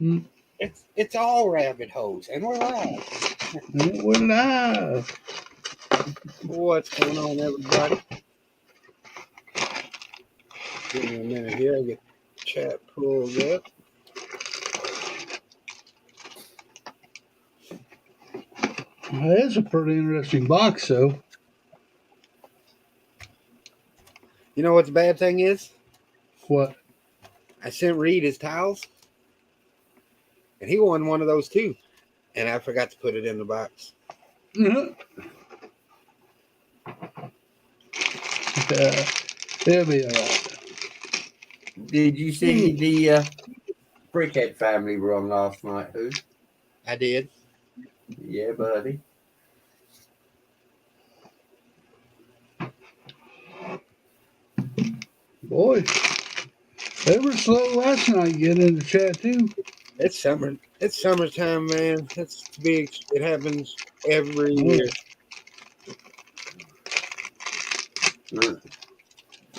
Mm. It's all rabbit holes, and we're live. And we're live. What's going on, everybody? Give me a minute here. I get the chat pulled up. That's a pretty interesting box, though. You know what the bad thing is? What? I sent Reed his towels, and he won one of those too, and I forgot to put it in the box. It'll be all right. Did you see the Brickhead family were on last night? Who? I did. Yeah, buddy. Boy, they were slow last night getting in the chat, too. It's summer. It's summertime, man. It's big. It happens every year.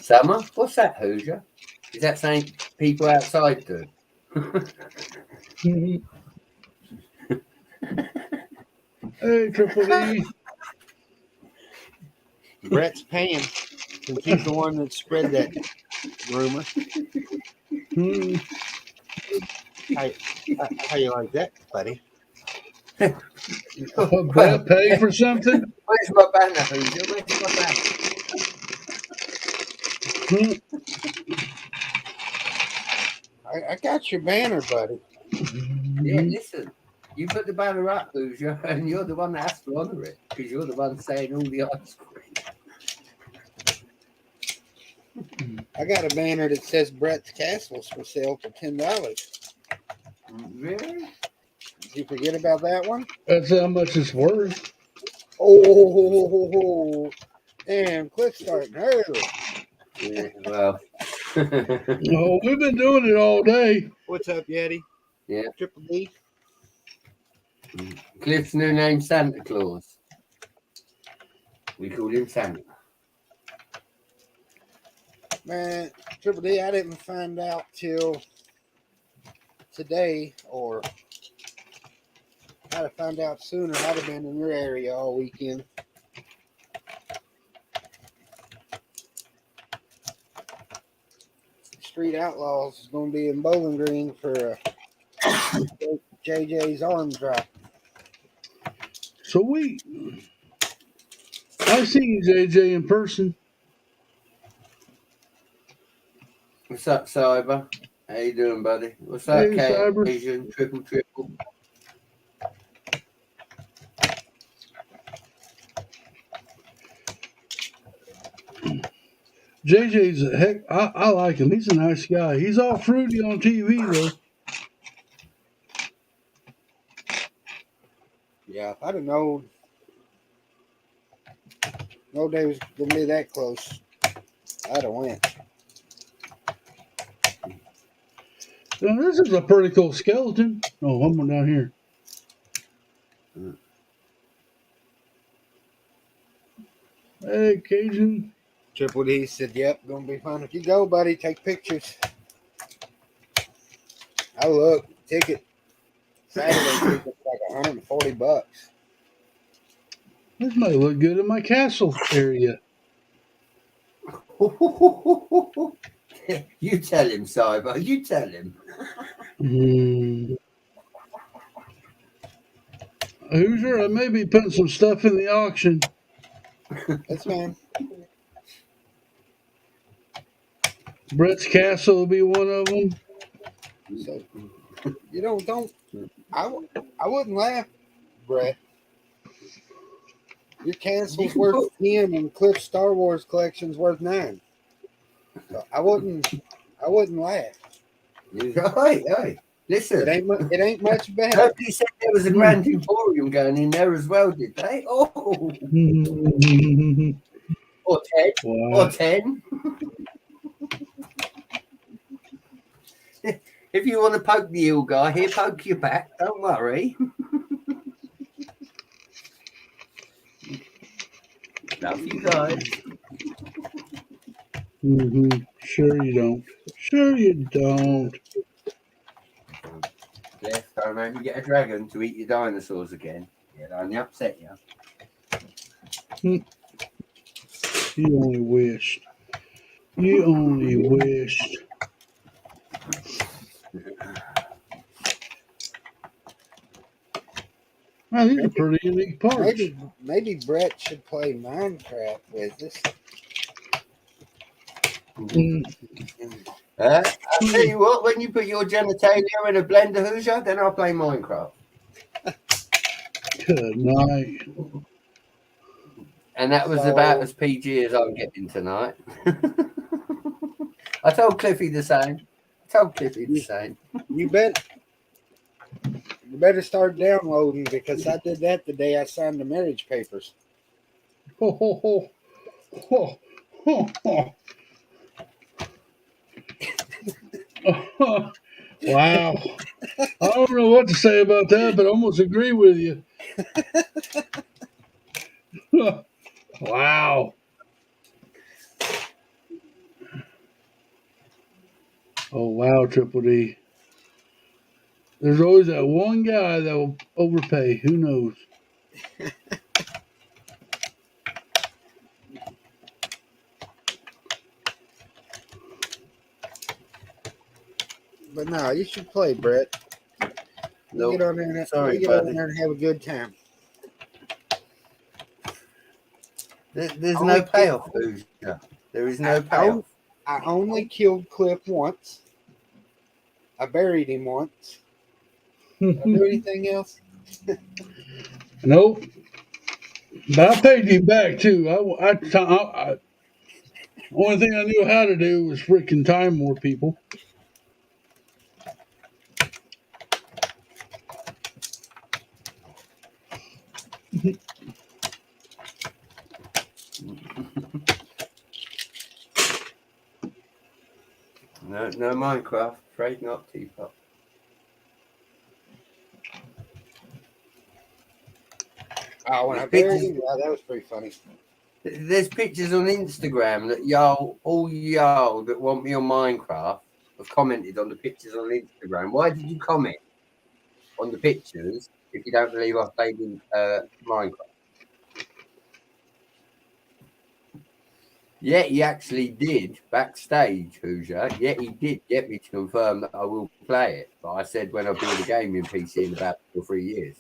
Summer? What's that, Hoosier? Is that saying people outside do? Hey, Triple D. Brett's paying since he's the one that spread that rumor. How you like that, buddy? Brett paying for something? Where's my banner, Hoosier? Where's my banner? I got your banner, buddy. Yeah, listen. You put the banner up, Hoosier, and you're the one that has to honour it because you're the one saying all the ice cream. I got a banner that says Brett's Castle's for sale for $10. Really? Did you forget about that one? That's how much it's worth. Oh, damn, Cliff's starting early. Yeah, well. Oh, we've been doing it all day. What's up, Yeti? Yeah. Triple D. Cliff's new name, Santa Claus. We call him Santa. Man, Triple D, I didn't find out till today, or I'd have found out sooner. I'd have been in your area all weekend. Street Outlaws is going to be in Bowling Green for JJ's arm drop. Sweet. I seen JJ in person. What's up, Cyber? How you doing, buddy? What's up, Hey, Cyber? Asian triple? JJ's a heck. I like him. He's a nice guy. He's all fruity on TV, though. Yeah, if I'd have known no day was going to be that close, I'd have went. Now, this is a pretty cool skeleton. Oh, one more down here. Hey, Cajun. Triple D said, yep, going to be fun. If you go, buddy, take pictures. I look, ticket. Saturday ticket's like $140. This might look good in my castle area. You tell him, Cyber. You tell him. Hoosier, I may be putting some stuff in the auction. That's fine. Brett's Castle will be one of them. So, you know, I wouldn't laugh, Brett. Your castle's worth 10 and Cliff's Star Wars collection's worth 9. So I wouldn't laugh. Hey, listen. It ain't much better. Nobody said there was a Grand Emporium going in there as well, did they? Oh. Or 10. Wow. Or 10. If you want to poke the ill guy, he'll poke you back. Don't worry. Love you guys. Sure you don't. Sure you don't. Cliff, don't make me get a dragon to eat your dinosaurs again. It'll only upset you. You only wished. You only wished. Man, these are pretty unique parts. Maybe Brett should play Minecraft with us. I'll tell you what, when you put your genitalia in a blender, Hoosier, then I'll play Minecraft. Good night. And that was about as PG as I'm getting tonight. I told Cliffy the same. You better start downloading because I did that the day I signed the marriage papers. Ho, ho, ho. Ho, ho, ho. Wow. I don't know what to say about that, but I almost agree with you. Wow. Oh, wow, Triple D. There's always that one guy that will overpay. Who knows? But no, you should play, Brett. We'll get on there and have a good time. There's no payoff, Hoosier. There is no payoff. I only killed Cliff once. I buried him once. Did I do anything else? Nope. But I paid you back too. Only thing I knew how to do was freaking time more people. No Minecraft. Afraid not, Teapot. Oh, when I buried him, yeah, that was pretty funny. There's pictures on Instagram that all y'all that want me on Minecraft have commented on the pictures on Instagram. Why did you comment on the pictures if you don't believe I played in Minecraft? Yeah, he actually did backstage, Hoosier. Yeah, he did get me to confirm that I will play it. But I said when I build a gaming PC in about 2 or 3 years.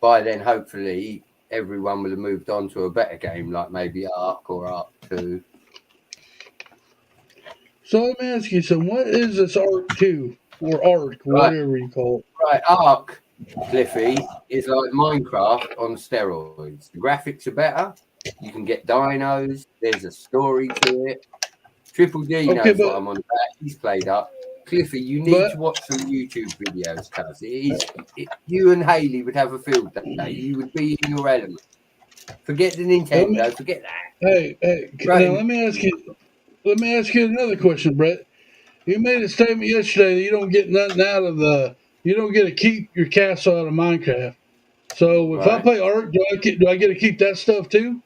By then, hopefully, everyone will have moved on to a better game like maybe Ark or Ark 2. So let me ask you something. What is this Ark 2 or Ark, whatever you call it? Right, Ark, Cliffy, is like Minecraft on steroids. The graphics are better. You can get dinos. There's a story to it. Triple D knows what I'm on about. He's played up. Cliffy, you need to watch some YouTube videos, cuz you and Haley would have a field day. You would be in your element. Forget the Nintendo. Forget that. Hey, right. Now let me ask you another question, Brett. You made a statement yesterday that you don't get nothing you don't get to keep your castle out of Minecraft. So if I play Ark, do I get to keep that stuff too?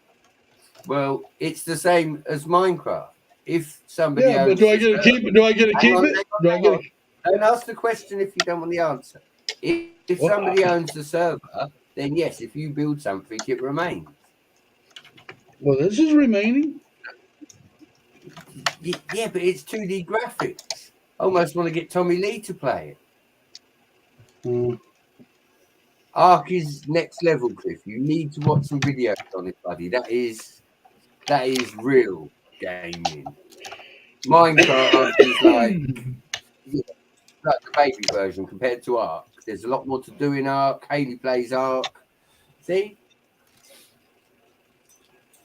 Well, it's the same as Minecraft. If somebody but do I get to keep it? Do I get to keep it? Don't ask the question if you don't want the answer. If somebody owns the server, then yes, if you build something, it remains. Well, this is remaining. Yeah, but it's 2D graphics. I almost want to get Tommy Lee to play it. Ark is next level, Cliff. You need to watch some videos on it, buddy. That is real gaming. Minecraft is like the baby version compared to Ark. There's a lot more to do in Ark. Haley plays Ark. See?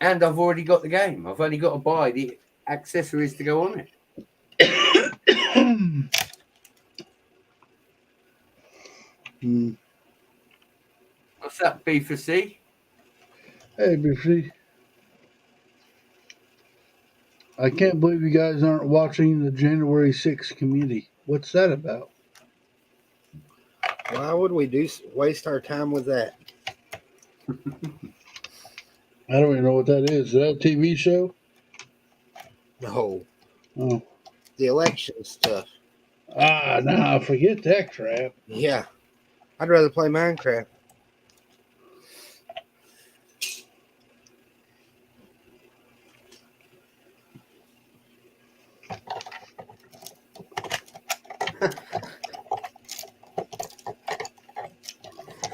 And I've already got the game. I've only got to buy the accessories to go on it. What's up, B for C? Hey, B for C. I can't believe you guys aren't watching the January 6th committee. What's that about? Why would we waste our time with that? I don't even know what that is. Is that a TV show? No. Oh. The election stuff. Nah, forget that crap. Yeah. I'd rather play Minecraft.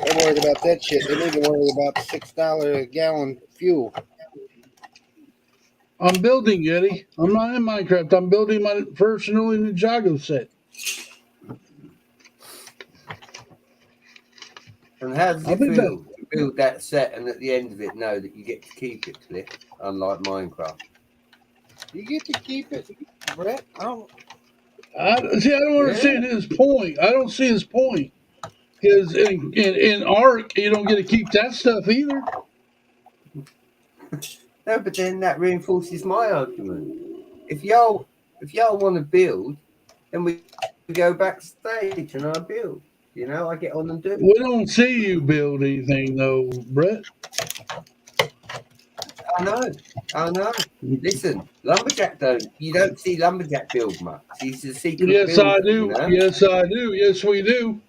They're worried about that shit. They need to worry about $6 a gallon fuel. I'm building, Eddie. I'm not in Minecraft. I'm building my first new Ninjago set. And how does I'll it be back. feel to build that set and at the end of it know that you get to keep it, Cliff? Unlike Minecraft. You get to keep it, Brett. I don't. I don't Yeah. understand his point. I don't see his point. Because in Ark, you don't get to keep that stuff either. No, but then that reinforces my argument. If y'all want to build, then we go backstage and I build. You know, I get on and do it. We don't see you build anything, though, Brett. I know. Listen, Lumberjack you don't see Lumberjack build much. He's a secret Yes, I builder, you do. know? Yes, I do. Yes, we do.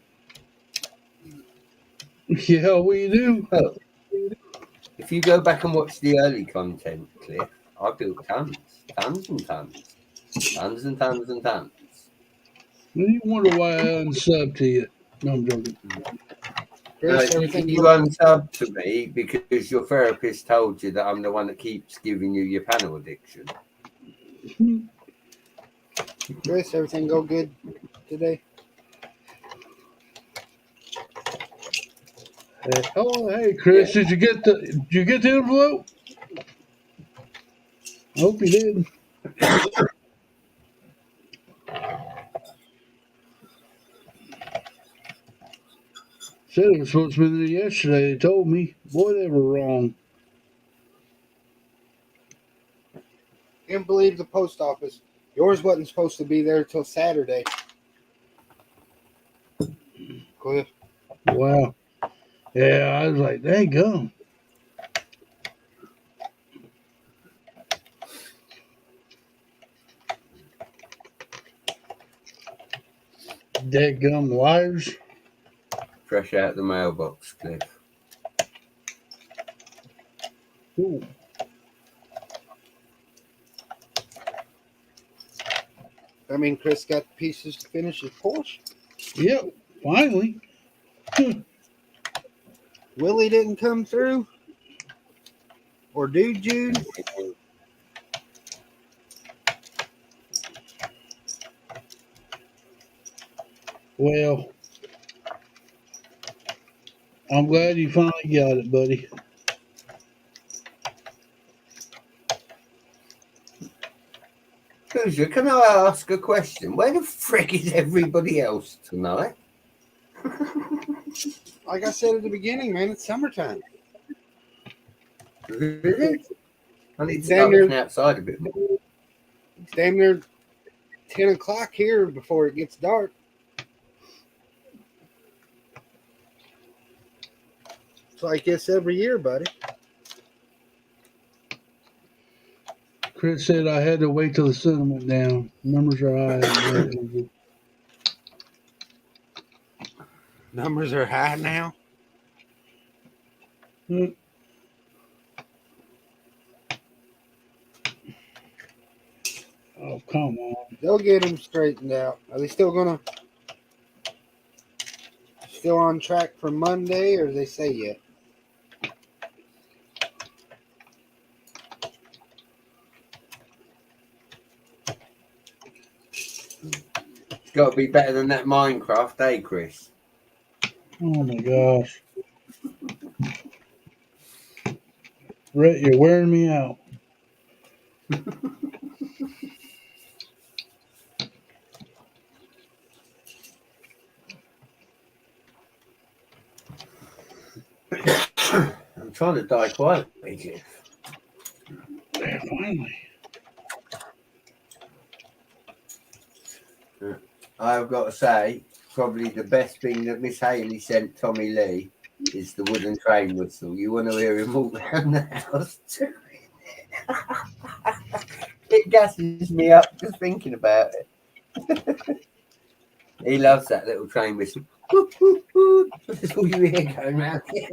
Yeah, we do. Oh, if you go back and watch the early content, Cliff, I built tons and tons. Tons and tons and tons. You wonder why I unsub to you. No, I'm joking. Chris, You everything unsub to me because your therapist told you that I'm the one that keeps giving you your panel addiction. Chris, everything go good today? Hey, Chris, Yeah. did you get the envelope? I hope you did. Said it was supposed to be there yesterday. They told me. Boy, they were wrong. Can't believe the post office. Yours wasn't supposed to be there till Saturday. Cliff. Wow. Yeah, I was like, dang gum. Dead gum liars. Fresh out the mailbox, Cliff. Ooh. I mean, Chris got the pieces to finish his Porsche. Yep, finally. Willie didn't come through. Or Dude Jude. Well, I'm glad you finally got it, buddy. Hoosier, can I ask a question? Where the frick is everybody else tonight? Like I said at the beginning, man, it's summertime. Really? I need to Damn start near- looking outside a bit more. It's damn near 10 o'clock here before it gets dark. It's like this every year, buddy. Chris said I had to wait till the sun went down. Numbers are high. Numbers are high now. Oh, come on. They'll get them straightened out. Are they still on track for Monday, or they say yet? It's got to be better than that Minecraft, eh, Chris? Oh my gosh. Brett, you're wearing me out. I'm trying to die quietly, Jeff. There, finally. I've got to say, probably the best thing that Miss Haley sent Tommy Lee is the wooden train whistle. You want to hear him walk around the house too? It gasses me up just thinking about it. He loves that little train whistle. Whoop, whoop, whoop. That's all you hear going round here.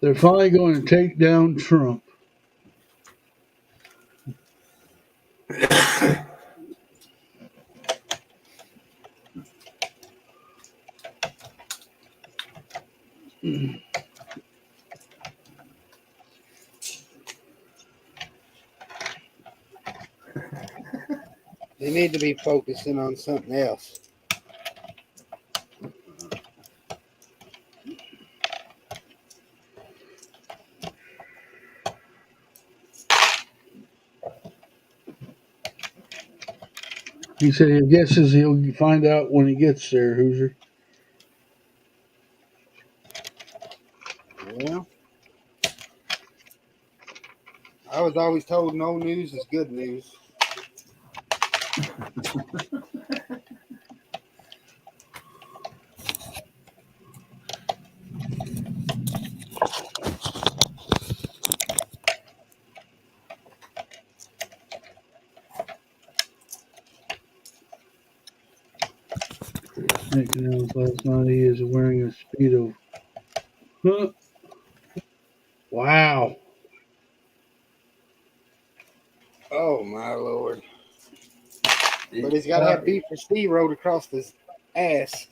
They're finally going to take down Trump. They need to be focusing on something else. He said he guesses he'll find out when he gets there, Hoosier. Well, I was always told no news is good news. Nick announced last night he is wearing a Speedo. Huh? Wow. Oh my lord! But he's got to have B for C rolled across his ass.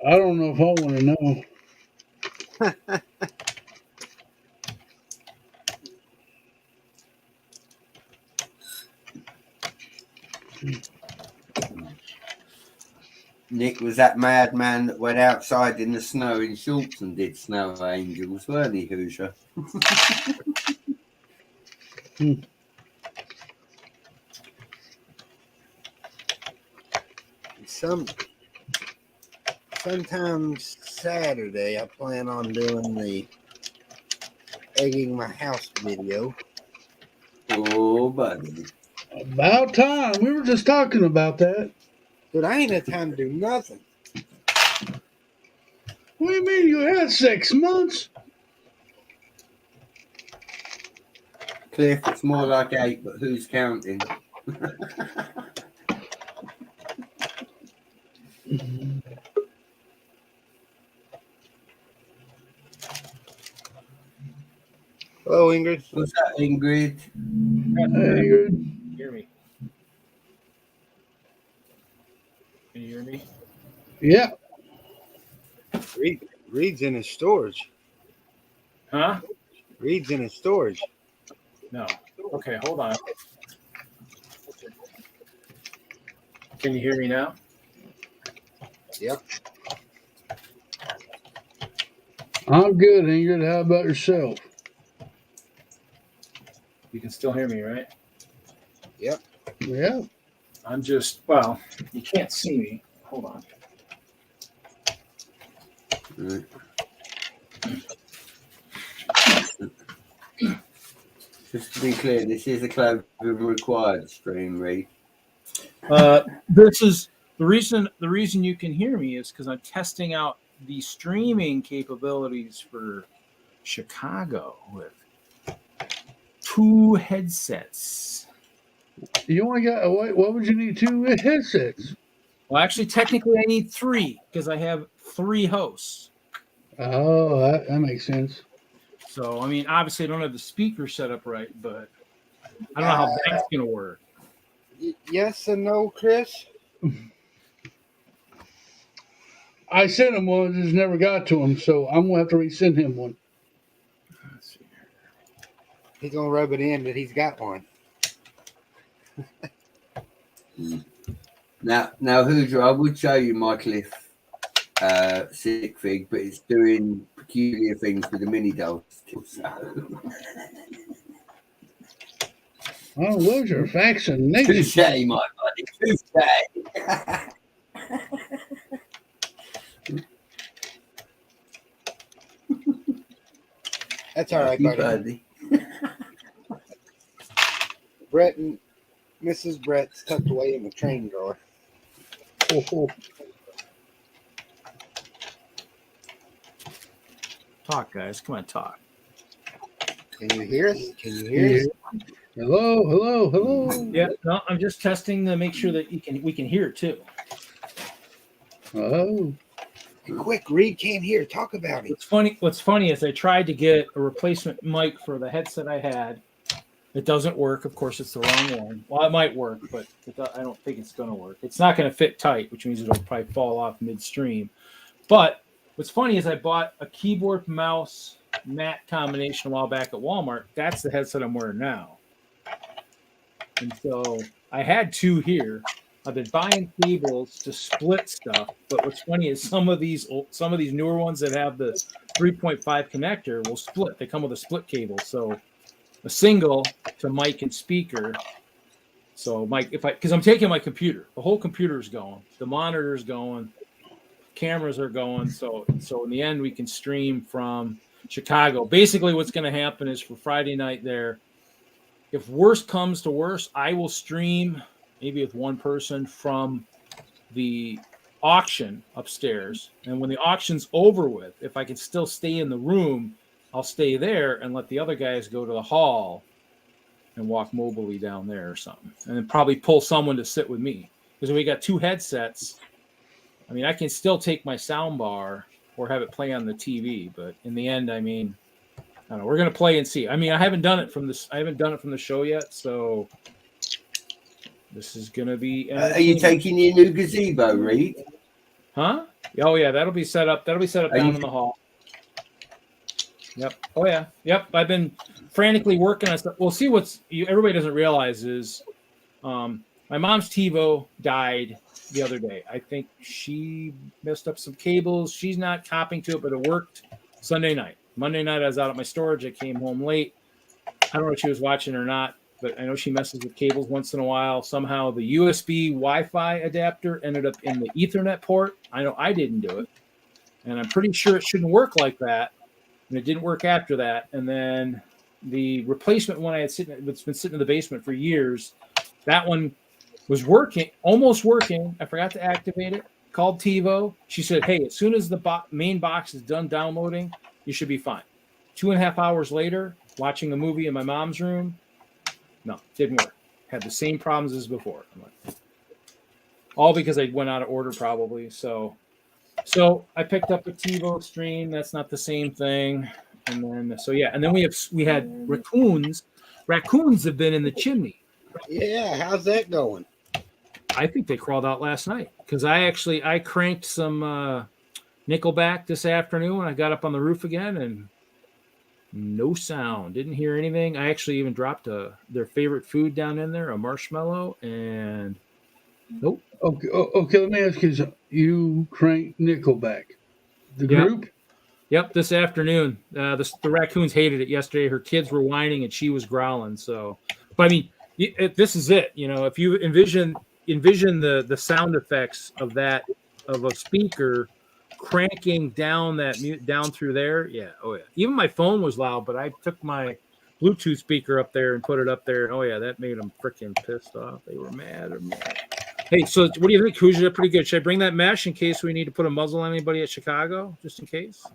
I don't know if I want to know. Nick was that madman that went outside in the snow in shorts and did snow angels, weren't he, Hoosier? Sometimes Saturday, I plan on doing the egging my house video. Oh, buddy. About time. We were just talking about that. But I ain't had time to do nothing. What do you mean you had 6 months? Cliff, it's more like 8, but who's counting? Hello, Ingrid. What's that, Ingrid? Hey, good. Hear me? Can you hear me? Yeah. Reed's in his storage. Huh? Reed's in his storage. No. Okay, hold on. Can you hear me now? Yep. I'm good, Ingrid. How about yourself? You can still hear me, right? Yep. Yeah. I'm just, well, you can't see me. Hold on. Right. Just to be clear, this is a Clover required stream, Reed. This is the reason you can hear me is because I'm testing out the streaming capabilities for Chicago with 2 headsets. You only got, what would you need 2 headsets? Well, actually, technically, I need 3 because I have 3 hosts. Oh, that makes sense. So, I mean, obviously, I don't have the speaker set up right, but I don't know how that's going to work. Yes and no, Chris. I sent him one, just never got to him, so I'm going to have to resend him one. Let's see. He's gonna rub it in that he's got one. Now, Hoosier, I would show you my Cliff sick fig, but it's doing peculiar things with the mini dolls. So. Oh, those are vaccinations. Touche, my buddy. Touche. That's all right, You buddy. Brett and Mrs. Brett's tucked away in the train drawer. Oh, oh. Talk, guys. Come on, talk. Can you hear us? Can you hear us? Hello, hello, hello. Yeah, no, I'm just testing to make sure that we can hear it too. Oh, Hey, quick, Reed can't hear. Talk about it. What's funny is I tried to get a replacement mic for the headset I had. It doesn't work. Of course, it's the wrong one. Well, it might work, but I don't think it's going to work. It's not going to fit tight, which means it'll probably fall off midstream. But what's funny is I bought a keyboard mouse mat combination a while back at Walmart. That's the headset I'm wearing now. And so I had two here. I've been buying cables to split stuff, but what's funny is some of these newer ones that have the 3.5 connector will split. They come with a split cable, so a single to mic and speaker. So because I'm taking my computer, the whole computer is going, the monitor is going, cameras are going. So in the end, we can stream from Chicago. Basically, what's going to happen is for Friday night there, if worst comes to worst, I will stream maybe with one person from the auction upstairs. And when the auction's over with, if I can still stay in the room, I'll stay there and let the other guys go to the hall and walk mobily down there or something. And then probably pull someone to sit with me. Because we got two headsets. I mean, I can still take my sound bar or have it play on the TV. But in the end, I mean, I don't know. We're going to play and see. I mean, I haven't done it from the show yet. So this is going to be. Are you taking your new gazebo, Reed? Huh? Oh, yeah. That'll be set up. That'll be set up down in the hall. Yep. Oh, yeah. Yep. I've been frantically working on stuff. We'll see everybody doesn't realize is my mom's TiVo died the other day. I think she messed up some cables. She's not copping to it, but it worked Sunday night. Monday night, I was out at my storage. I came home late. I don't know if she was watching or not, but I know she messes with cables once in a while. Somehow the USB Wi-Fi adapter ended up in the Ethernet port. I know I didn't do it. And I'm pretty sure it shouldn't work like that. And it didn't work after that. And then the replacement one it's been sitting in the basement for years. That one was working, almost working. I forgot to activate it. Called TiVo. She said, hey, as soon as the main box is done downloading, you should be fine. 2.5 hours later, watching a movie in my mom's room, no, didn't work. Had the same problems as before. I'm like, all because I went out of order probably. So I picked up a TiVo stream. That's not the same thing. And then and then we had raccoons. Raccoons have been in the chimney. Yeah, how's that going? I think they crawled out last night because I cranked some Nickelback this afternoon when I got up on the roof again and no sound. Didn't hear anything. I actually even dropped their favorite food down in there, a marshmallow, and nope. Okay. Let me ask you: you cranked Nickelback, the group? Yep. This afternoon, the raccoons hated it yesterday. Her kids were whining and she was growling. So, but I mean, this is it. You know, if you envision the sound effects of a speaker cranking down down through there. Yeah. Oh yeah. Even my phone was loud, but I took my Bluetooth speaker up there and put it up there. And oh yeah, that made them freaking pissed off. They were mad. Hey, so what do you think, Hoosier? Pretty good. Should I bring that mesh in case we need to put a muzzle on anybody at Chicago, just in case?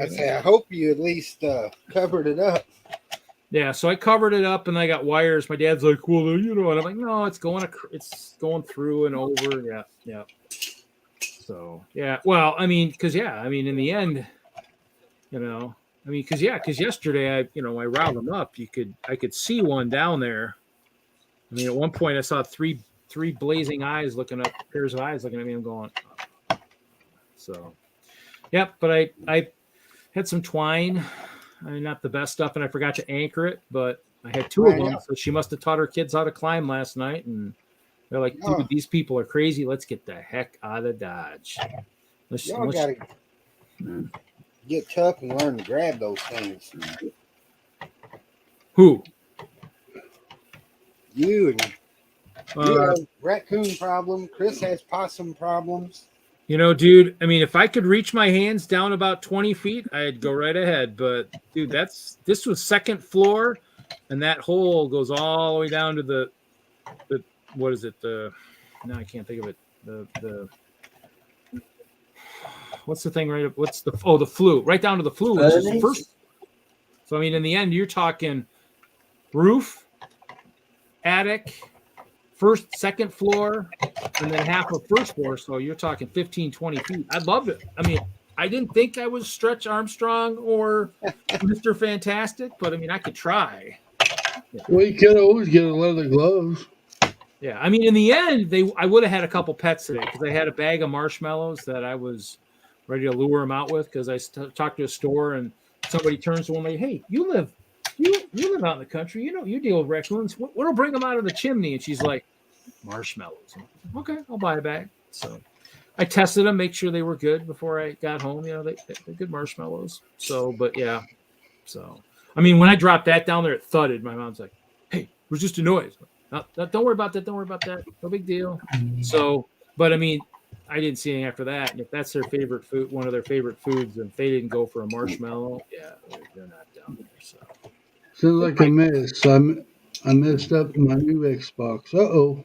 I hope you at least covered it up. Yeah, so I covered it up and I got wires. My dad's like, well, and I'm like, no, it's going through and over. Yeah. So, yeah. Well, I mean, in the end, because yesterday I riled them up. I could see one down there. I mean, at one point I saw three blazing eyes pairs of eyes looking at me and going, oh. So, yep. But I had some twine. I mean, not the best stuff, and I forgot to anchor it, but I had two of them. So she must have taught her kids how to climb last night, and they're like, dude, these people are crazy. Let's get the heck out of Dodge. Y'all got to get tough and learn to grab those things. Who? You have raccoon problem. Chris has possum problems. Dude, I mean, if I could reach my hands down about 20 feet, I'd go right ahead. But, dude, this was second floor, and that hole goes all the way down to the what is it? I can't think of it. what's the thing right up? What's the flue? Right down to the flue, which is the first. So I mean, in the end, you're talking roof, attic, first, second floor, and then half of first floor. So you're talking 15, 20 feet. I loved it. I mean, I didn't think I was Stretch Armstrong or Mr. Fantastic, but I mean, I could try. Yeah. Well, you could always get a leather gloves. Yeah, I mean, in the end, I would have had a couple pets today because I had a bag of marshmallows that I was ready to lure them out with because I talked to a store and somebody turns to one like, "Hey, you live out in the country. You deal with raccoons. What'll bring them out of the chimney?" And she's like, "Marshmallows." Okay, I'll buy a bag. So I tested them, make sure they were good before I got home. They're good marshmallows. So, but yeah. So, I mean, when I dropped that down there, it thudded. My mom's like, "Hey, it was just a noise." No, don't worry about that. Don't worry about that. No big deal. So, but I mean, I didn't see anything after that. And if that's their favorite food, one of their favorite foods, and if they didn't go for a marshmallow, yeah, they're not down there. So, sounds like a mess. I messed up my new Xbox. Uh-oh.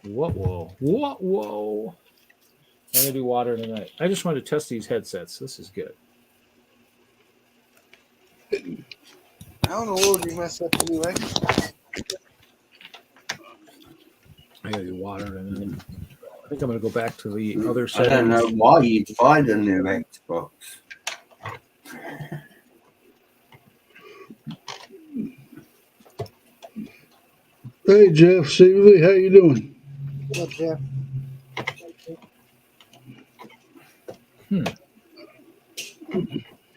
Whoa. I'm going to do water tonight. I just wanted to test these headsets. This is good. I don't know what you messed up anyway. I got to do water tonight. I think I'm going to go back to the other I settings. don't know why you'd buy the new Xbox. Hey, Jeff, Seeley, how you doing? What, Jeff?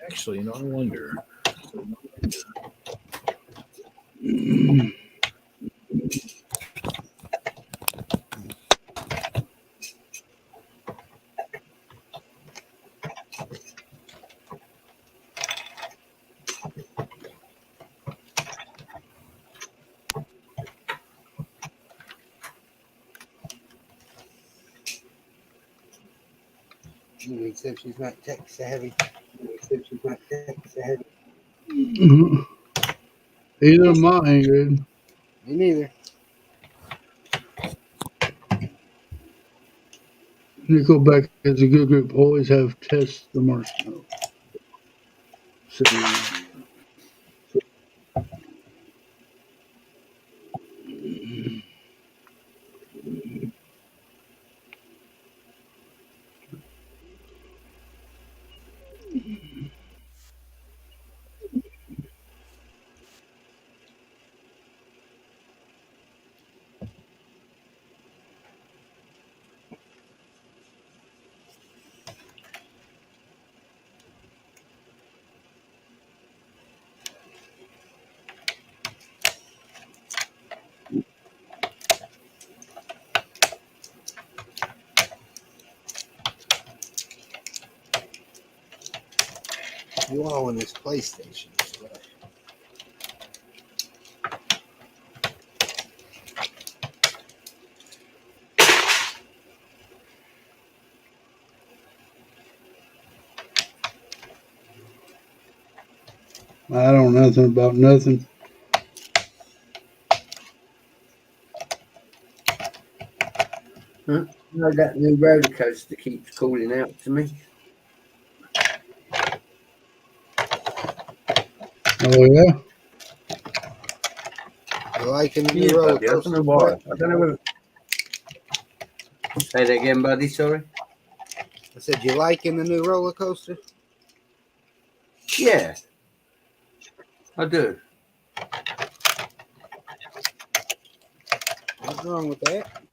Actually, I wonder. Except she's not tech savvy. Either am I, Ingrid. Me neither. Nickelback is a good group. Always have Test the Marshmallow. So, You all in this PlayStation stuff. I don't know nothing about nothing. That new roller coaster keeps calling out to me. Oh, yeah? You liking the Yeah, new roller buddy, I coaster? don't know why. I don't know whether... Say that again, buddy. Sorry. I said, you liking the new roller coaster? Yeah, I do. What's wrong with that?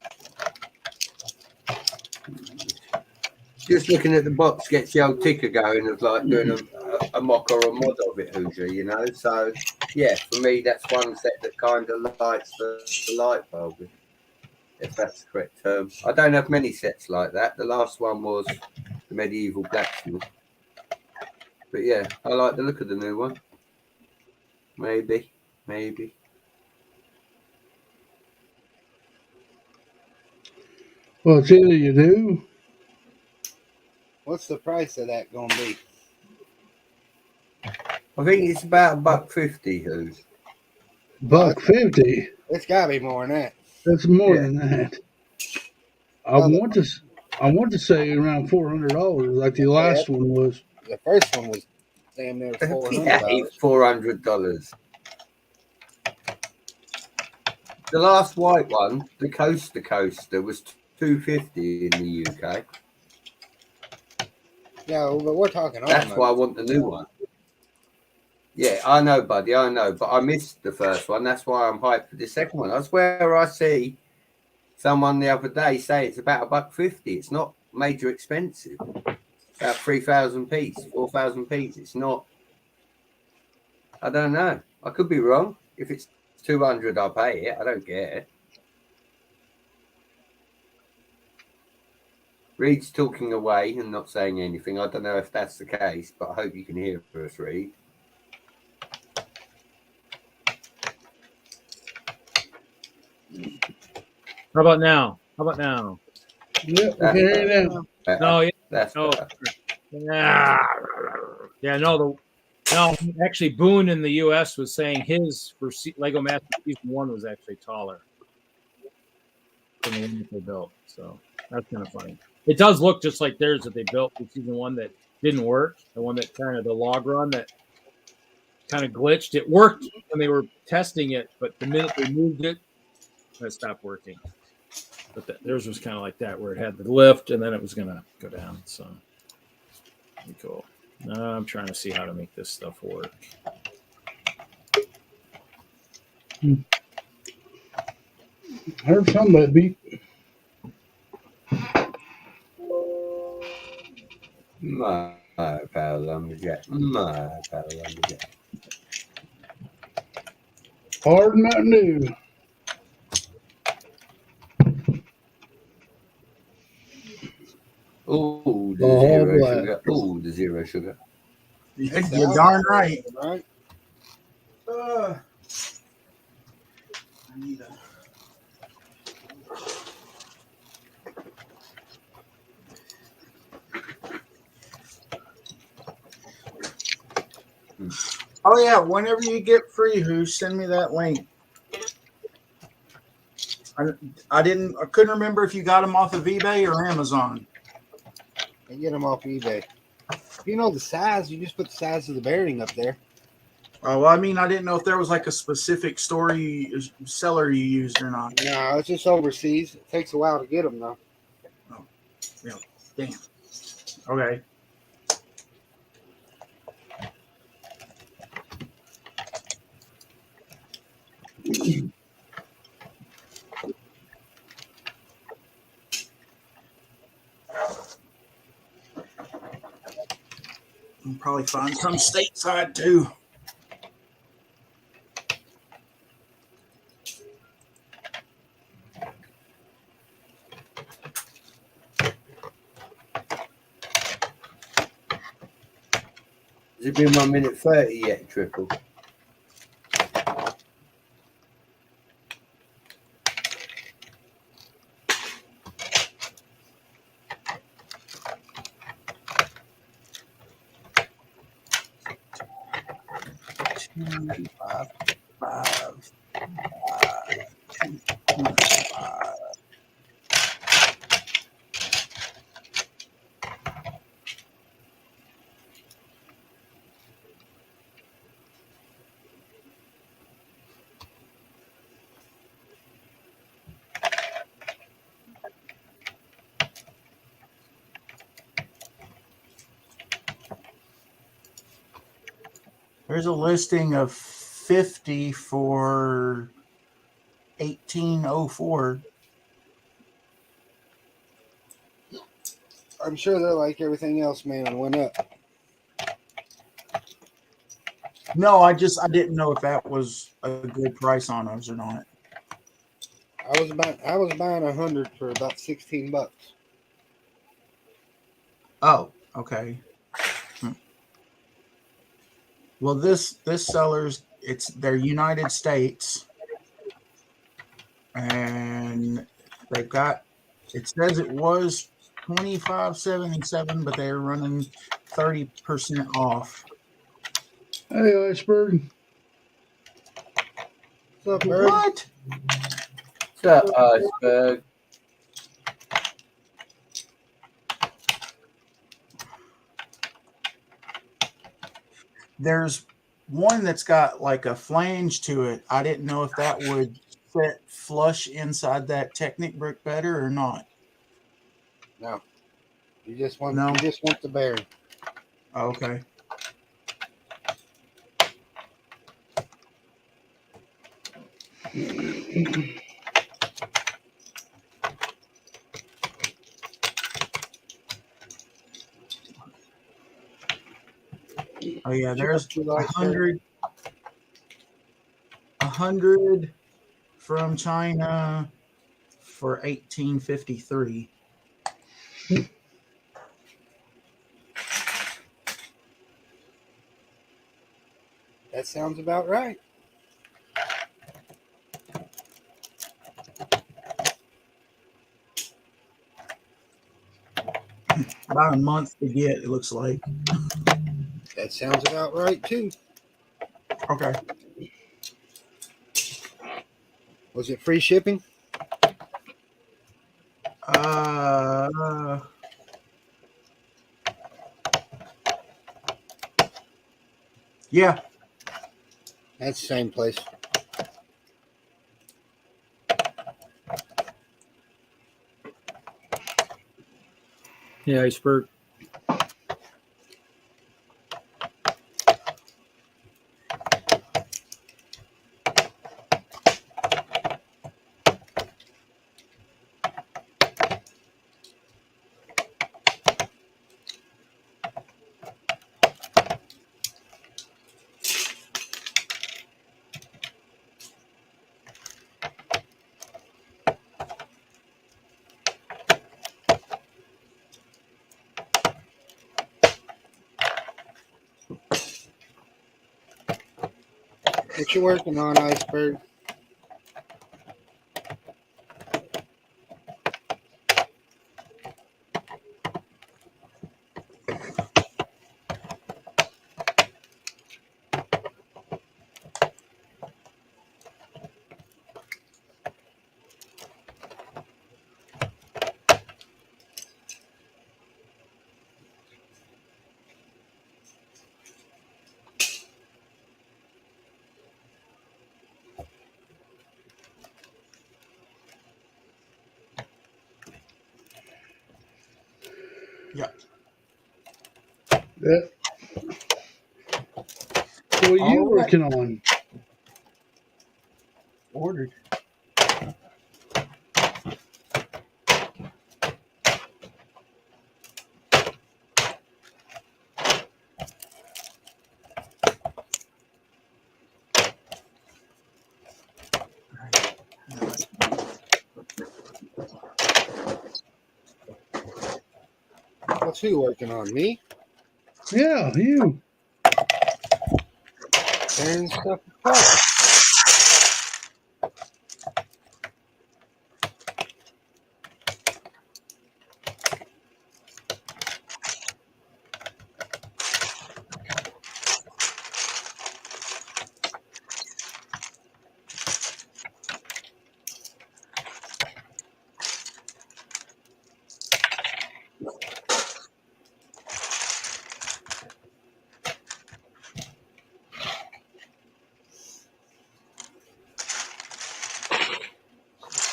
Just looking at the box gets the old ticker going of like doing a mock or a mod of it, Hoosier, So, yeah, for me, that's one set that kind of lights the light bulb, if that's the correct term. I don't have many sets like that. The last one was the medieval blacksmith. But yeah, I like the look of the new one. Maybe. Well, it's either you do. What's the price of that going to be? I think it's about $1.50, Who's. $1.50. It's got to be more than that. That's more than that. I want to I want to say around $400, like the last one was. The first one was damn near $400. Yeah, $400. The last white one, the Coaster Coaster, was $250 in the UK. Yeah, but we're talking. That's why I want the new one. Yeah, I know, buddy, I know, but I missed the first one. That's why I'm hyped for the second one. I swear I see someone the other day say it's about $1.50. It's not major expensive. It's about 3,000 piece, 4,000 piece. It's not. I don't know. I could be wrong. If it's 200, I'll pay it. I don't care. Reed's talking away and not saying anything. I don't know if that's the case, but I hope you can hear us, Reed. How about now? How about now? Yep, I can hear you now. No, yeah, That's no. better. Yeah, no. Actually, Boone in the U.S. was saying his for Lego Masters Season 1 was actually taller than the one that they built. So that's kind of funny. It does look just like theirs that they built for Season 1 that didn't work. The one that kind of the log run that kind of glitched. It worked when they were testing it, but the minute they moved it, it stopped working. But theirs was kind of like that, where it had the lift and then it was going to go down. So pretty cool. I'm trying to see how to make this stuff work. I heard somebody beat. My power lumberjack. My power lumberjack. Hard Mountain Dew. Oh, the Oh, zero black. sugar. Oh, the zero sugar. You're darn right. Right? I need a. Oh yeah, whenever you get free, send me that link. I couldn't remember if you got them off of eBay or Amazon. I get them off eBay. If you know the size, you just put the size of the bearing up there. Oh, well, I mean, I didn't know if there was like a specific seller you used or not. No, it's just overseas. It takes a while to get them though. Oh, yeah. Damn. Okay. I'll probably find some stateside too. Has it been 1 minute 30 yet, Triple? There's a listing of 50 for 1804. I'm sure they're like everything else, man, and went up. No, I didn't know if that was a good price on those or not. I was buying 100 for about $16. Oh, okay. Well, this seller's they're United States, and they've got. It says it was $25.77, but they're running 30% off. Hey, Iceberg. What's up, Bird? What? What's up, Iceberg? There's one that's got like a flange to it. I didn't know if that would fit flush inside that Technic brick better or not. No. You just want No. the bearing. Okay. Oh yeah, there's 100 from China for 1853. That sounds about right. About a month to get, it looks like. That sounds about right too. Okay. Was it free shipping? Yeah. That's the same place. Yeah, Iceberg. What you working on, Iceberg? Yeah. Yeah. So what are you working on? Ordered. What's who working on? Me? Yeah, you. Tearing stuff apart.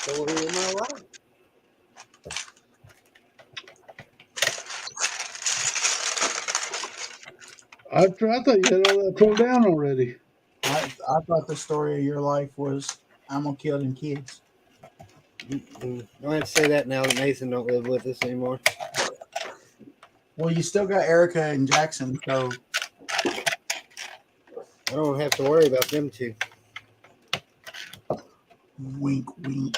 Story of my life. I thought you had all that pulled down already. I thought the story of your life was I'm gonna kill them kids. Don't have to say that now that Nathan don't live with us anymore. Well, you still got Erica and Jackson, so I don't have to worry about them two. wink, wink.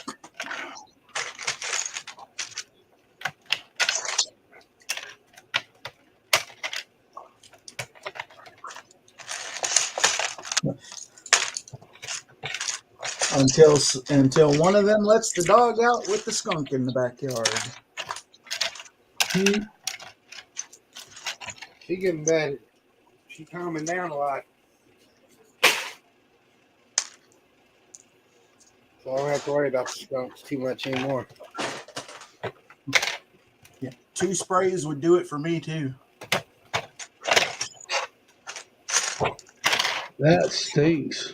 Until one of them lets the dog out with the skunk in the backyard. She getting better. She calming down a lot. So I don't have to worry about the skunks too much anymore. Yeah, 2 sprays would do it for me too. That stinks.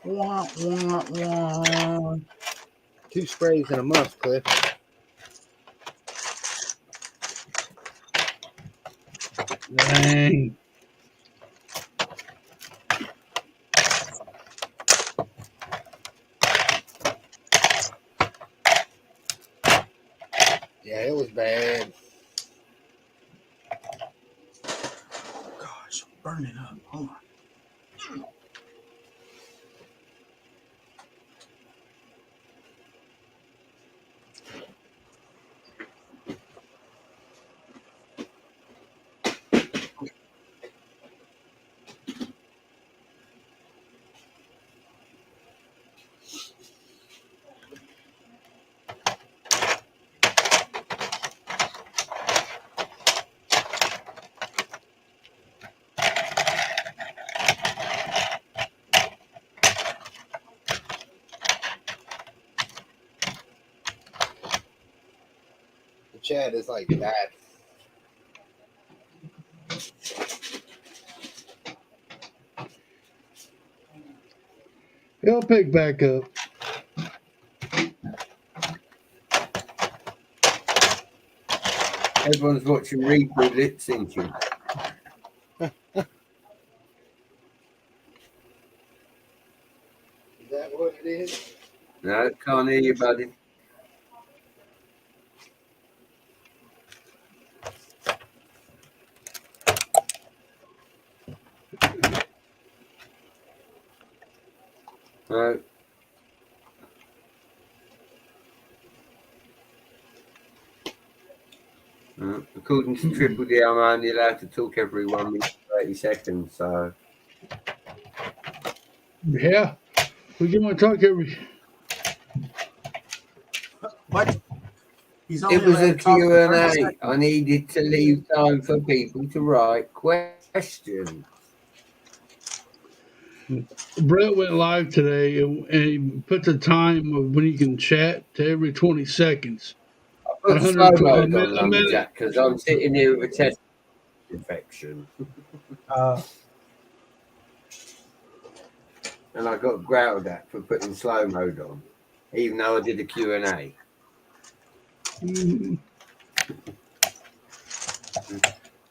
Wah, wah, wah. 2 sprays in a month, Cliff. Dang. Yeah, it was bad. Gosh, burning up. Hold on. The chat is like that. He'll pick back up. Everyone's watching Reaper lip syncing. Is that what it is? No, can't hear you, buddy. No. According to Triple D, I'm only allowed to talk every 1 minute 30 seconds. So Yeah. We can only talk every. What? He's it only was allowed a to talk for 30 Q&A. seconds. I needed to leave time for people to write questions. Brett went live today and he put the time of when you can chat to every 20 seconds. I put 100, slow a mode minute, on a minute. Lumberjack because I'm sitting here with a chest infection. And I got growled at for putting slow mode on, even though I did a Q&A. Mm,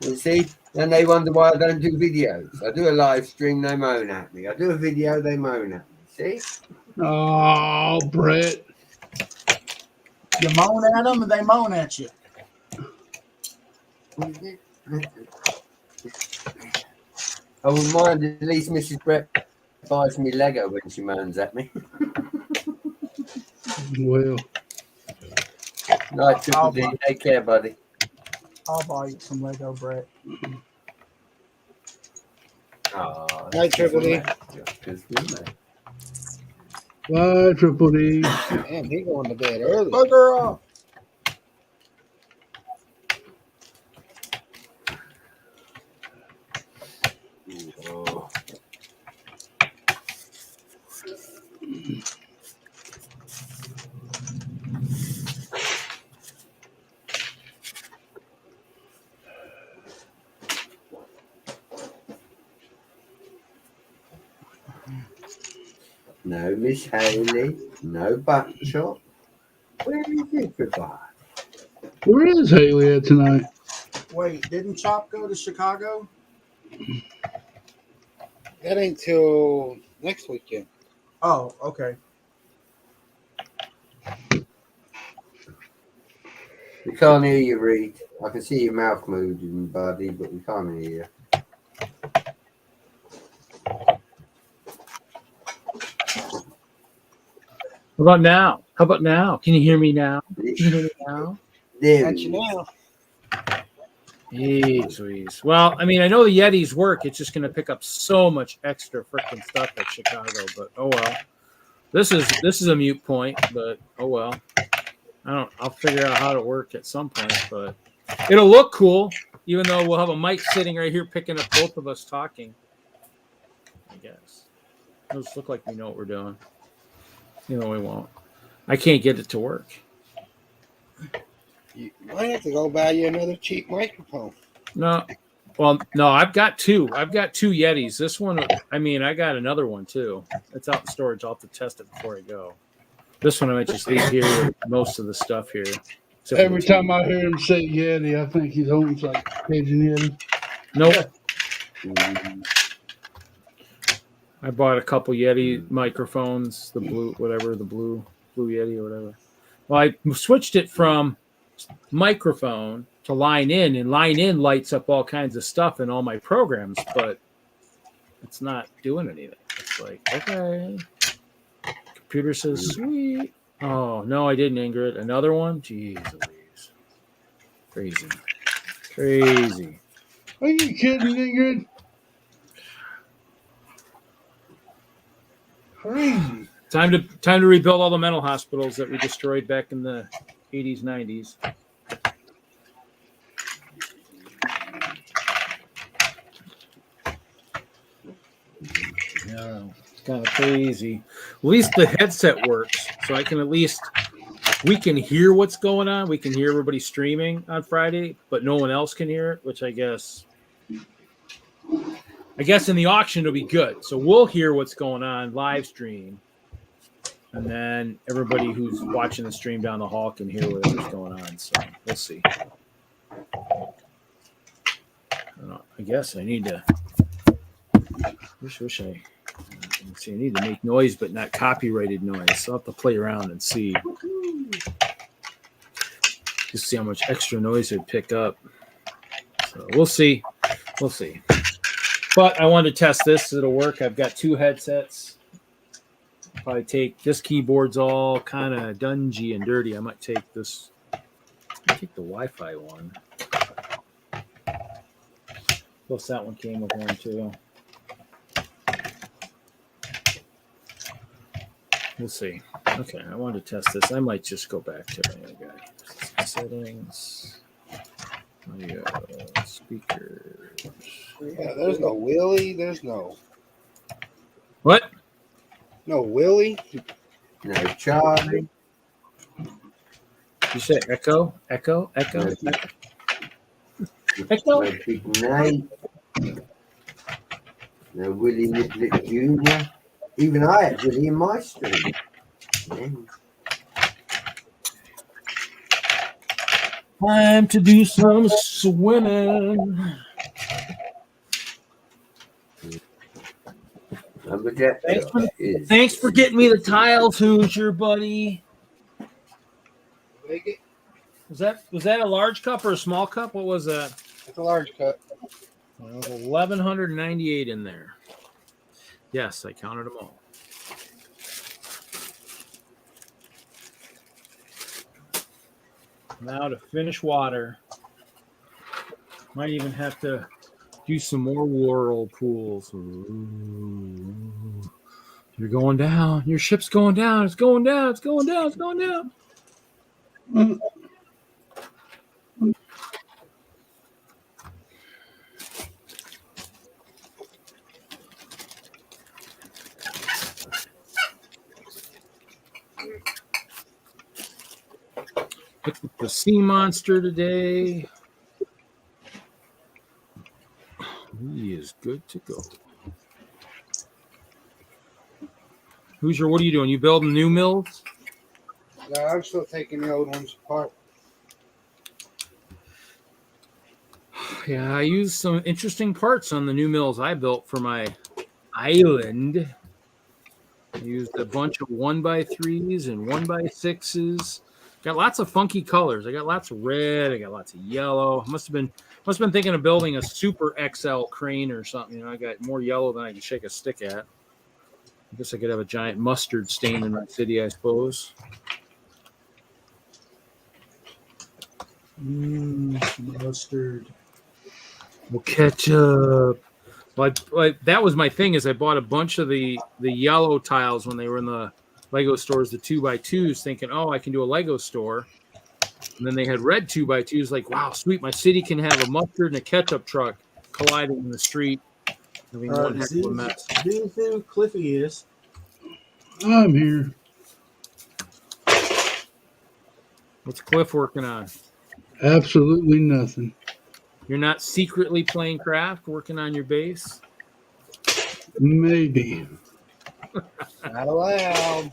You see? And they wonder why I don't do videos. I do a live stream, they moan at me. I do a video, they moan at me. See? Oh, Brett. You moan at them and they moan at you. I wouldn't mind at least Mrs. Brett buys me Lego when she moans at me. Well, Night, Triple D. Take care, buddy. I'll buy you some Lego, Brett. Oh, Night, Triple D. bye, Triple D. Damn, he going to bed early. Bugger off. Oh. No, Miss Haley. No buckshot. Where is everybody? Where is Haley at tonight? Wait, didn't Chop go to Chicago? That ain't till next weekend. Oh, okay. We can't hear you, Reed. I can see your mouth moving, buddy, but we can't hear you. How about now? How about now? Can you hear me now? Can you hear me now? There Got we you go. now. Jeez Louise. Well, I mean, I know the Yetis work. It's just going to pick up so much extra freaking stuff at Chicago. But oh well. This is a mute point. But oh well. I'll figure out how to work at some point. But it'll look cool, even though we'll have a mic sitting right here picking up both of us talking. I guess it'll just look like we know what we're doing. You know, we won't. I can't get it to work. You might have to go buy you another cheap microphone. No. Well, no, I've got two. I've got two Yetis. This one, I mean, I got another one too. It's out in storage. I'll have to test it before I go. This one I might just leave here with most of the stuff here. Every time I hear him say Yeti, I think he's owns like Cajun Yeti. Nope. I bought a couple Yeti microphones, the blue Yeti or whatever. Well, I switched it from microphone to line in, and line in lights up all kinds of stuff in all my programs, but it's not doing anything. It's like, okay. Computer says, sweet. Oh, no, I didn't, Ingrid. Another one? Jeez Louise. Crazy. Are you kidding, Ingrid? Crazy. Time to rebuild all the mental hospitals that we destroyed back in the 80s, 90s. Yeah, it's kind of crazy. At least the headset works, so we can hear what's going on. We can hear everybody streaming on Friday, but no one else can hear it, which I guess in the auction it'll be good. So we'll hear what's going on live stream, and then everybody who's watching the stream down the hall can hear whatever's going on. So we'll see. I guess I need to. Wish I. See, I need to make noise, but not copyrighted noise. So I'll have to play around and see. Just see how much extra noise it'd pick up. So we'll see. But I wanted to test this. It'll work. I've got two headsets. Probably take this keyboard's all kind of dungy and dirty. I might take this. Take the Wi-Fi one. Plus that one came with one too. We'll see. Okay, I wanted to test this. I might just go back to settings. Audio, speakers. Yeah, there's no Willie. There's no. What? No Willie. No Charlie. You said echo? Echo? No Big Nate. No Willie Niblett Jr. Even I had Willie in my stream. Yeah. Time to do some swimming. Thanks for getting me the tiles, Hoosier, buddy. Was that a large cup or a small cup? What was that? It's a large cup. Well, 1,198 in there. Yes, I counted them all. Now to finish water. Might even have to do some more whirlpools. Ooh. You're going down. Your ship's going down. It's going down. It's going down. It's going down. Picked up the sea monster today. He is good to go. Hoosier, what are you doing? You building new mills? No, I'm still taking the old ones apart. Yeah, I used some interesting parts on the new mills I built for my island. I used a bunch of 1x3s and 1x6s. Got lots of funky colors. I got lots of red. I got lots of yellow. Must have been thinking of building a super XL crane or something. You know, I got more yellow than I can shake a stick at. I guess I could have a giant mustard stain in my city, I suppose. Mustard. We'll catch up. Like that was my thing. Is I bought a bunch of the yellow tiles when they were in the Lego stores, the 2x2s, thinking, oh, I can do a Lego store. And then they had red 2x2s, like, wow, sweet, my city can have a mustard and a ketchup truck colliding in the street. I mean, one heck of a mess. See who Cliffy is. I'm here. What's Cliff working on? Absolutely nothing. You're not secretly playing craft, working on your base. Maybe. Not allowed.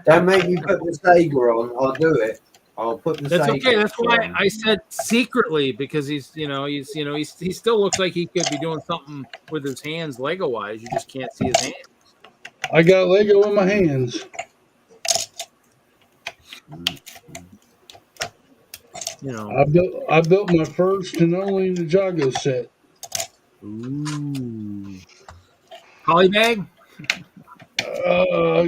Don't make me put the Sega on. I'll do it. I'll put the That's Sega okay. That's why on. I said secretly, because he still looks like he could be doing something with his hands, Lego wise. You just can't see his hands. I got Lego in my hands. You know. I built my first and only Ninjago set. Ooh. Polybag?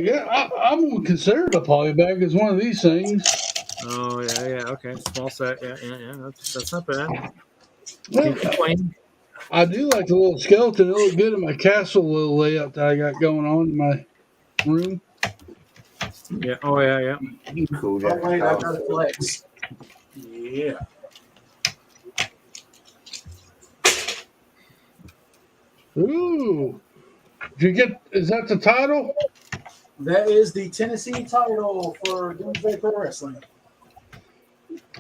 Yeah, I'm gonna consider it a polybag as one of these things. Oh yeah, okay. Small set, yeah. That's not bad. Well, Can't complain. I do like the little skeleton. It looked good in my castle little layout that I got going on in my room. Yeah. Oh yeah. You cool Oh, that. wait, I got a flex. Yeah. Ooh, is that the title? That is the Tennessee title for Doomsday Pro Wrestling.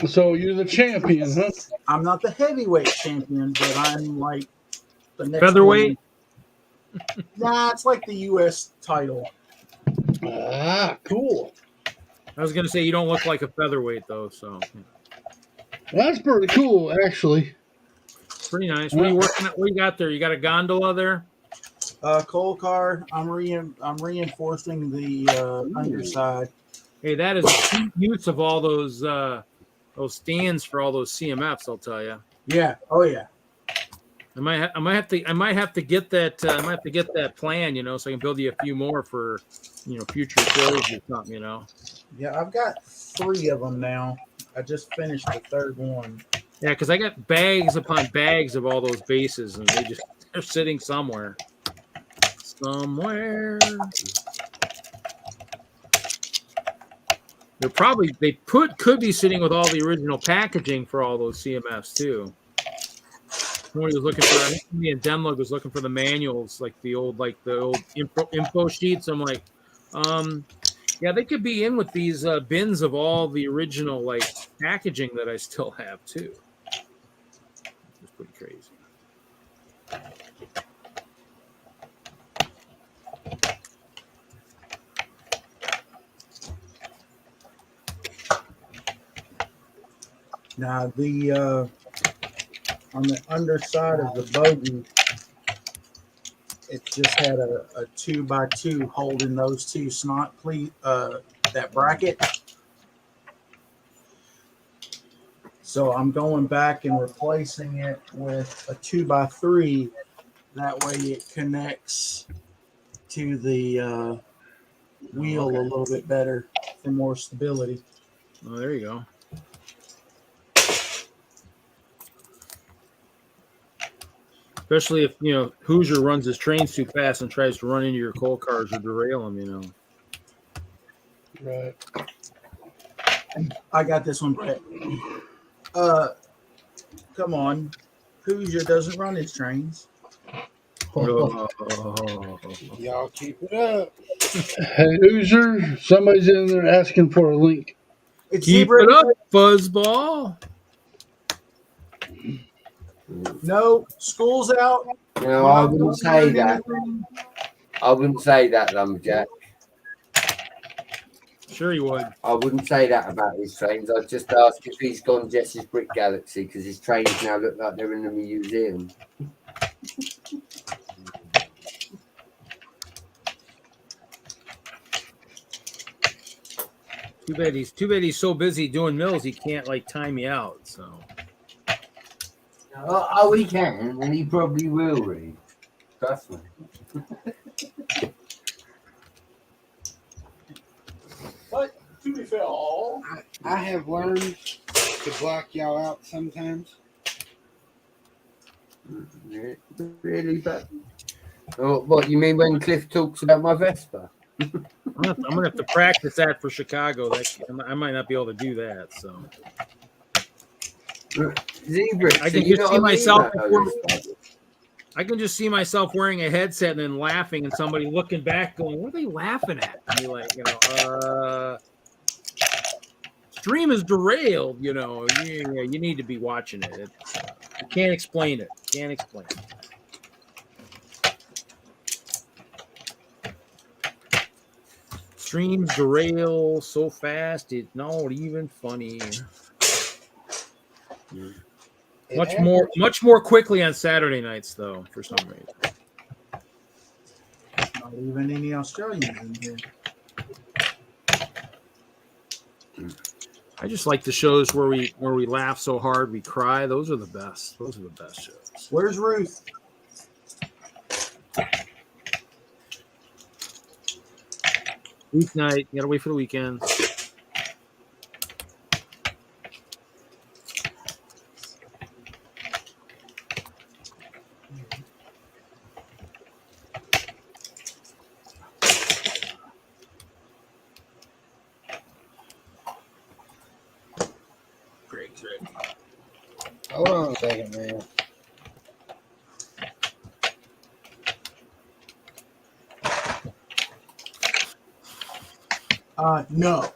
So you're the champion, huh? I'm not the heavyweight champion, but I'm like the next Featherweight? one. Nah, it's like the U.S. title. Ah, cool. I was gonna say you don't look like a featherweight though, so That's pretty cool, actually. pretty nice. What are you working at? What you got there? You got a gondola there? Coal car. I'm reinforcing the underside. Hey, that is a cheap use of all those stands for all those CMFs. I'll tell you. Yeah. Oh yeah. I might have to get that. I might have to get that plan, so I can build you a few more for, future shows or something, Yeah, I've got 3 of them now. I just finished the 3rd one. Yeah, because I got bags upon bags of all those bases, and they're sitting somewhere. Could be sitting with all the original packaging for all those CMFs too. Somebody was looking for. I think me and Denlug was looking for the manuals, like the old info sheets. I'm like, yeah, they could be in with these bins of all the original packaging that I still have too. It's pretty crazy. Now the on the underside of the bogey, it just had a 2x2 holding those 2 that bracket. So I'm going back and replacing it with a 2x3. That way it connects to the wheel a little bit better for more stability. Oh, there you go. Especially if, Hoosier runs his trains too fast and tries to run into your coal cars or derail them, Right. I got this one, Brett. Come on. Hoosier doesn't run his trains. Y'all keep it up. Hey, Hoosier, somebody's in there asking for a link. It's Keep Zebra. it up, fuzzball. No, school's out. No, I wouldn't say that. I wouldn't say that, Lumberjack. Sure you would. I wouldn't say that about his trains. I'd just ask if he's gone Jess's Brick Galaxy because his trains now look like they're in a museum. Too bad he's so busy doing mills he can't time me out. So. Oh, he can, and he probably will read. Trust me. But to be fair, I have learned to block y'all out sometimes. Really, but what you mean when Cliff talks about my Vespa? I'm gonna have to practice that for Chicago. I might not be able to do that. So Zebra. I can just see myself. I can just see myself wearing a headset and then laughing, and somebody looking back, going, "What are they laughing at?" And be like, stream is derailed. You know, you need to be watching it. You can't explain it. Can't explain it. Streams derail so fast it's not even funny. Much more quickly on Saturday nights, though, for some reason. Not even any Australians in here. I just like the shows where we laugh so hard we cry. Those are the best. Those are the best shows. Where's Ruth? Weeknight, you gotta wait for the weekend. Greg's ready. Hold on a second, man. No.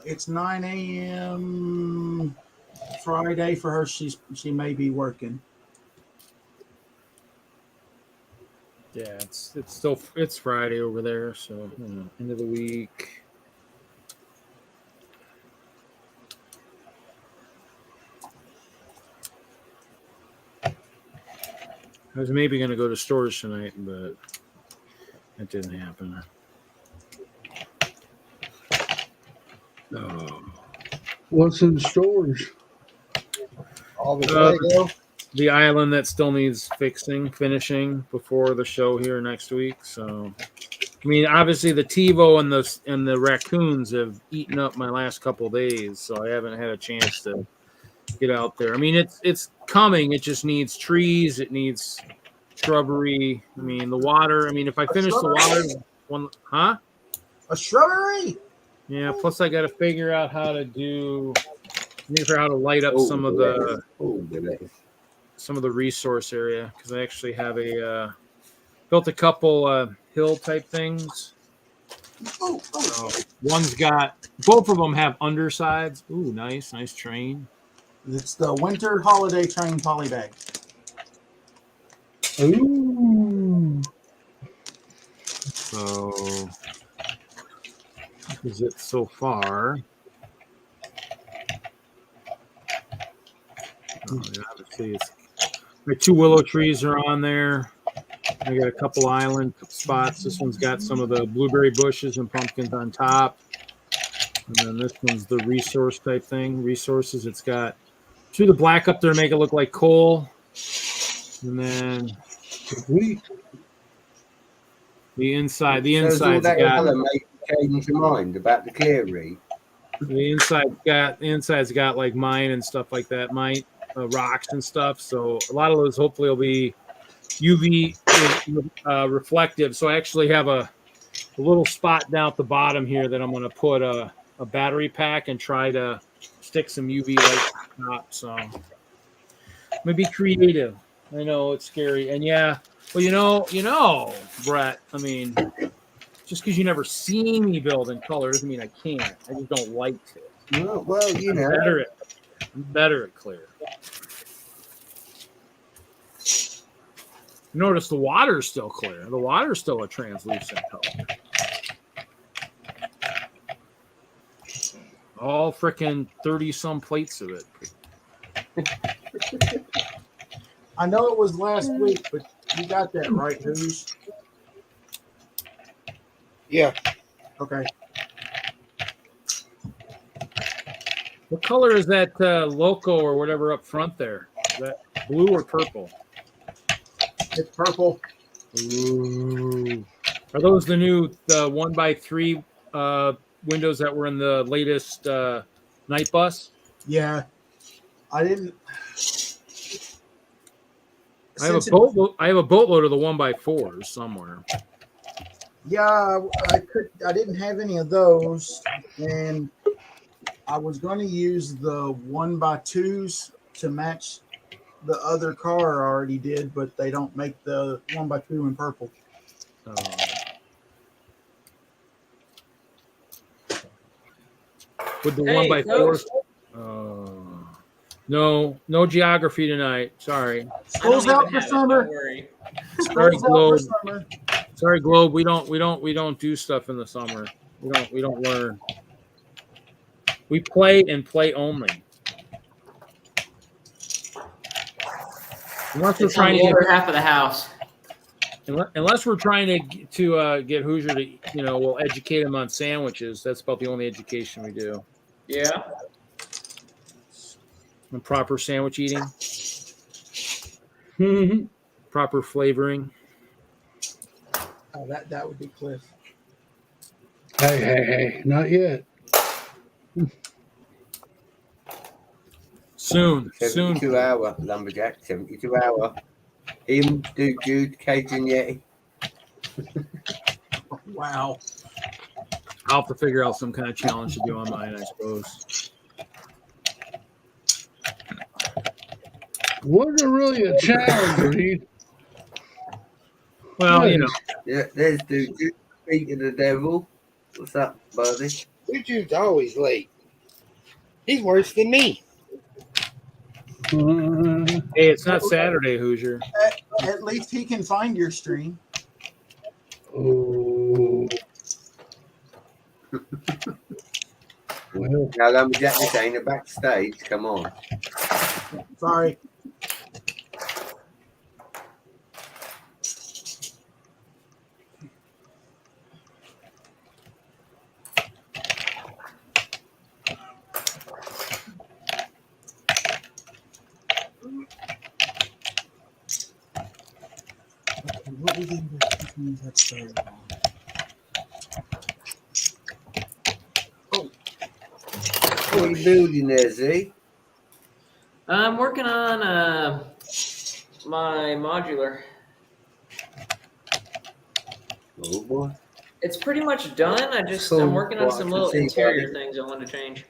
It's 9 a.m. Friday for her. She may be working. Yeah, it's Friday over there, so end of the week. I was maybe going to go to stores tonight, but that didn't happen. Oh. What's in the stores? All the Lego. The island that still needs finishing before the show here next week. So, I mean, obviously the TiVo and the raccoons have eaten up my last couple of days, so I haven't had a chance to get out there. I mean, it's coming. It just needs trees. It needs shrubbery. I mean, the water. I mean, if I finish the water, A shrubbery. Yeah. Plus, I got to figure out how to light up some of the resource area, because I actually have built a couple hill type things. Both of them have undersides. Ooh, nice train. It's the winter holiday train poly bag. Ooh. So, is it so far? Obviously, my 2 willow trees are on there. I got a couple island spots. This one's got some of the blueberry bushes and pumpkins on top. And then this one's the resource type thing. Resources. It's got 2 of the black up there, make it look like coal. And then the inside's got. Change your mind about the clear. The inside's got like mine and stuff like that, rocks and stuff. So a lot of those hopefully will be UV reflective. So I actually have a little spot down at the bottom here that I'm going to put a battery pack and try to stick some UV light on top. So I'm going to be creative. I know it's scary. And yeah, well, you know, Brett, I mean, just because you never see me build in color doesn't mean I can't. I just don't like to. Well, you know. I'm better at clear. Notice the water's still clear. The water's still a translucent color. All freaking 30-some plates of it. I know it was last week, but you got that right, Hoos? Yeah. Okay. What color is that loco or whatever up front there? Is that blue or purple? It's purple. Ooh. Are those the new 1x3 windows that were in the latest night bus? Yeah. I didn't. I have a Since it- boatload. I have a boatload of the 1x4s somewhere. Yeah, I didn't have any of those, and I was going to use the 1x2s to match the other car I already did, but they don't make the 1x2 in purple. With the Hey, 1x4s. No geography tonight. Sorry. School's out for summer. Don't worry. Sorry, School's out for Globe. summer. Sorry, Globe. We don't do stuff in the summer. We don't learn. We play and play only. Unless we're It's on trying the to get other half of the house. unless we're trying to get Hoosier to, we'll educate him on sandwiches. That's about the only education we do. Yeah. And proper sandwich eating. Proper flavoring. Oh, that would be Cliff. Hey, not yet. Soon. 72-hour lumberjack, 72-hour. Him, Jude, Cajun Yeti. Wow. I'll have to figure out some kind of challenge to do on mine, I suppose. Wasn't really a challenge, Reed. Well, Yeah, there's Jude, speaking of the devil. What's up, buddy? Jude's always late. He's worse than me. hey, it's not Saturday, Hoosier. At least he can find your stream. Oh. Well, Now, lumberjack, this ain't a backstage. Come on. Sorry. What was the that's the What are you building there, Z? I'm working on my modular. Oh, boy. It's pretty much done. Cool. I'm working on Well, I some can little see, interior buddy. things I want to change.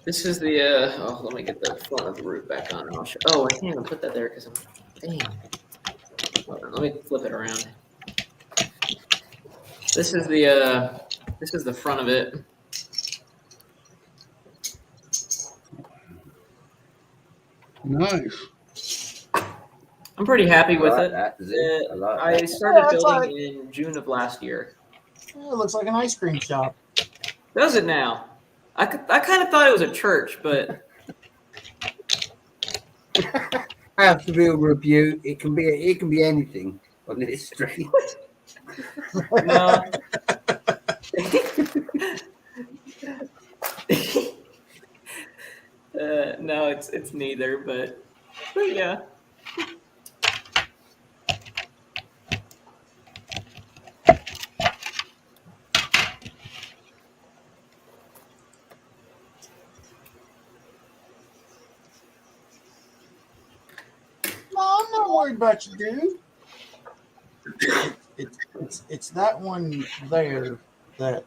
This is the let me get the front of the roof back on. And I'll show. Oh, I can't even put that there because I'm. Dang. Hold on, let me flip it around. This is the front of it. nice. I'm pretty happy with like it. that, Z. I like I that. started Yeah, it's building like- in June of last year. it looks like an ice cream shop. Does it now? I kind of thought it was a church, but I have to be a review. It can be anything on this street. no. No, it's neither, but yeah. No, I'm not worried about you, dude. It's that one there that.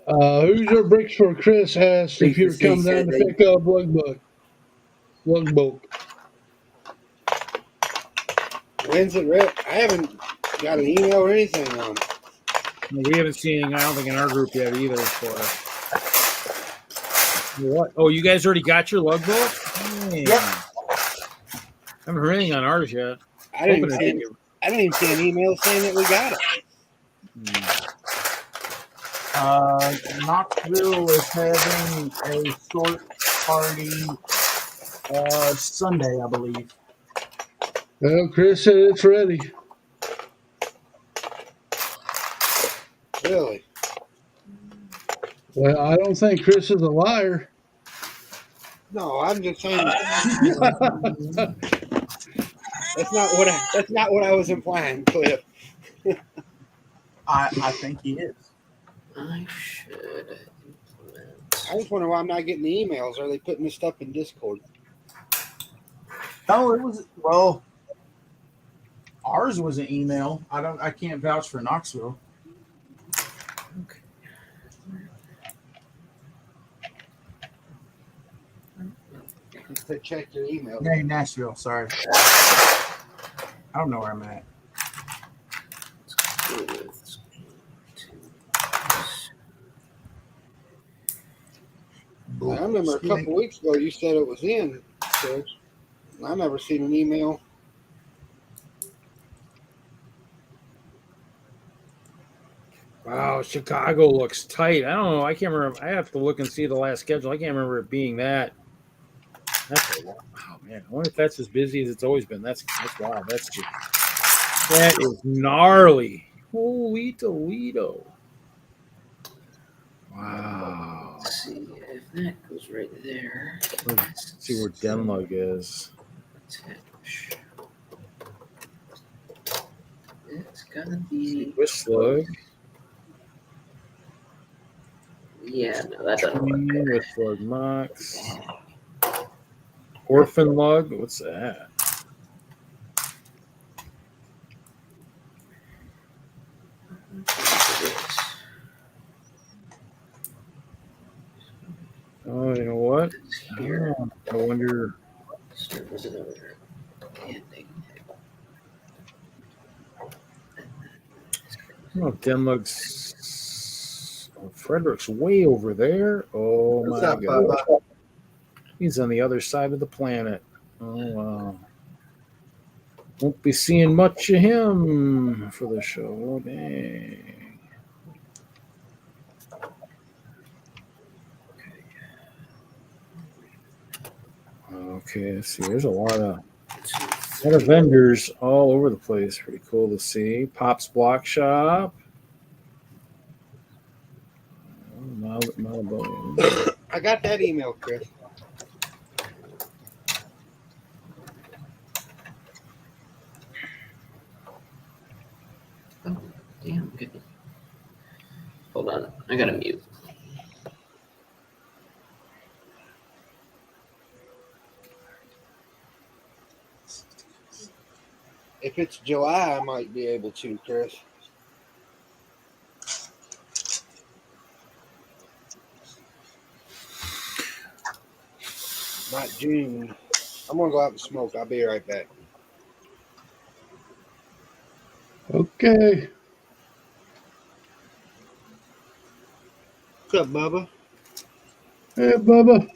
Hoosier Bricks for Chris asked if you were He coming down said to they- pick up Lugboat. When's it rip? I haven't got an email or anything on it. We haven't seen anything, I don't think, in our group yet either. What? Oh, you guys already got your lug boat? Yep. I haven't heard anything on ours yet. I didn't Hoping see it- it. I didn't even see an email saying that we got it. Knoxville is having a short party Sunday, I believe. Well, Chris said it's ready. Really? Well, I don't think Chris is a liar. No, I'm just saying. That's not what I was implying, Cliff. I think he is. I should implement. I just wonder why I'm not getting the emails. Are they putting this stuff in Discord? No, ours was an email. I can't vouch for Knoxville. Okay. To check your email. Hey, Nashville, sorry. I don't know where I'm at. Let's go with I remember a couple weeks ago you said it was in, Chris. I never seen an email. Wow, Chicago looks tight. I don't know. I can't remember. I have to look and see the last schedule. I can't remember it being that. That's a lot. Oh man, I wonder if that's as busy as it's always been. That's wild. That is gnarly. Holy Toledo! Wow. Let's see if that goes right there. Let's see where Denlug is. Attach. It's gotta be. Whistler. Yeah, no, that doesn't work. Whistler Mox. Orphan Lug. What's that? Oh, you know what? Here. I wonder. Servers and other ending. Oh, Denlug's. Oh, Frederick's way over there. Oh What's my up, God. Bubba? He's on the other side of the planet. Oh wow. Won't be seeing much of him for the show. Dang. Okay, let's see. There's a lot of vendors all over the place. Pretty cool to see. Pop's Block Shop. Malibu. I got that email, Chris. Oh, damn, good. Hold on, I gotta mute. If it's July, I might be able to, Chris. Not June. I'm gonna go out and smoke. I'll be right back. Okay. What's up, Bubba? Hey, Bubba.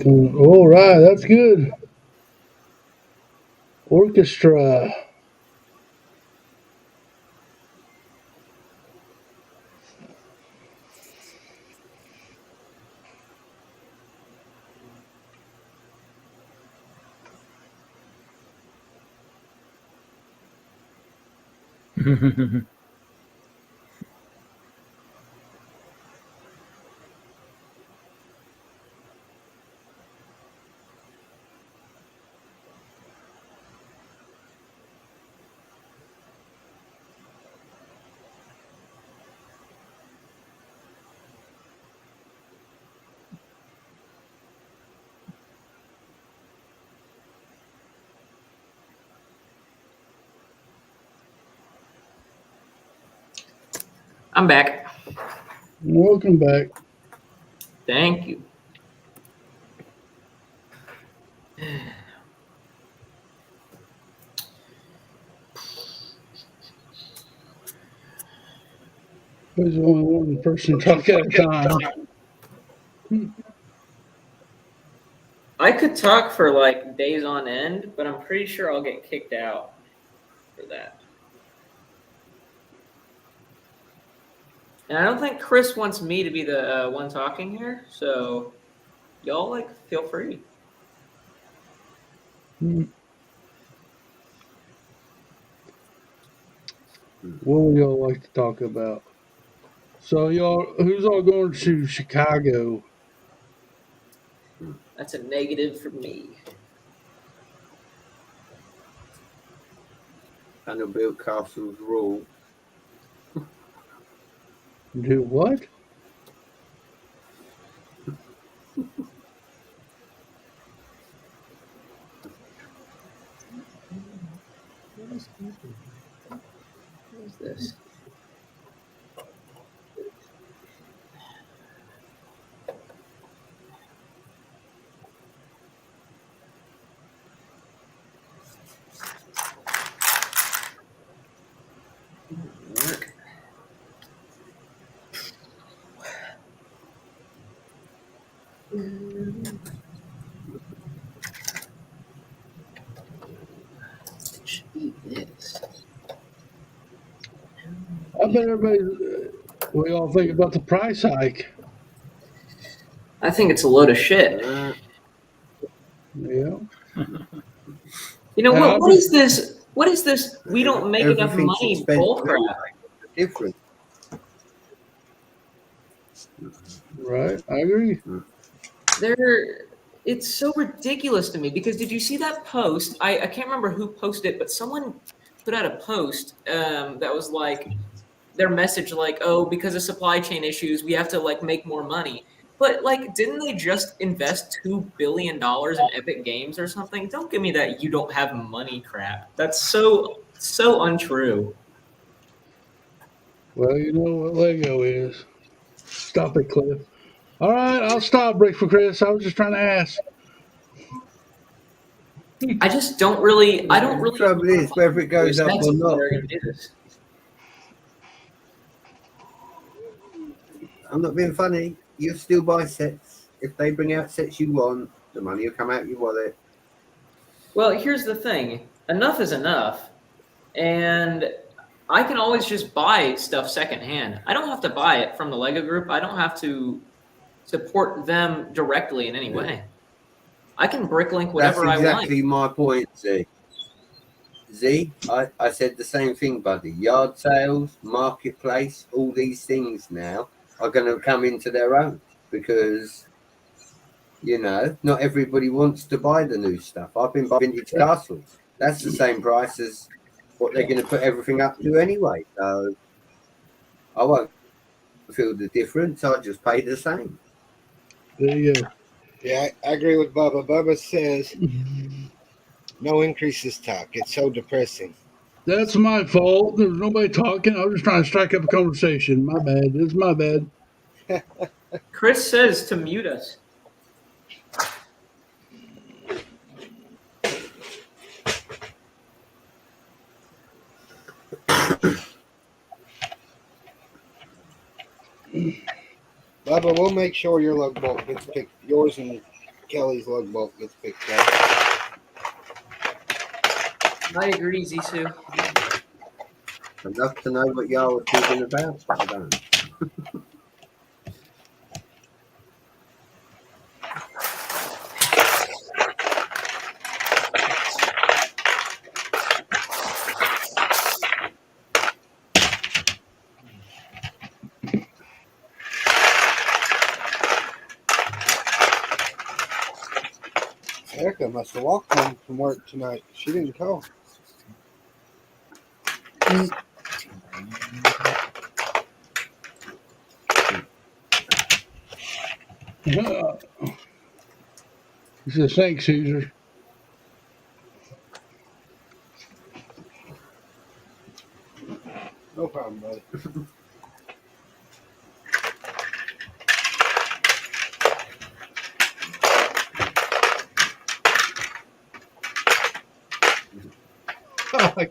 All right, that's good. Orchestra. I'm back. Welcome back. Thank you. There's only one person talk at a time. I could talk for like days on end, but I'm pretty sure I'll get kicked out for that. And I don't think Chris wants me to be the one talking here, so y'all like feel free. What would y'all like to talk about? So y'all, who's all going to Chicago? That's a negative for me. And a Bill Castle's rule. Do what? What is this? Work. Should be this. I bet everybody. What do y'all think about the price hike? I think it's a load of shit. Yeah. You know And what? I've What been- is this? What is this? We don't make enough Everything's money. expensive. Bullcrap. Different. Right, I agree. It's so ridiculous to me because did you see that post? I can't remember who posted it, but someone put out a post that was like their message, like, oh, because of supply chain issues, we have to like make more money. But like, didn't they just invest $2 billion in Epic Games or something? Don't give me that you don't have money crap. That's so untrue. Well, you know what Lego is. Stop it, Cliff. All right, I'll stop. Break for Chris. I was just trying to ask. I just don't really. I don't The really. trouble is, whether it goes up or not, They're gonna do this. I'm not being funny. You still buy sets. If they bring out sets you want, the money will come out your wallet. Well, here's the thing. Enough is enough, and I can always just buy stuff secondhand. I don't have to buy it from the Lego group. I don't have to support them directly in any way. I can bricklink whatever That's I want. exactly my point, Z. I said the same thing, buddy. Yard sales, marketplace, all these things now are going to come into their own because, not everybody wants to buy the new stuff. I've been buying vintage castles. That's the same price as what they're going to put everything up to anyway. So I won't feel the difference. I'll just pay the same. There you go. Yeah, I agree with Bubba. Bubba says no increases talk. It's so depressing. That's my fault. There was nobody talking. I was just trying to strike up a conversation. My bad. It's my bad. Chris says to mute us. Bubba, we'll make sure your lug bolt gets picked. Yours and Kelly's lug bolt gets picked up. I agree, Zissou. Enough to know what y'all were thinking about, but I don't. Erica must have walked home from work tonight. She didn't call. He says, thanks, Hoosier. No problem, buddy.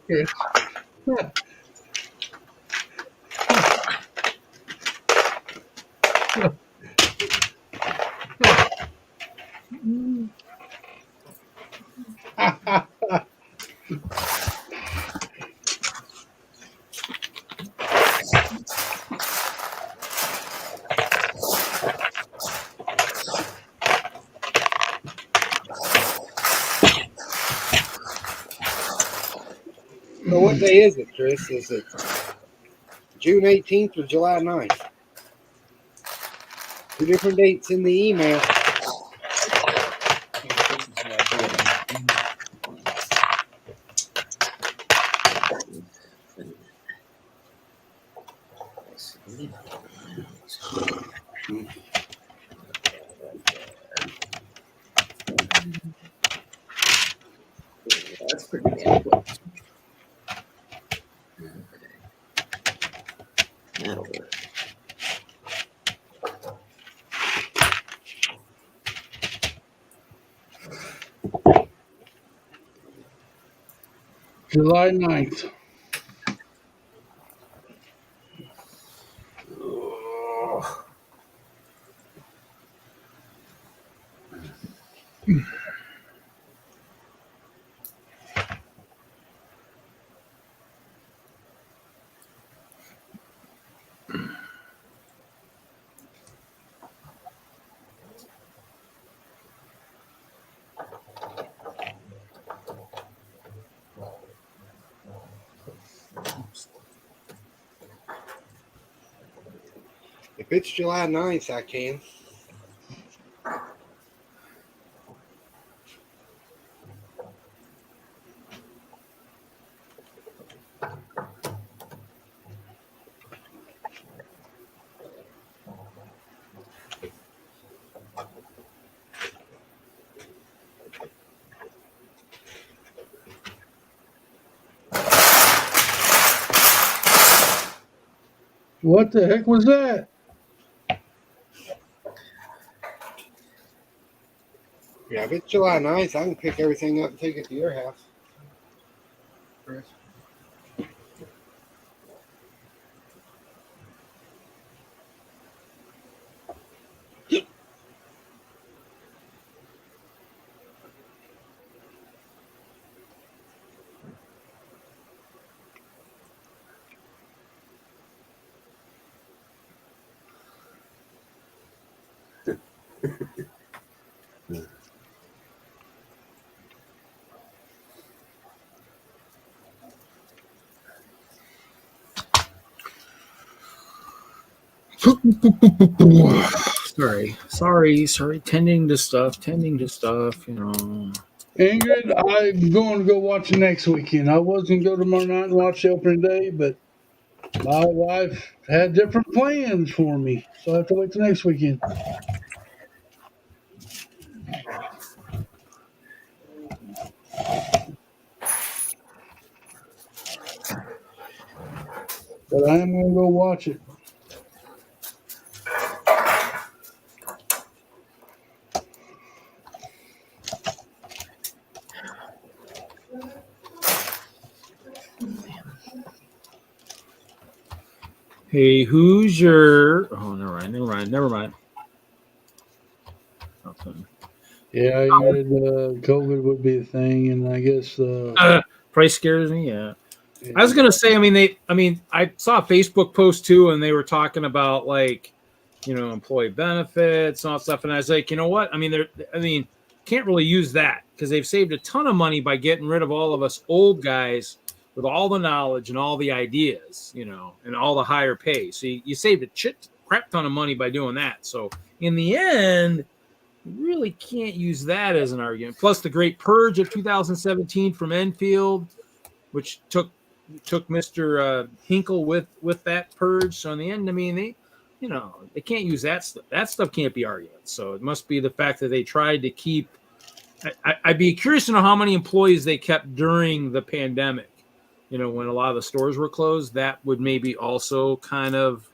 Chris. So what day is it, Chris? Is it June 18th or July 9th? Two different dates in the email. That's pretty damn close. Okay. That'll work. July 9th. If it's July 9th, I can. What the heck was that? Yeah, if it's July 9th, I can pick everything up and take it to your house. Chris. Sorry. Tending to stuff. You know. Ingrid, I'm going to go watch it next weekend. I was going to go tomorrow night and watch the opening day, but my wife had different plans for me, so I have to wait till next weekend. But I am going to go watch it. Hey, Hoosier. Oh, never mind. Okay. Yeah, Ingrid, COVID would be a thing, and I guess Price scares me. Yeah. yeah. I was gonna say. I saw a Facebook post too, and they were talking about like, employee benefits and all that stuff. And I was like, you know what? Can't really use that because they've saved a ton of money by getting rid of all of us old guys with all the knowledge and all the ideas, and all the higher pay. So you saved a crap ton of money by doing that. So in the end, you really can't use that as an argument. Plus the great purge of 2017 from Enfield, which took Mr. Hinkle with that purge. So in the end, they can't use that stuff. That stuff can't be arguments. So it must be the fact that they tried to keep. I'd be curious to know how many employees they kept during the pandemic. When a lot of the stores were closed, that would maybe also kind of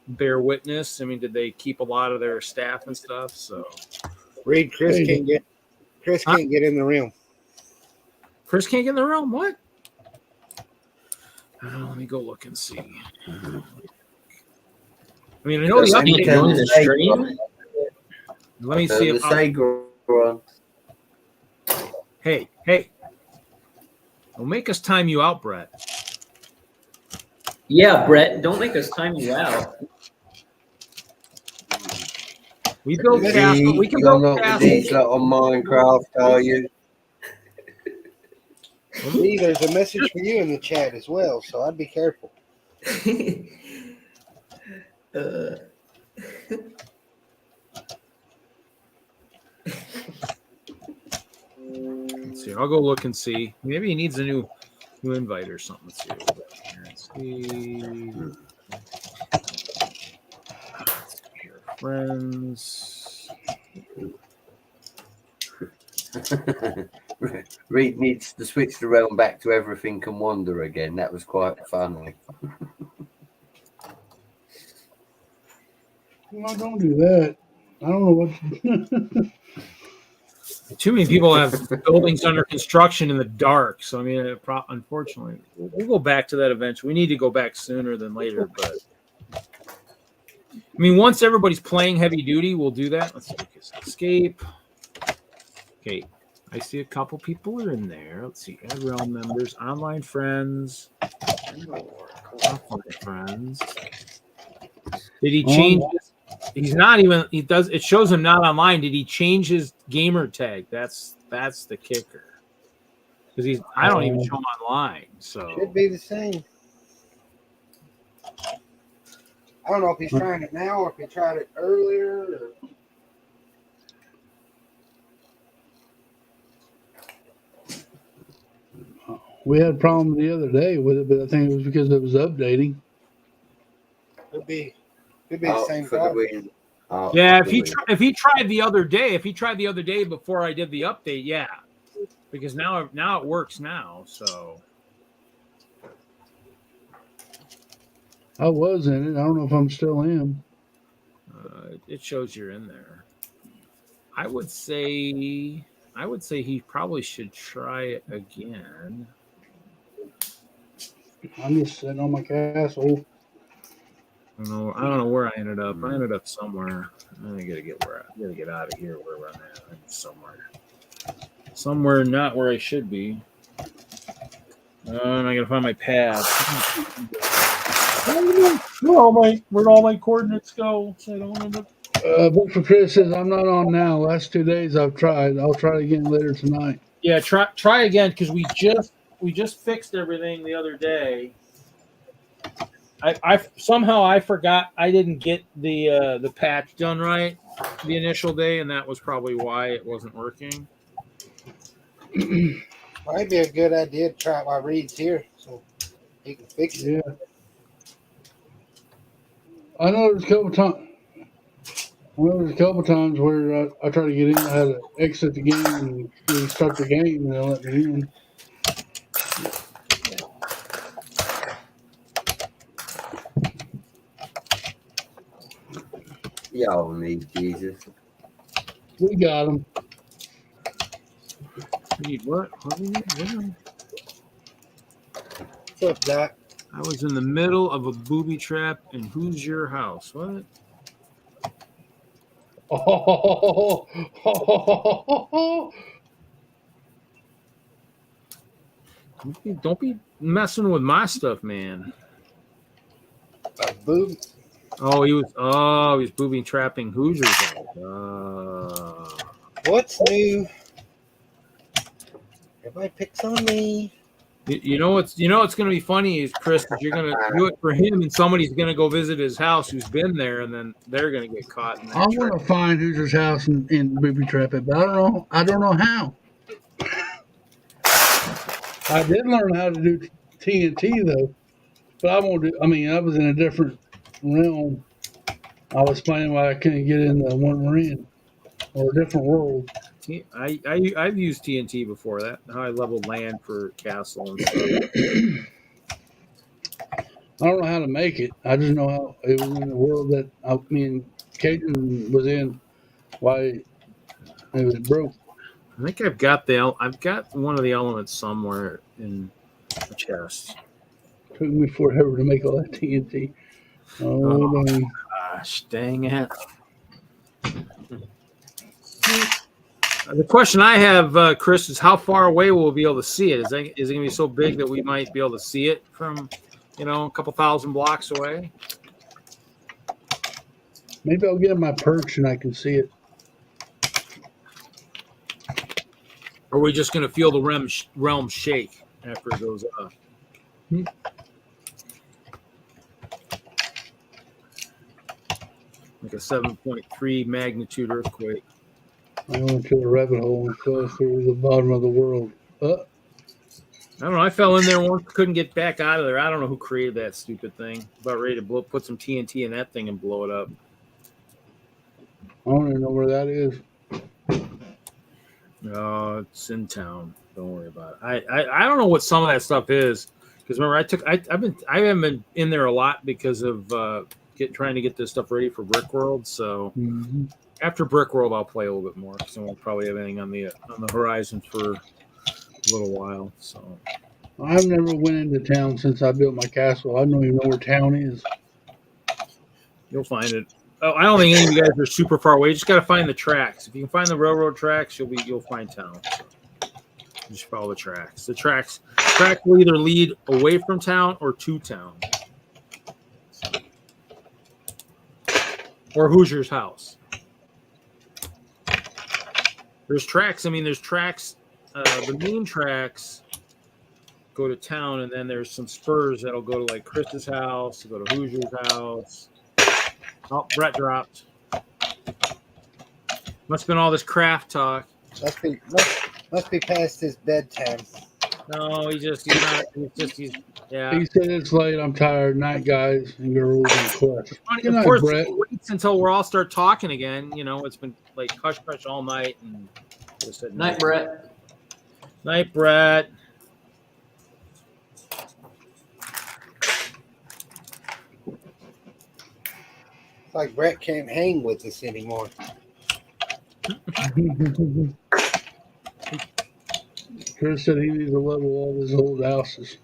bear witness. Did they keep a lot of their staff and stuff? So, Reed, Chris can't get in the room. Chris can't get in the room. What? Let me go look and see. I mean, I know the Can you update. join the stream? Let me Turn see the if Sega on. Hey, don't make us time you out, Brett. Yeah, Brett, don't make us time you out. We build Lee, castle. We can You're build not with castle. these lot on Minecraft, are you? Lee, there's a message for you in the chat as well, so I'd be careful. Let's see. I'll go look and see. Maybe he needs a new invite or something. Let's see. Let's see. Here, friends. Reed needs to switch the realm back to everything can wander again. That was quite funny. No, don't do that. I don't know what. Too many people have buildings under construction in the dark. So I mean, unfortunately, we'll go back to that eventually. We need to go back sooner than later, but I mean, once everybody's playing heavy duty, we'll do that. Let's see. Escape. Okay, I see a couple people are in there. Let's see. Add realm members, online friends, offline friends. Did he change? He's not even. He does. It shows him not online. Did he change his gamer tag? That's the kicker. Because I don't even show him online. So Should be the same. I don't know if he's trying it now or if he tried it earlier. We had a problem the other day with it, but I think it was because it was updating. Could be the same for the problem. win. yeah, if he tried the other day before I did the update, yeah, because now it works now. So I was in it. I don't know if I'm still in. it shows you're in there. I would say he probably should try it again. I'm just sitting on my castle. I don't know where I ended up. I ended up somewhere. I gotta get out of here where I'm at. I'm somewhere not where I should be. And I gotta find my path. Where'd all my coordinates go? So I don't remember. Book for Chris says I'm not on now. Last 2 days I've tried. I'll try again later tonight. Yeah, try again because we just fixed everything the other day. I somehow I forgot I didn't get the patch done right the initial day, and that was probably why it wasn't working. Might be a good idea to try it while Reed's here so he can fix it. Yeah. I know there's a couple times where I try to get in. I had to exit the game and restart the game, and they'll let me in. Y'all need Jesus. We got them. Need what? What do we need? What's up, Doc? I was in the middle of a booby trap in Hoosier house. What? Don't be messing with my stuff, man. Boob. Oh, he was booby trapping Hoosiers. What's new? Everybody picks on me. You know what's going to be funny is, Chris, that you're going to do it for him and somebody's going to go visit his house who's been there, and then they're going to get caught. I want to find Hoosier's house and booby trap it, but I don't know how. I did learn how to do TNT though, but I won't do. I mean, I was in a different realm. I was playing why I couldn't get in the one we're in, or a different world. I've used TNT before. That how I leveled land for castle and stuff. I don't know how to make it. I just know how it was in the world that me and Caitlin was in. Why it was broke. I think I've got one of the elements somewhere in the chest. Took me forever to make all that TNT. Oh, dang. Gosh, dang it. The question I have, Chris, is how far away will we be able to see it? Is it going to be so big that we might be able to see it from, a couple thousand blocks away? Maybe I'll get my perch and I can see it. Or are we just going to feel the realm shake after it goes up? Like a 7.3 magnitude earthquake. I went to a rabbit hole and fell through the bottom of the world. I don't know. I fell in there once, couldn't get back out of there. I don't know who created that stupid thing. About ready to put some TNT in that thing and blow it up. I don't even know where that is. No, it's in town. Don't worry about it. I don't know what some of that stuff is, because remember I haven't been in there a lot because of trying to get this stuff ready for Brickworld. So after Brickworld, I'll play a little bit more because I won't probably have anything on the horizon for a little while. So I've never went into town since I built my castle. I don't even know where town is. you'll find it. Oh, I don't think any of you guys are super far away. You just got to find the tracks. If you can find the railroad tracks, you'll find town. So just follow the tracks. The tracks will either lead away from town or to town, or Hoosier's house. There's tracks. I mean, there's tracks. The main tracks go to town, and then there's some spurs that'll go to like Chris's house, go to Hoosier's house. Oh, Brett dropped. Must have been all this craft talk. Must be past his bedtime. No, he's yeah. He said it's late. I'm tired. Night, guys and girls and quest. Good Of night, course, Brett. it waits until we're all start talking again. It's been like hush hush all night. And Night, Brett. Night, Brett. It's like Brett can't hang with us anymore. Chris said he needs to level all his old houses.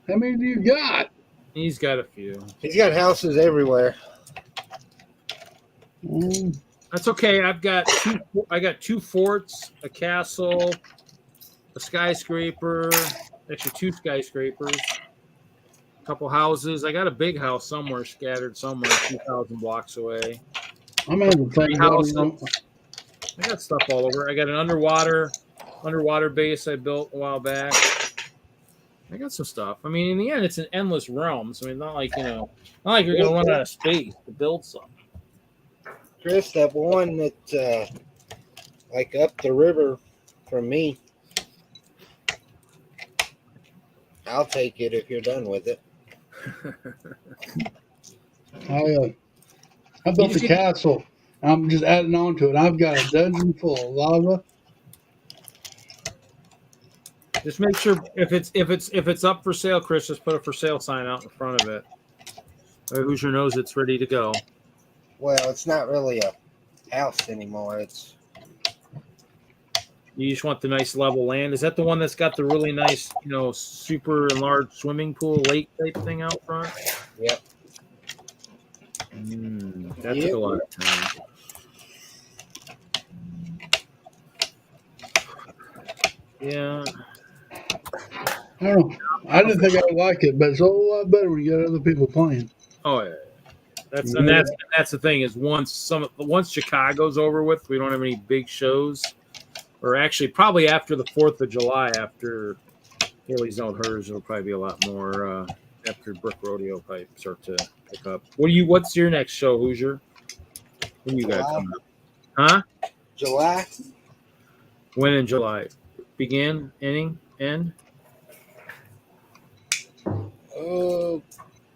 How many do you got? He's got a few. He's got houses everywhere. That's okay. I got two forts, a castle, a skyscraper, actually two skyscrapers, a couple houses. I got a big house somewhere scattered somewhere 2,000 blocks away. I'm having to think houses. I got stuff all over. I got an underwater base I built a while back. I got some stuff. I mean, in the end, it's an endless realm. So I mean, not like you're gonna run out of space to build something. Chris, that one that like up the river from me, I'll take it if you're done with it. I built a castle. I'm just adding on to it. I've got a dungeon full of lava. Just make sure if it's up for sale, Chris, just put a for sale sign out in front of it. Hoosier knows it's ready to go. Well, it's not really a house anymore. You just want the nice level land. Is that the one that's got the really nice, super enlarged swimming pool, lake type thing out front? Yep. That took a lot of time. Yeah. I don't know. I didn't think I would like it, but it's a whole lot better when you got other people playing. Oh yeah. That's the thing is once Chicago's over with, we don't have any big shows, or actually probably after the 4th of July, after Haley's Not Hers, it'll probably be a lot more after Brick Rodeo probably start to pick up. What's your next show, Hoosier? When you got coming up? Huh? July. When in July? Begin, ending, end?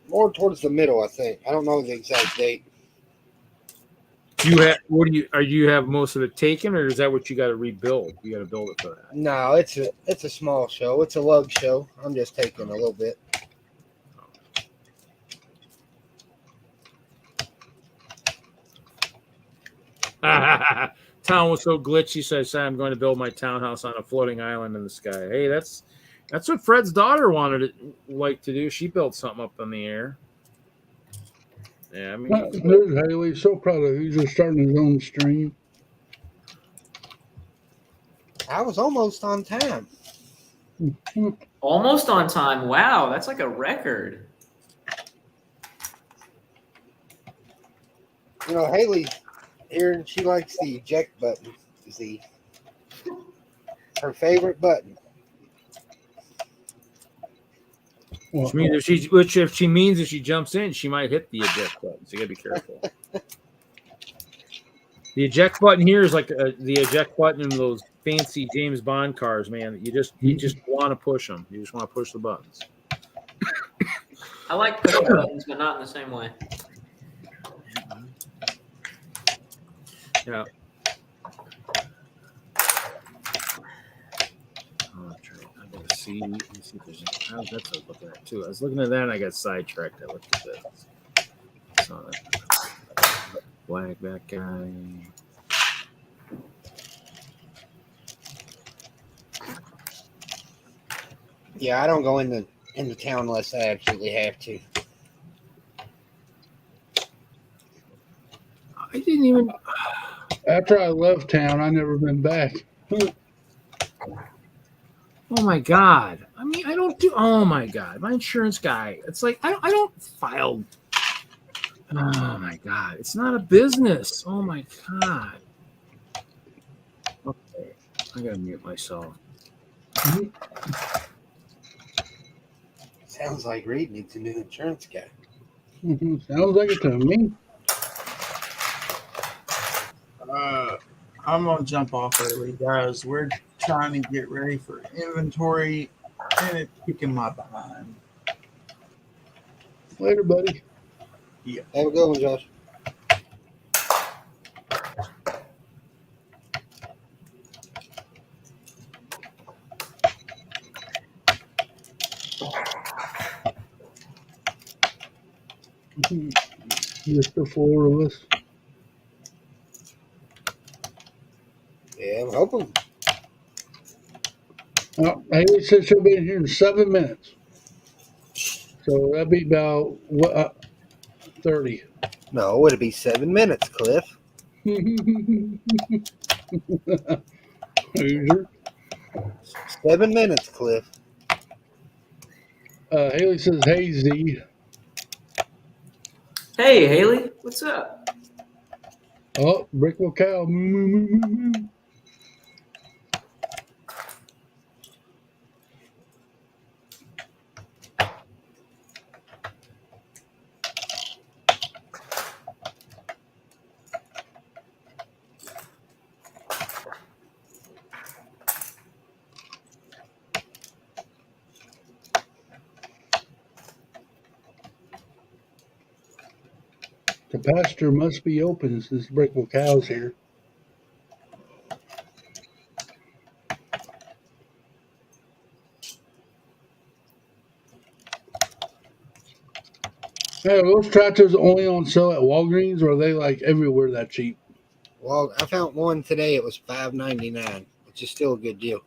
More towards the middle, I think. I don't know the exact date. Do you have most of it taken, or is that what you got to rebuild? You got to build it for that. No, it's a small show. It's a lug show. I'm just taking a little bit. Town was so glitchy, so I said I'm going to build my townhouse on a floating island in the sky. Hey, That's what Fred's daughter wanted to do. She built something up in the air. Yeah, I mean, There's Haley. So proud of Hoosier starting his own stream. I was almost on time. Almost on time. Wow, that's like a record. You know, Haley here, and she likes the eject button. Is her favorite button. Well, which means if she jumps in, she might hit the eject button. So you gotta be careful. The eject button here is like the eject button in those fancy James Bond cars, man. You just want to push them. You just want to push the buttons. I like pushing buttons, but not in the same way. Yeah. I gotta see. Let me see if there's. That's what I was looking at too. I was looking at that and I got sidetracked. I looked at this. Saw that. Black that guy. Yeah, I don't go in the town unless I absolutely have to. I didn't even. after I left town, I never been back. Oh my god! I mean, I don't do. Oh my god! My insurance guy. It's like I don't file. Oh my god! It's not a business. Oh my god. Okay, I gotta mute myself. Sounds like Reed needs a new insurance guy. Sounds like it to me. I'm gonna jump off early, guys. We're trying to get ready for inventory, and it's kicking my behind. Later, buddy. Yeah. Have a good one, Josh. Just the four of us. Yeah, I'm hoping. Haley said she'll be in here in 7 minutes. So that'd be about 30. No, it'll be 7 minutes, Cliff. Hoosier. 7 minutes, Cliff. Haley says, "Hey Z." Hey, Haley, what's up? Oh, Brickville cow. Moo, moo, moo, moo, moo. The pasture must be open since Brickville cow's here. Hey, are those tractors only on sale at Walgreens, or are they like everywhere that cheap? Well, I found one today. It was $5.99, which is still a good deal.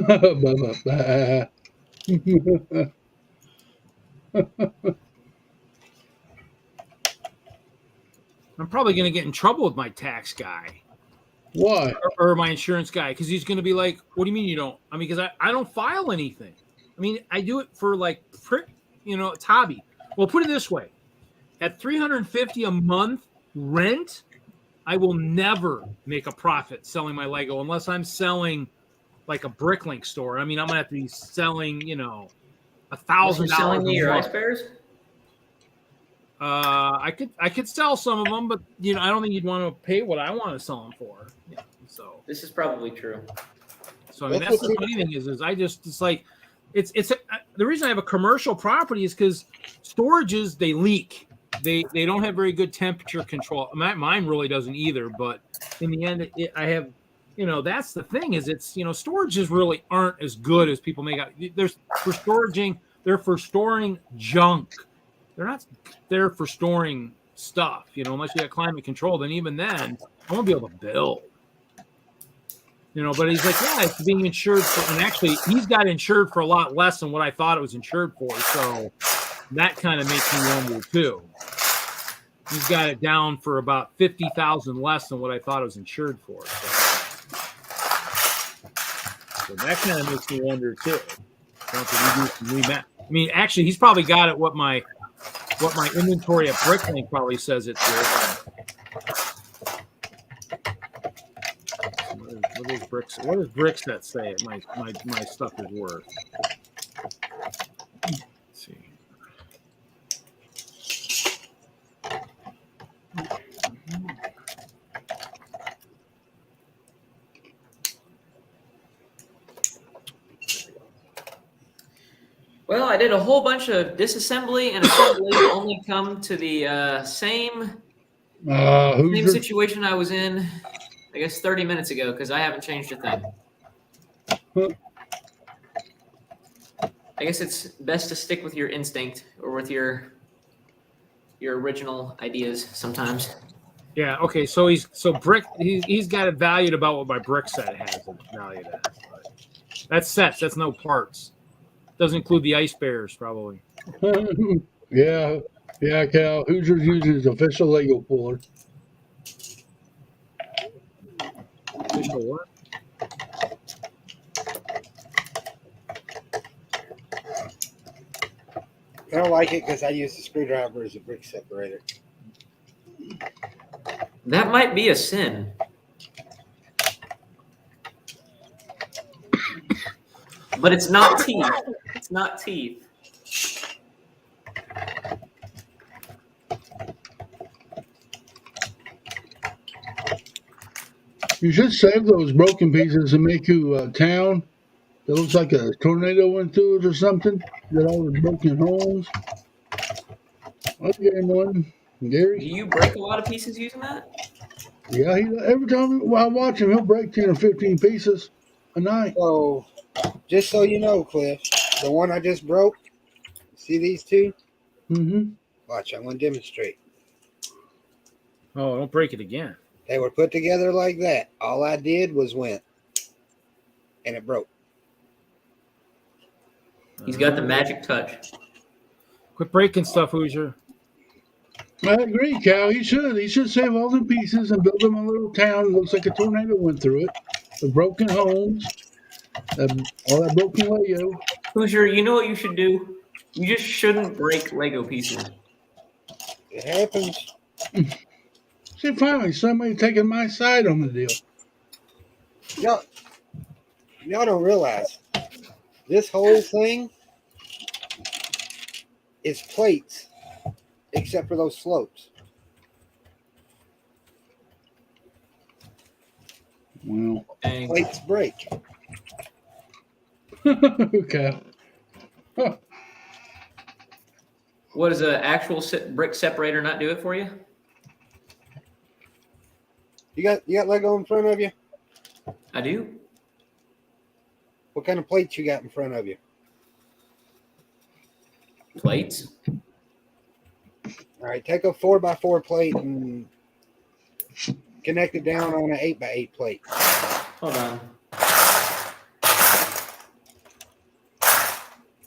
I'm probably gonna get in trouble with my tax guy. Why? Or my insurance guy, because he's going to be like, what do you mean you don't? I mean, because I don't file anything. I mean, I do it for like, it's hobby. Well, put it this way. At $350 a month rent, I will never make a profit selling my Lego unless I'm selling like a Bricklink store. I mean, I'm going to have to be selling, $1,000. Selling me your ice bears? I could sell some of them, but I don't think you'd want to pay what I want to sell them for. Yeah, so This is probably true. I mean, that's the funny thing is it's like the reason I have a commercial property is because storages, they leak. They don't have very good temperature control. Mine really doesn't either. But in the end, I have, that's the thing is storages really aren't as good as people make out. They're for storing junk. They're not there for storing stuff, unless you got climate control. Then even then, I won't be able to build. But he's like, yeah, it's being insured for, and actually he's got insured for a lot less than what I thought it was insured for. So that kind of makes me wonder too. He's got it down for about 50,000 less than what I thought it was insured for. So that kind of makes me wonder too. I mean, actually, he's probably got it what my inventory at Bricklink probably says it's worth. What is bricks? What does Brickset say my stuff is worth? Let's see. Well, I did a whole bunch of disassembly and assembly, only come to the same Hoosier. situation I was in, I guess, 30 minutes ago, because I haven't changed a thing. Huh. I guess it's best to stick with your instinct or with your original ideas sometimes. Yeah. Okay. So he's got it valued about what my brick set has it valued at. That's sets. That's no parts. Doesn't include the ice bears, probably. Yeah, Cal. Hoosier's using his official Lego puller. Official what? I don't like it because I use the screwdriver as a brick separator. That might be a sin. But it's not teeth. It's not teeth. You should save those broken pieces and make you a town that looks like a tornado went through it or something. Got all the broken homes. I'll get him one, Gary. Do you break a lot of pieces using that? Yeah, every time I watch him, he'll break 10 or 15 pieces a night. So, just so you know, Cliff, the one I just broke, see these two? Mm-hmm. Watch, I'm going to demonstrate. Oh, don't break it again. They were put together like that. All I did was went, and it broke. He's got the magic touch. Quit breaking stuff, Hoosier. I agree, Cal. He should. He should save all the pieces and build them a little town that looks like a tornado went through it. The broken homes, all that broken Lego. Hoosier, you know what you should do? You just shouldn't break Lego pieces. It happens. See, finally, somebody taking my side on the deal. Y'all don't realize this whole thing is plates, except for those slopes. Well, Dang. Plates break. okay. Huh. What does an actual brick separator not do it for you? You got Lego in front of you? I do. What kind of plates you got in front of you? Plates. All right, take a 4x4 plate and connect it down on an 8x8 plate. Hold on.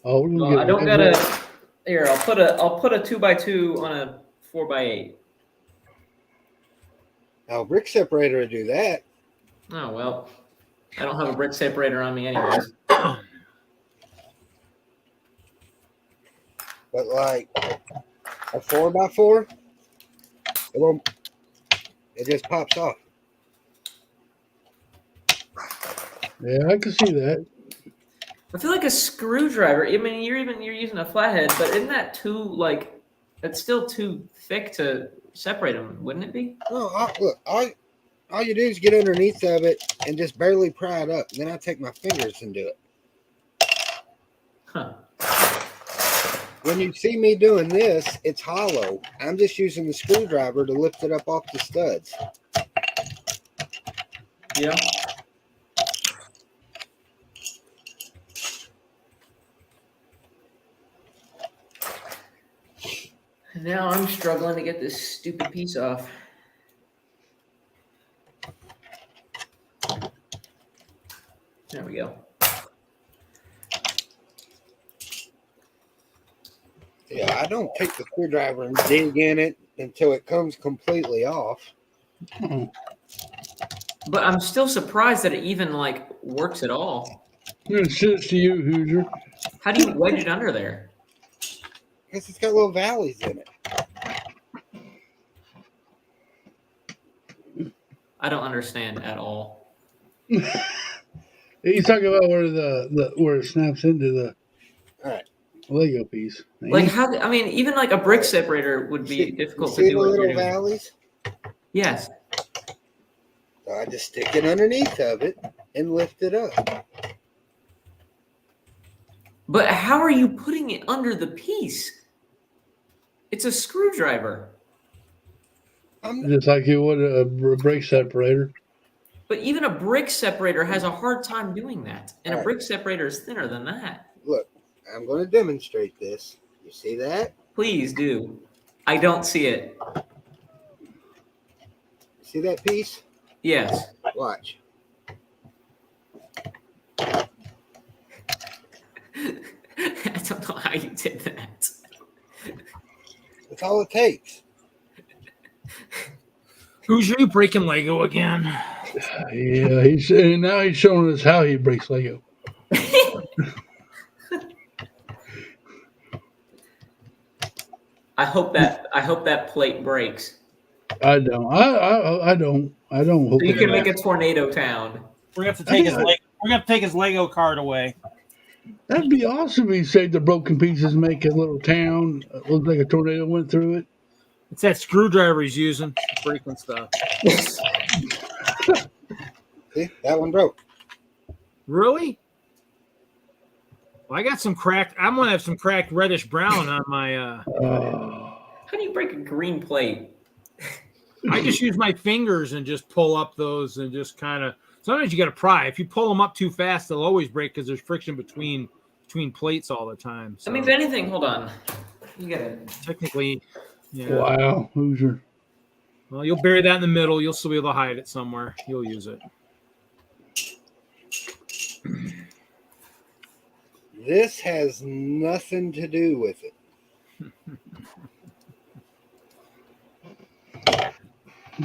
Oh, we're gonna Well, get I don't got a. Here, I'll put a 2x2 on a 4x8. Now, a brick separator would do that. Oh well, I don't have a brick separator on me anyways. But like a 4x4, it won't. It just pops off. Yeah, I can see that. I feel like a screwdriver. I mean, you're using a flathead, but isn't that it's still too thick to separate them, wouldn't it be? No, look, all you do is get underneath of it and just barely pry it up. Then I take my fingers and do it. Huh. When you see me doing this, it's hollow. I'm just using the screwdriver to lift it up off the studs. Yeah. Now I'm struggling to get this stupid piece off. There we go. Yeah, I don't take the screwdriver and dig in it until it comes completely off. But I'm still surprised that it even like works at all. It's to you, Hoosier. How do you wedge it under there? Because it's got little valleys in it. I don't understand at all. He's talking about where where it snaps into the All right. Lego piece. Like how? I mean, even like a brick separator would be difficult to See do. the What you're little doing. valleys? Yes. So I just stick it underneath of it and lift it up. But how are you putting it under the piece? It's a screwdriver. Just like you would a brake separator. But even a brick separator has a hard time doing that. And a Right. brick separator is thinner than that. Look, I'm going to demonstrate this. You see that? Please do. I don't see it. See that piece? Yes. Watch. I don't know how you did that. That's all it takes. Hoosier, you breaking Lego again? Yeah, now he's showing us how he breaks Lego. I hope that plate breaks. I don't. I don't. Hope So you it can does. make a tornado town. We're gonna have to take his Lego. We're gonna have to take his Lego card away. That'd be awesome if he saved the broken pieces, make a little town. Looks like a tornado went through it. It's that screwdriver he's using, breaking stuff. See, that one broke. Really? Well, I got some cracked. I'm gonna have some cracked reddish brown on my. How do you break a green plate? I just use my fingers and just pull up those and just kind of. Sometimes you got to pry. If you pull them up too fast, they'll always break because there's friction between plates all the time. So I mean, if anything, hold on. You gotta. technically, yeah. Wow, Hoosier. Well, you'll bury that in the middle. You'll still be able to hide it somewhere. You'll use it. This has nothing to do with it.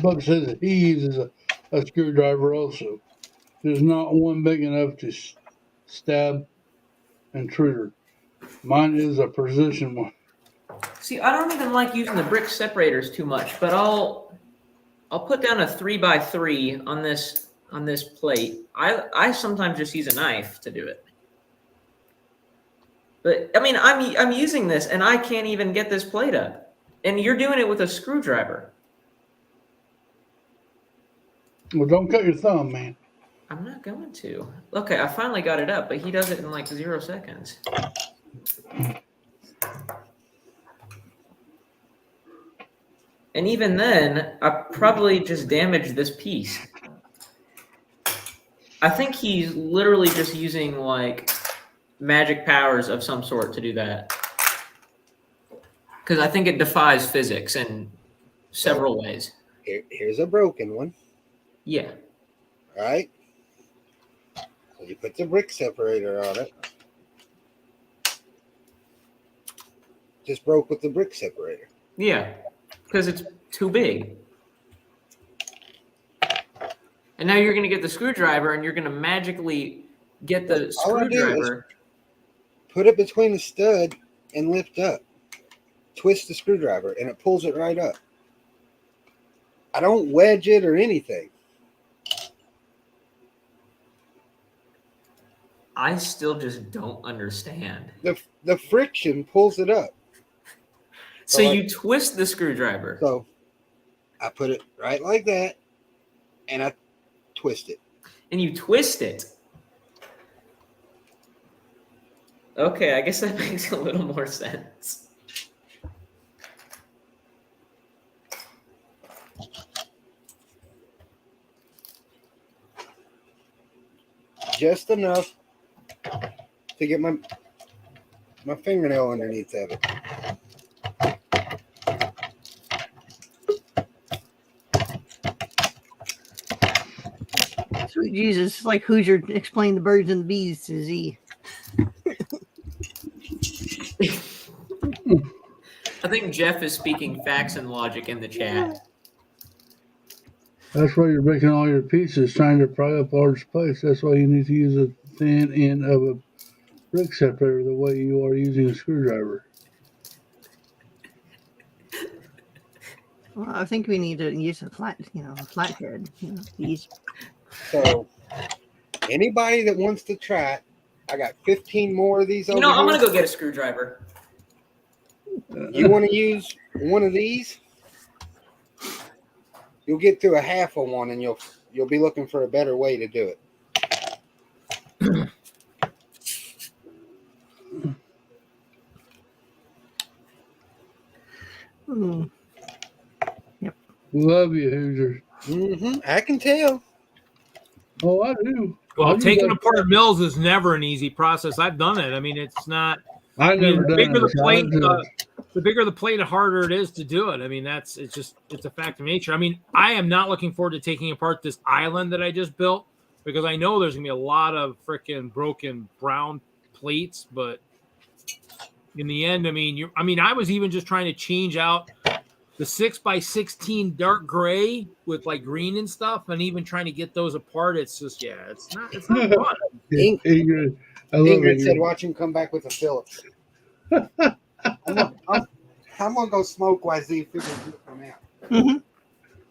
Buck says that he uses a screwdriver also. There's not one big enough to stab intruder. Mine is a precision one. See, I don't even like using the brick separators too much, but I'll put down a 3x3 on this plate. I sometimes just use a knife to do it. But I mean, I'm using this and I can't even get this plate up. And you're doing it with a screwdriver. Well, don't cut your thumb, man. I'm not going to. Okay, I finally got it up, but he does it in like 0 seconds. And even then, I probably just damaged this piece. I think he's literally just using like magic powers of some sort to do that. Because I think it defies physics in several ways. Here's a broken one. Yeah. All right. So you put the brick separator on it. Just broke with the brick separator. Yeah. Because it's too big. And now you're going to get the screwdriver and you're going to magically get the All I do is screwdriver. put it between the stud and lift up. Twist the screwdriver and it pulls it right up. I don't wedge it or anything. I still just don't understand. The friction pulls it up. So like- you twist the screwdriver. So I put it right like that and I twist it. And you twist it. Okay, I guess that makes a little more sense. Just enough to get my fingernail underneath of it. Sweet Jesus, like Hoosier explained the birds and the bees to Z. I think Jeff is speaking facts and logic in the chat. That's why you're breaking all your pieces, trying to pry up large plates. That's why you need to use a thin end of a brick separator the way you are using a screwdriver. Well, I think we need to use a flathead. These. So, anybody that wants to try it, I got 15 more of these over I'm here. gonna go get a screwdriver. You want to use one of these? You'll get through a half of one, and you'll be looking for a better way to do it. Mm. Love you, Hoosier. I can tell. Oh, I do. Well, I taking do apart mills is never an easy process. I've done it. I mean, it's not. I've never the done bigger it. the so plate, I the bigger the plate, the harder it is to do it. I mean, it's a fact of nature. I mean, I am not looking forward to taking apart this island that I just built because I know there's gonna be a lot of freaking broken brown plates. But in the end, I mean, I was even just trying to change out the 6x16 dark gray with like green and stuff, and even trying to get those apart. It's just it's not fun. Ingrid, I love Ingrid said, Ingrid. "Watch him come back with a Phillips." I'm gonna go smoke while Z figures this one out.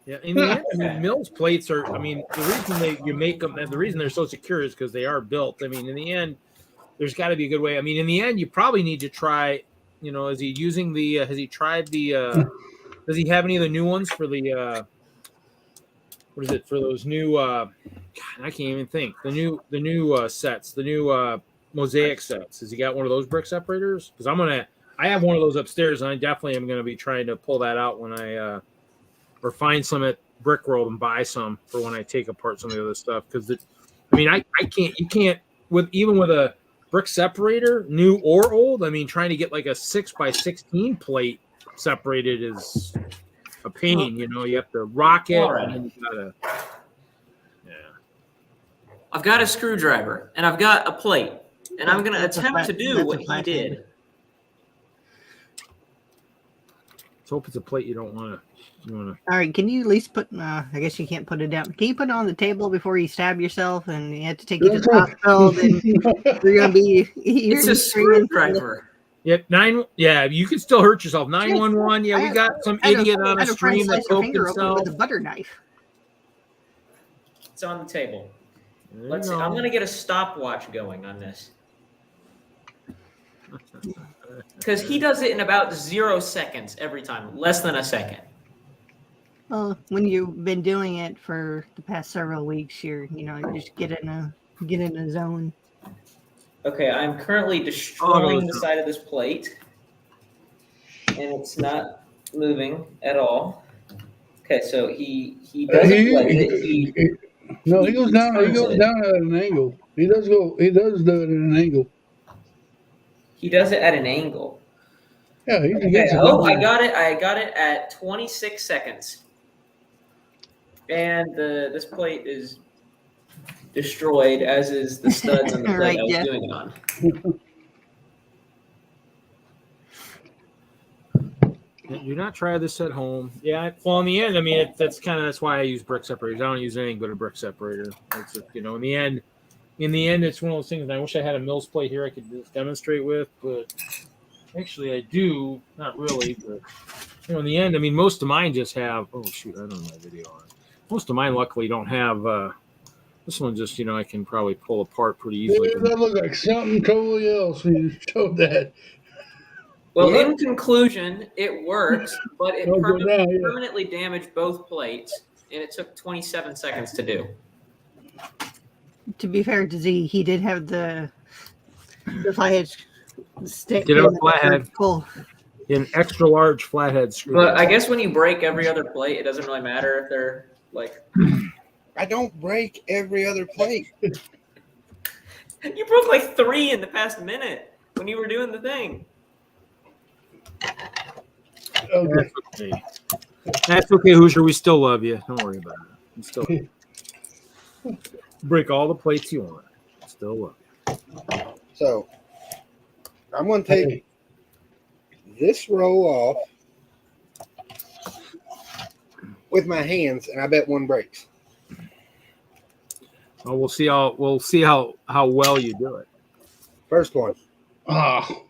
Yeah, in the end, I mean, Mills plates are. I mean, the reason you make them, and the reason they're so secure is because they are built. I mean, in the end, there's got to be a good way. I mean, in the end, you probably need to try. Is he using the? Has he tried the? Does he have any of the new ones for the? What is it for those new? God, I can't even think. The new sets, the new mosaic sets. Has he got one of those brick separators? Because I have one of those upstairs, and I definitely am gonna be trying to pull that out when I or find some at Brick World and buy some for when I take apart some of the other stuff. Because I can't. You can't with a brick separator, new or old. I mean, trying to get like a 6x16 plate separated is a pain. You have to rock it. All right. And then you gotta, I've got a screwdriver and I've got a plate, and I'm going to attempt to do what he did. Let's hope it's a plate you don't want to. All right, can you at least put? I guess you can't put it down. Can you put it on the table before you stab yourself and you have to take you to the hospital? Then you're gonna be. It's a screwdriver. Yep, you can still hurt yourself. 911. Yeah, we got some idiot on a stream that poked himself with a butter knife. It's on the table. Let's see. I'm going to get a stopwatch going on this. Because he does it in about 0 seconds every time, less than a second. Well, when you've been doing it for the past several weeks, you just get in a zone. Okay, I'm currently destroying the side of this plate, and it's not moving at all. Okay, so he doesn't play it. He goes down. He goes down at an angle. He does do it at an angle. He does it at an angle. Yeah, he Okay. gets it. I got it. I got it at 26 seconds, and this plate is destroyed, as is the studs on the plate Right, I was doing it on. Do not try this at home. Yeah, well, in the end, I mean, that's why I use brick separators. I don't use anything but a brick separator. In the end, it's one of those things. And I wish I had a Mills plate here I could just demonstrate with, but actually, I do. Not really, but in the end, I mean, most of mine just have. Oh shoot, I don't have my video on. Most of mine, luckily, don't have. This one just, I can probably pull apart pretty easily. Yeah, that looked like something totally else when you showed that. Well, in conclusion, it works, but it Don't go down, yeah. permanently damaged both plates, and it took 27 seconds to do. To be fair to Z, he did have the flathead stick. Did have a flathead. Cool. An extra large flathead screw. But I guess when you break every other plate, it doesn't really matter if they're like. I don't break every other plate. You broke like 3 in the past minute when you were doing the thing. Okay. That's okay, Hoosier. We still love you. Don't worry about it. Break all the plates you want. Still love you. So I'm going to take this roll off with my hands, and I bet one breaks. Well, we'll see how well you do it. First one. Oh.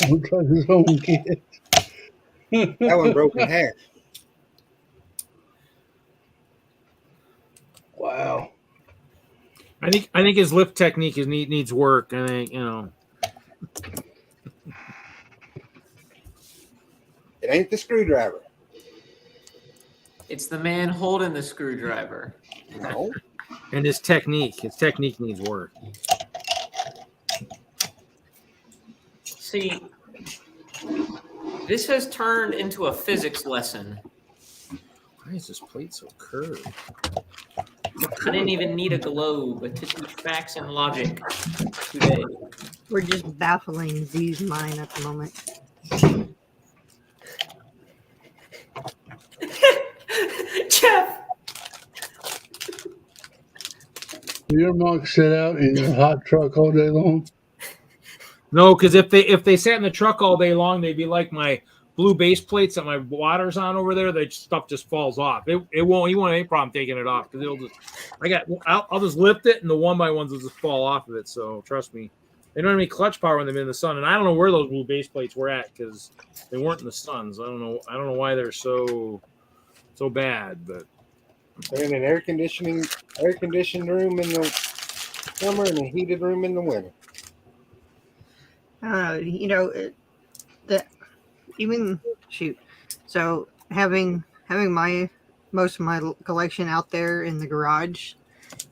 Looks like his own kid. That one broke in half. Wow. I think his lift technique needs work. I think It ain't the screwdriver. It's the man holding the screwdriver. No. And his technique needs work. See, this has turned into a physics lesson. Why is this plate so curved? I didn't even need a globe to teach facts and logic today. We're just baffling Z's mind at the moment. Jeff! Your mom sit out in a hot truck all day long? No, because if they sat in the truck all day long, they'd be like my blue base plates that my water's on over there. That stuff just falls off. He won't have any problem taking it off because I'll just lift it and the one by ones will just fall off of it. So trust me, they don't have any clutch power when they're in the sun. And I don't know where those blue base plates were at because they weren't in the suns. I don't know why they're so bad, but They're in an air conditioned room in the summer and a heated room in the winter. So having most of my collection out there in the garage,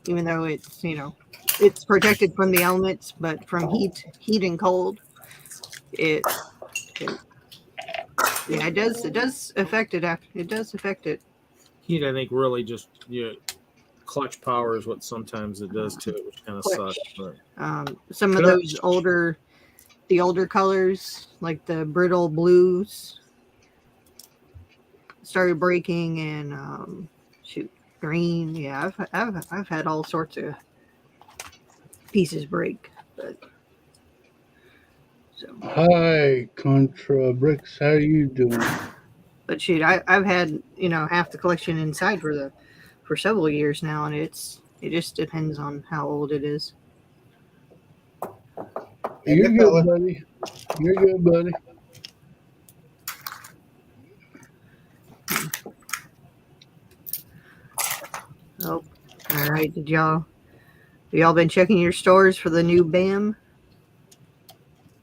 even though it's protected from the elements, but from heat and cold, it does affect it. It does affect it. heat, I think, really just clutch power is what sometimes it does to it, which kind of sucks. But some of those older colors, like the brittle blues, started breaking, and green. Yeah, I've had all sorts of pieces break, but so. Hi, Contra Bricks. How you doing? But I've had half the collection inside for several years now, and it just depends on how old it is. You're good, buddy. You're good, buddy. Oh, all right. Have y'all been checking your stores for the new BAM?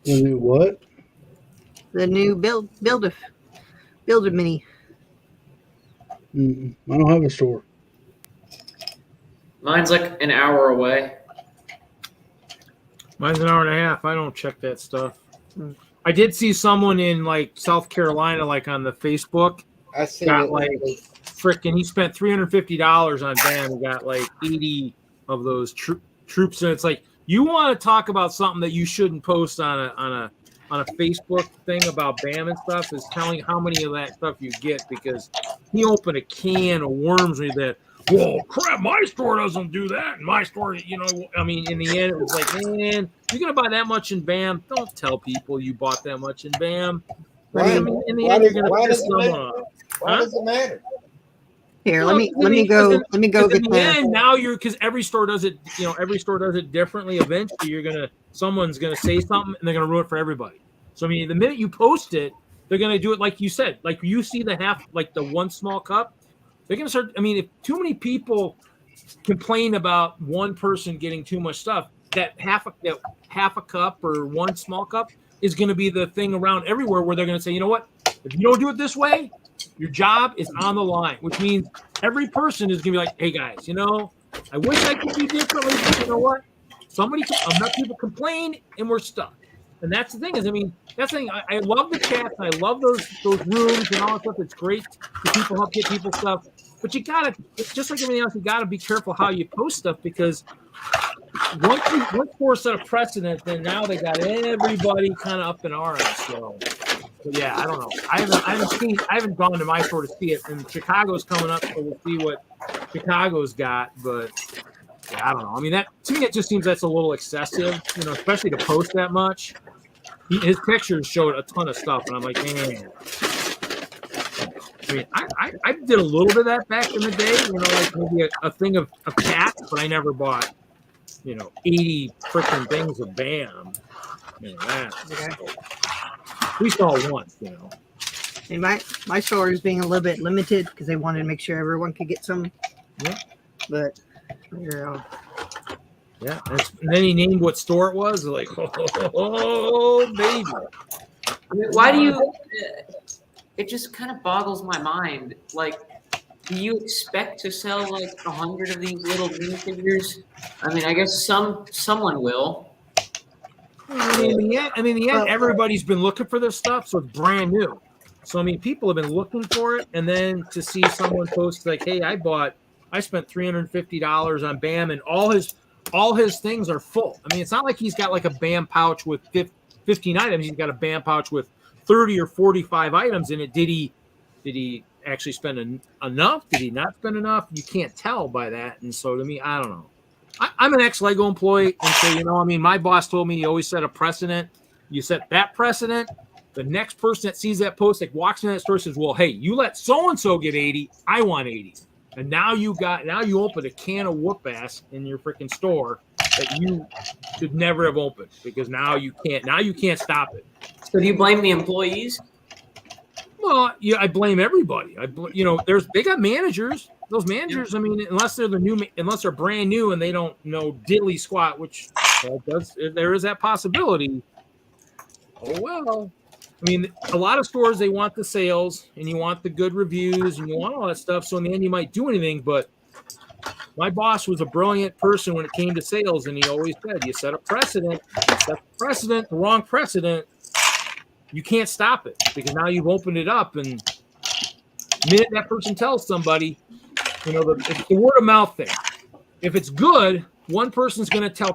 The new what? The new Build a Mini. I don't have a store. Mine's like an hour away. Mine's an hour and a half. I don't check that stuff. I did see someone in like South Carolina, like on the Facebook, I see got it. like freaking. He spent $350 on BAM and got like 80 of those troops. And it's like, you want to talk about something that you shouldn't post on a Facebook thing about BAM and stuff, is telling how many of that stuff you get, because he opened a can of worms with that. Well, crap, my store doesn't do that. And my store, I mean, in the end, it was like, man, you're going to buy that much in BAM? Don't tell people you bought that much in BAM. Why, I mean, in the end, you're going to piss them off. why does it matter? Here, let me go. Let me go In get the end, now because every store does it. Every store does it differently. Eventually, someone's gonna say something, and they're gonna ruin it for everybody. So I mean, the minute you post it, they're gonna do it like you said. Like you see the one small cup, they're gonna start. I mean, if too many people complain about one person getting too much stuff, that half a cup or one small cup is gonna be the thing around everywhere where they're gonna say, you know what? If you don't do it this way, your job is on the line, which means every person is going to be like, hey, guys, I wish I could do differently, but you know what? Enough people complain, and we're stuck. And that's the thing that's the thing. I love the chats. I love those rooms and all that stuff. It's great to people help get people stuff. But you got to, just like everything else, you got to be careful how you post stuff, because once four set a precedent, then now they got everybody kind of up in arms. So yeah, I don't know. I haven't gone to my store to see it, and Chicago's coming up, so we'll see what Chicago's got. But yeah, I don't know. I mean, that to me, it just seems that's a little excessive, especially to post that much. His pictures showed a ton of stuff, and I'm like, man. I mean, I did a little bit of that back in the day, like maybe a thing of cats, but I never bought, 80 freaking things of BAM. We saw once, And my store is being a little bit limited because they wanted to make sure everyone could get some. Yeah. But yeah. And then he named what store it was. Like, oh baby. I mean, why do you? It just kind of boggles my mind. Like, do you expect to sell like 100 of these little minifigures? I mean, I guess someone will. I mean, in the end, everybody's been looking for this stuff, so it's brand new. So I mean, people have been looking for it, and then to see someone post like, "Hey, I spent $350 on BAM, and all his things are full." I mean, it's not like he's got like a BAM pouch with 15 items. He's got a BAM pouch with 30 or 45 items in it. Did he actually spend enough? Did he not spend enough? You can't tell by that. And so to me, I don't know. I'm an ex-Lego employee, and so my boss told me he always set a precedent. You set that precedent, the next person that sees that post, like walks in that store, says, "Well, hey, you let so and so get 80, I want 80." And now you open a can of whoop ass in your freaking store that you should never have opened, because now you can't stop it. So do you blame the employees? Well, yeah, I blame everybody. They got managers. Those managers, I mean, unless they're brand new and they don't know diddly squat, which there is that possibility. Oh well. I mean, a lot of stores, they want the sales and you want the good reviews and you want all that stuff. So in the end, you might do anything. But my boss was a brilliant person when it came to sales, and he always said, "You set a precedent. The wrong precedent. You can't stop it, because now you've opened it up, and the minute that person tells somebody, it's the word of mouth thing. If it's good, one person's going to tell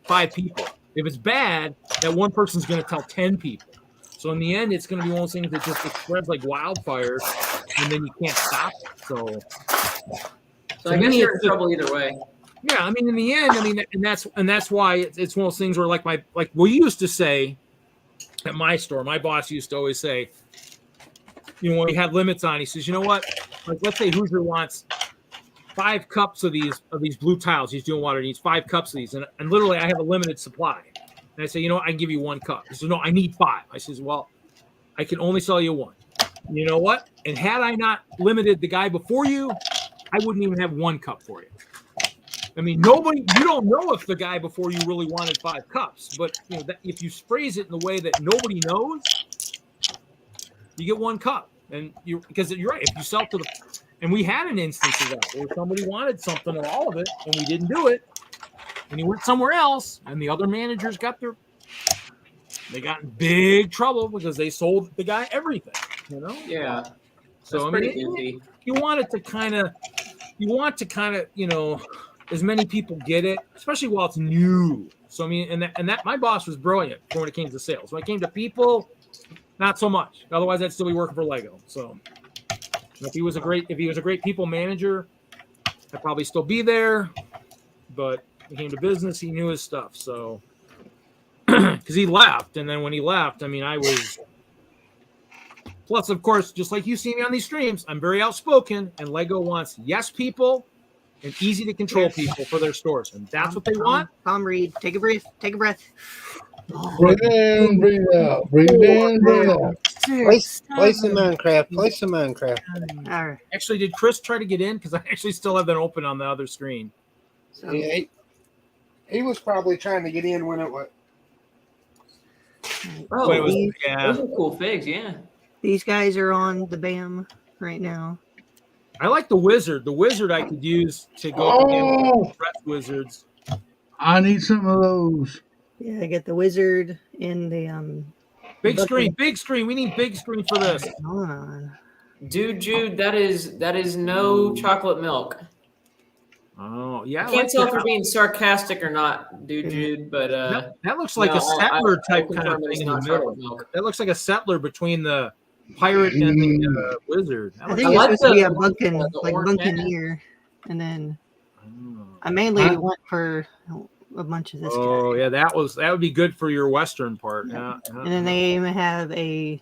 5 people. If it's bad, that one person's going to tell 10 people. So in the end, it's going to be one of those things that just spreads like wildfire, and then you can't stop it. So I guess you're in trouble either way. Yeah, I mean, in the end, and that's why it's one of those things where like we used to say at my store, my boss used to always say, when we had limits on, he says, "You know what? Like, let's say Hoosier wants 5 cups of these blue tiles. He's doing water. He needs 5 cups of these, and literally, I have a limited supply." And I say, "I can give you 1 cup." He says, "No, I need 5." I says, "Well, I can only sell you 1." You know what? And had I not limited the guy before you, I wouldn't even have 1 cup for you. I mean, you don't know if the guy before you really wanted 5 cups, but if you phrase it in the way that nobody knows, you get 1 cup. And because you're right, if you sell to and we had an instance of that where somebody wanted something or all of it, and we didn't do it, and he went somewhere else, and the other managers they got in big trouble because they sold the guy everything, Yeah. So That's pretty goofy. You want to kind of, as many people get it, especially while it's new. So I mean, and that my boss was brilliant when it came to sales. When it came to people, not so much. Otherwise, I'd still be working for Lego. So if he was a great people manager, I'd probably still be there. But when it came to business, he knew his stuff. So because he left, and then when he left, I mean, I was. Plus, of course, just like you see me on these streams, I'm very outspoken, and Lego wants yes people and easy to control people for their stores, and that's what they want. Tom Reed, take a breath. Breathe in, breathe out. Breathe in, breathe out. Play some Minecraft. Play some Minecraft. All right. Actually, did Chris try to get in? Because I actually still have that open on the other screen. So, Yeah, he was probably trying to get in when it was. Oh, When it was- those yeah. are cool figs, yeah. these guys are on the BAM right now. I like the wizard. The wizard I could use to go against Brett's wizards. I need some of those. Yeah, I got the wizard and the Big Bucket. screen. We need big screen for this. Hold on. Dude, Jude, that is no chocolate milk. Oh, yeah. I can't tell if you're being sarcastic or not, dude, Jude. But that looks like no, a settler I type kind of confirm it's thing in the not middle. chocolate milk. That looks like a settler between the pirate and the wizard. I think it's like supposed to be a the orange hat. Buccaneer, and then I mainly went for a bunch of this guy. Oh yeah, that would be good for your western part. Yeah. And then they even have a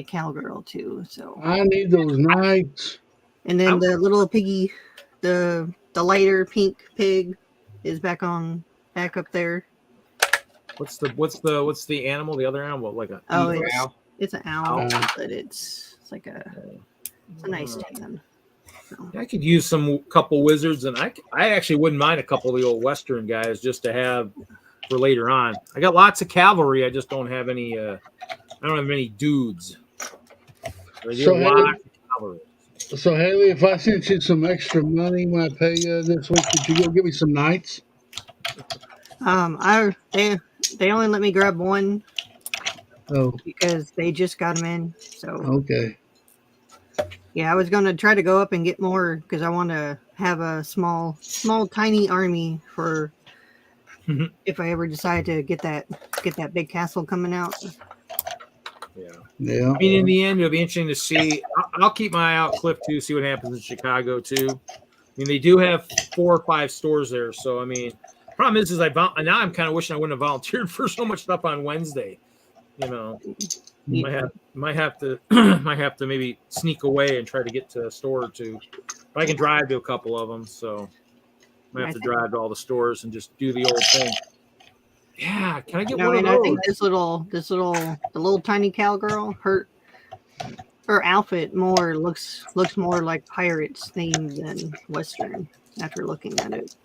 cowgirl too. So I need those knights. and then the little piggy, the lighter pink pig, is back up there. What's the animal? The other animal, like a It's an owl, but it's like a nice tan. So. I could use some couple wizards, and I actually wouldn't mind a couple of the old western guys just to have for later on. I got lots of cavalry. I just don't have any. I don't have many dudes. So Haley, if I sent you some extra money when I pay you this week, could you go give me some knights? They only let me grab one. Oh, because they just got them in. So okay. Yeah, I was gonna try to go up and get more because I want to have a small, tiny army for if I ever decide to get that big castle coming out. Yeah. I mean, in the end, it'll be interesting to see. I'll keep my eye out, Cliff, too. See what happens in Chicago too. I mean, they do have 4 or 5 stores there, so I mean, problem is now I'm kind of wishing I wouldn't have volunteered for so much stuff on Wednesday. You know, might have to maybe sneak away and try to get to a store or two. But I can drive to a couple of them, so I might have to drive to all the stores and just do the old thing. Yeah, can I get one of those? I think the little tiny cowgirl, her outfit looks more like pirates themed than Western after looking at it.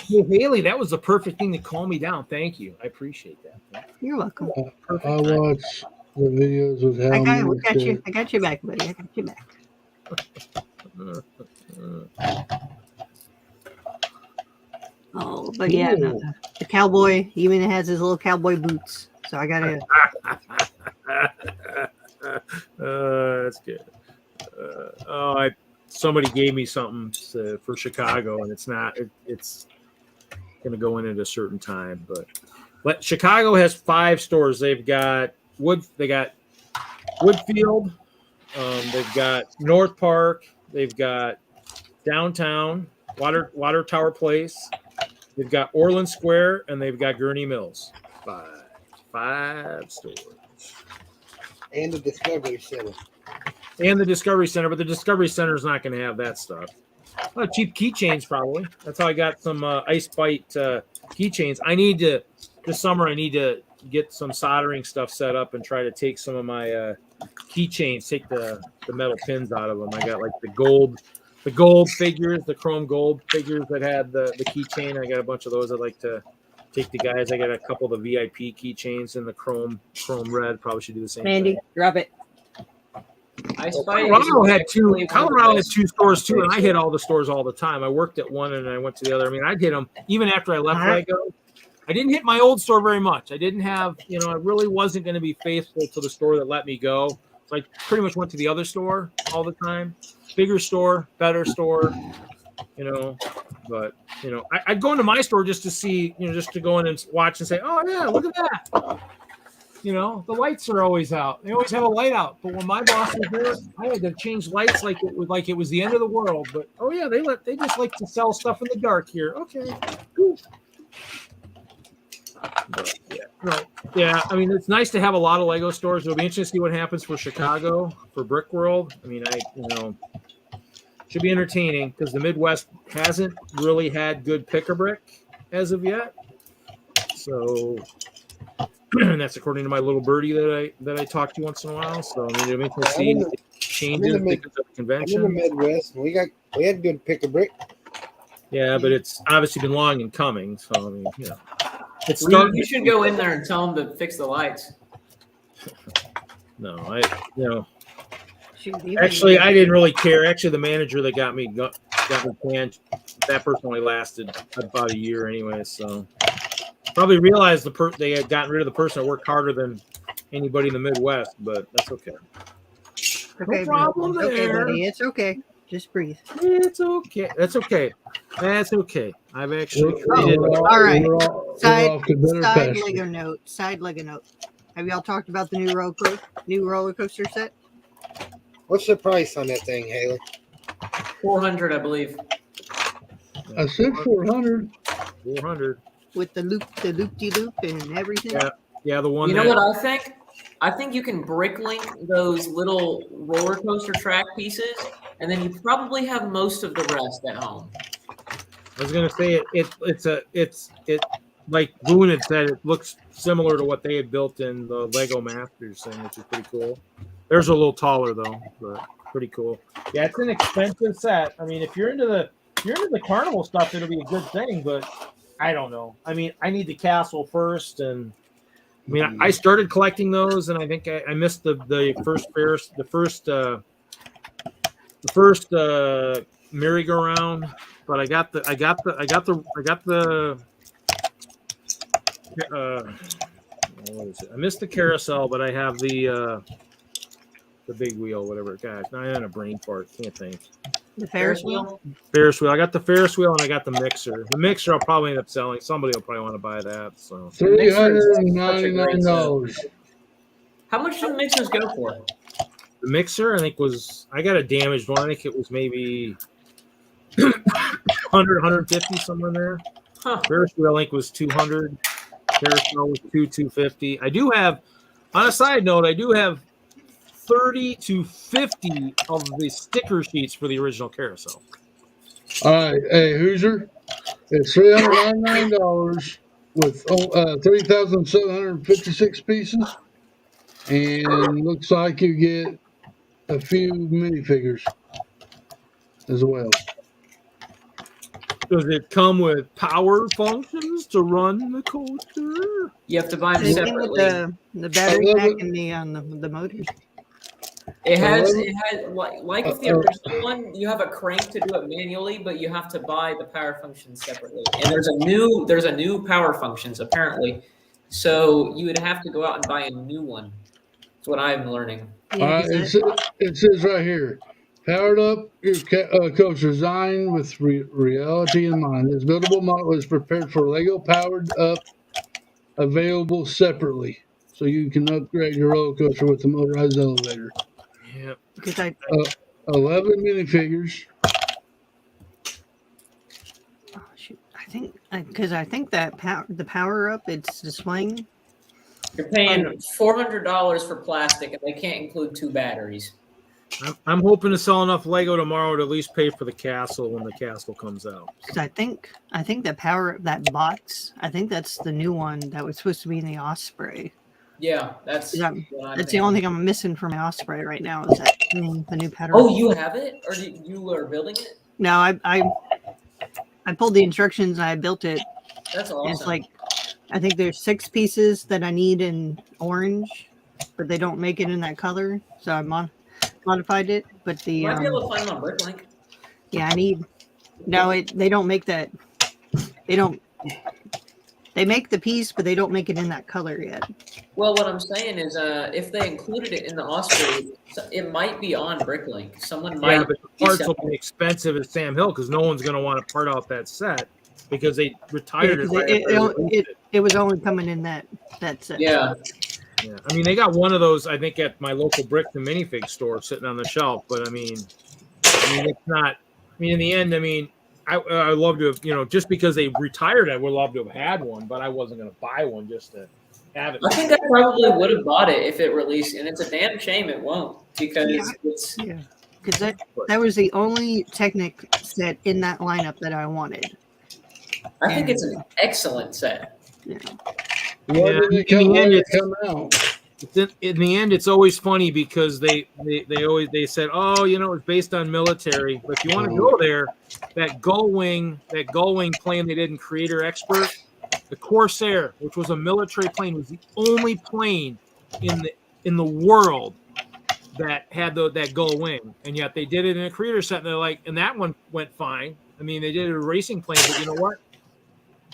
Hey, Haley, that was the perfect thing to calm me down. Thank you. I appreciate that. You're welcome. I watch the videos with how I got you back, buddy. I got you back. Oh, but yeah, the cowboy even has his little cowboy boots. So I gotta. That's good. Somebody gave me something for Chicago, and it's not. It's going to go in at a certain time, but Chicago has 5 stores. They've got Woodfield, they've got North Park, they've got Downtown, Water Tower Place, they've got Orland Square, and they've got Gurney Mills. 5 stores. And the Discovery Center. But the Discovery Center is not going to have that stuff. Cheap keychains, probably. That's how I got some Ice Bite keychains. This summer, I need to get some soldering stuff set up and try to take some of my keychains, take the metal pins out of them. I got like the gold figures, the chrome gold figures that had the keychain. I got a bunch of those. I'd like to take the guys. I got a couple of the VIP keychains in the chrome red. Probably should do the same Mandy, thing. drop it. Colorado had 2 stores too, and I hit all the stores all the time. I worked at one and I went to the other. I mean, I'd hit them even after I left Lego. I didn't hit my old store very much. I didn't have, I really wasn't going to be faithful to the store that let me go. So I pretty much went to the other store all the time. Bigger store, better store, But, I'd go into my store just to see, just to go in and watch and say, oh, yeah, look at that. The lights are always out. They always have a light out. But when my boss was there, I had to change lights like it was the end of the world. But oh yeah, they just like to sell stuff in the dark here. Okay, cool. But, yeah. I mean, it's nice to have a lot of Lego stores. It'll be interesting to see what happens for Chicago for Brick World. I mean, should be entertaining because the Midwest hasn't really had good pick-a-brick as of yet. So. And that's according to my little birdie that I talk to once in a while. So I mean, it makes me see changes because of the convention. I'm in the Midwest, and we had good pick-a-brick. Yeah, but it's obviously been long in coming. So I mean, it's you should go in there and tell them to fix the lights. No, actually, I didn't really care. Actually, the manager that got me canned, that person only lasted about a year anyway. So. Probably realized they had gotten rid of the person that worked harder than anybody in the Midwest, but that's okay. No problem there. Okay, buddy. It's okay. Just breathe. It's okay. That's okay. That's okay. I've actually created. all right. We're Side off to better side pasture. Lego note. Side Lego note. Have y'all talked about the new roller coaster set What's the price on that thing, Haley? 400, I believe. I said 400. 400. with the loop-de-loop and everything? Yeah. Yeah, the one. You know what I think? I think you can brick link those little roller coaster track pieces, and then you probably have most of the rest at home. I was gonna say it's like Boone had said, it looks similar to what they had built in the Lego Masters thing, which is pretty cool. Theirs are a little taller though, but pretty cool. Yeah, it's an expensive set. I mean, if you're into the carnival stuff, it'll be a good thing, but I don't know. I mean, I need the castle first, and I mean, I started collecting those, and I think I missed the first merry-go-round, but I got the what is it? I missed the carousel, but I have the big wheel, whatever. God, now I'm in a brain fart. Can't think. The Ferris wheel? Ferris wheel. I got the Ferris wheel and I got the mixer. The mixer I'll probably end up selling. Somebody will probably want to buy that. So $399. How much do the mixers go for? the mixer, I think I got a damaged one. I think it was maybe 100, 150 somewhere in there. Huh. Ferris wheel, I think, was 200. Carousel was 250. I do have, on a side note, 30 to 50 of the sticker sheets for the original carousel. All right, hey Hoosier, it's $399 with 3,756 pieces, and looks like you get a few minifigures as well. Does it come with power functions to run the coaster? You have to buy them Same thing with separately. the battery pack and the motors. It has like with the original one, you have a crank to do it manually, but you have to buy the power functions separately. And there's a new power functions apparently, so you would have to go out and buy a new one. That's what I'm learning. All right, it says right here, powered up your coaster designed with reality in mind. This buildable model is prepared for Lego powered up, available separately, so you can upgrade your roller coaster with the motorized elevator. Yeah. Because 11 minifigures. Oh, shoot. I think that the power up it's displaying. You're paying $400 for plastic, and they can't include 2 batteries. I'm hoping to sell enough Lego tomorrow to at least pay for the castle when the castle comes out. Because I think that box. I think that's the new one that was supposed to be in the Osprey. Yeah, that's the only thing I'm missing from my Osprey right now is that the new pattern. Oh, you have it, or you are building it? No, I pulled the instructions and I built it. That's awesome. It's like I think there's 6 pieces that I need in orange, but they don't make it in that color, so I modified it. But the might be able to find them on Bricklink. yeah, I need. No, they don't make that. They don't. They make the piece, but they don't make it in that color yet. Well, what I'm saying is, if they included it in the Osprey, it might be on Bricklink. Someone might. Yeah, but the parts will be expensive at Sam Hill because no one's going to want to part out that set because they retired it. It was only coming in that set. Yeah. Yeah, I mean they got one of those I think at my local brick and minifig store sitting on the shelf, but I mean it's not. I mean in the end, I mean I love to have just because they retired, I would love to have had one, but I wasn't going to buy one just to have it. I think I probably would have bought it if it released, and it's a damn shame it won't because it's because that was the only Technic set in that lineup that I wanted. I think it's an excellent set. Yeah. Why did it come out? In the end, it's always funny because they said, oh, it's based on military. But if you want to go there, that Gullwing plane they did in Creator Expert, the Corsair, which was a military plane, was the only plane in the world that had that Gullwing, and yet they did it in a Creator set, and they're like, and that one went fine. I mean, they did it a racing plane, but you know what?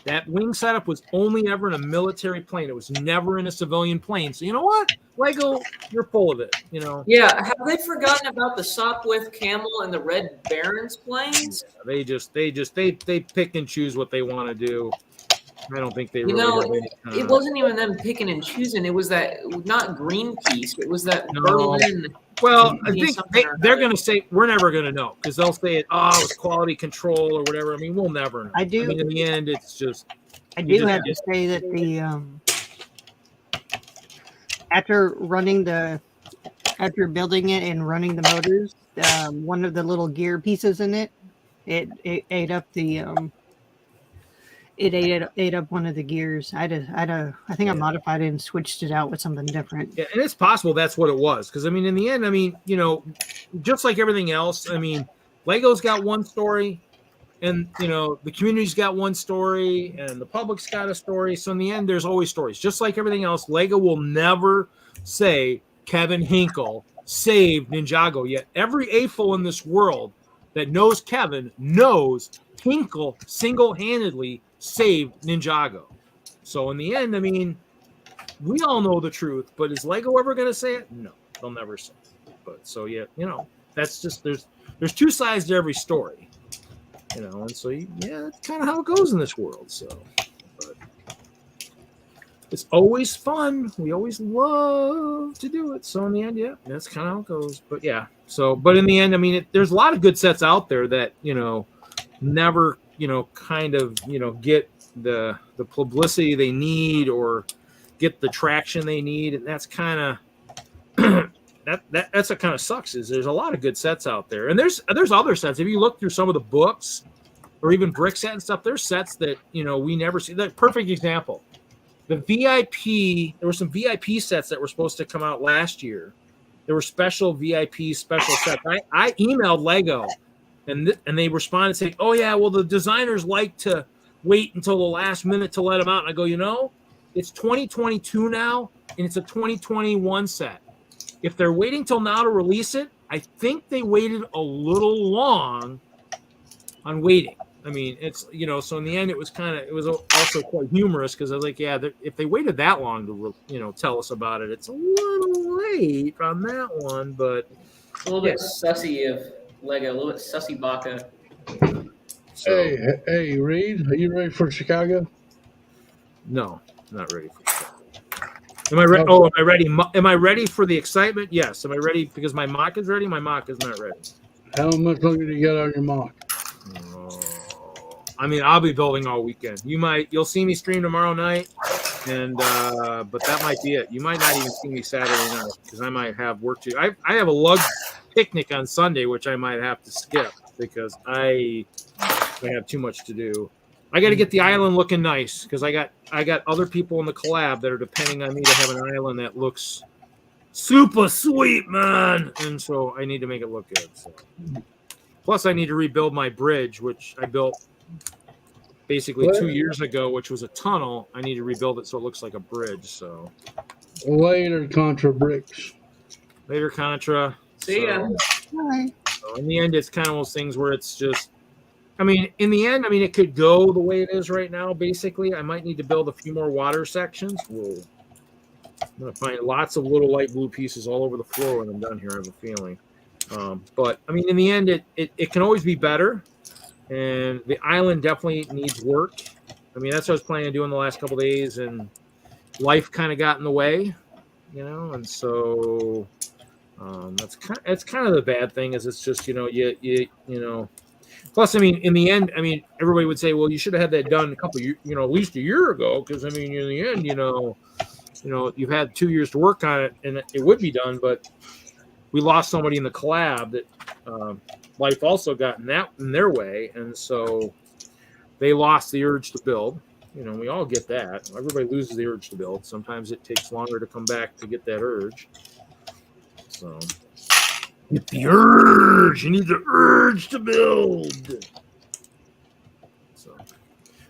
That wing setup was only ever in a military plane. It was never in a civilian plane. So you know what? Lego, you're full of it, you know. Yeah, have they forgotten about the Sopwith Camel and the Red Baron's planes? They pick and choose what they want to do. I don't think they You really know, have any it wasn't even them picking and choosing. It was that not Greenpeace. It was that No. Berlin. Well, I think something or they're another. going to say we're never going to know because they'll say it. Oh, it's quality control or whatever. I mean, we'll never know. I do. I mean, in the end, it's just. I you do just have to say that the after building it and running the motors, one of the little gear pieces in it, it ate up the it ate up one of the gears. I think I modified it and switched it out with something different. Yeah, and it's possible that's what it was because I mean, in the end, I mean, you know, just like everything else, I mean, Lego's got one story. And, you know, the community's got one story and the public's got a story. So in the end, there's always stories. Just like everything else, Lego will never say Kevin Hinkle saved Ninjago. Yet every AFOL in this world that knows Kevin knows Hinkle single-handedly saved Ninjago. So in the end, I mean, we all know the truth. But is Lego ever going to say it? No, they'll never say it. But so, yeah, you know, that's just there's two sides to every story. You know, and so yeah, that's kind of how it goes in this world. So, but it's always fun. We always love to do it. So in the end, yeah, that's kind of how it goes. But yeah, so but in the end, I mean, there's a lot of good sets out there that never kind of get the publicity they need or get the traction they need, and that's kind of. That's what kind of sucks is there's a lot of good sets out there, and there's other sets. If you look through some of the books or even brick set and stuff, there's sets that we never see. That perfect example, the VIP. There were some VIP sets that were supposed to come out last year. There were special VIP special sets. I emailed Lego, and they responded saying, "Oh yeah, well the designers like to wait until the last minute to let them out." And I go, it's 2022 now, and it's a 2021 set. If they're waiting till now to release it, I think they waited a little long on waiting. I mean, it's so in the end, it was also quite humorous because I was like, yeah, if they waited that long to tell us about it, it's a little late on that one. But a little bit sussy of Lego, a little bit sussy baka. So, hey, Reed, are you ready for Chicago? No, not ready for Chicago. Am I ready? Oh, am I ready? Am I ready for the excitement? Yes. Am I ready? Because my mock is ready. My mock is not ready. How much longer do you got on your mock? I mean, I'll be building all weekend. You'll see me stream tomorrow night, and but that might be it. You might not even see me Saturday night because I might have work to do. I have a lug picnic on Sunday, which I might have to skip because I have too much to do. I got to get the island looking nice because I got other people in the collab that are depending on me to have an island that looks super sweet, man. And so I need to make it look good. So. Plus, I need to rebuild my bridge, which I built basically 2 years ago, which was a tunnel. I need to rebuild it so it looks like a bridge. So later, Contra bricks. Later, Contra. See ya. Bye. So in the end, it's kind of those things where it's just. I mean, in the end, it could go the way it is right now, basically. I might need to build a few more water sections. Whoa. I'm going to find lots of little light blue pieces all over the floor when I'm done here, I have a feeling. But, I mean, in the end, it can always be better. And the island definitely needs work. I mean, that's what I was planning on doing the last couple of days. And life kind of got in the way, And so it's kind of the bad thing is it's just, Plus, I mean, in the end, everybody would say, well, you should have had that done at least a year ago. Because, in the end, you've had 2 years to work on it and it would be done. But we lost somebody in the collab that life also got in their way. And so they lost the urge to build. We all get that. Everybody loses the urge to build. Sometimes it takes longer to come back to get that urge. So... Get the urge. You need the urge to build. So,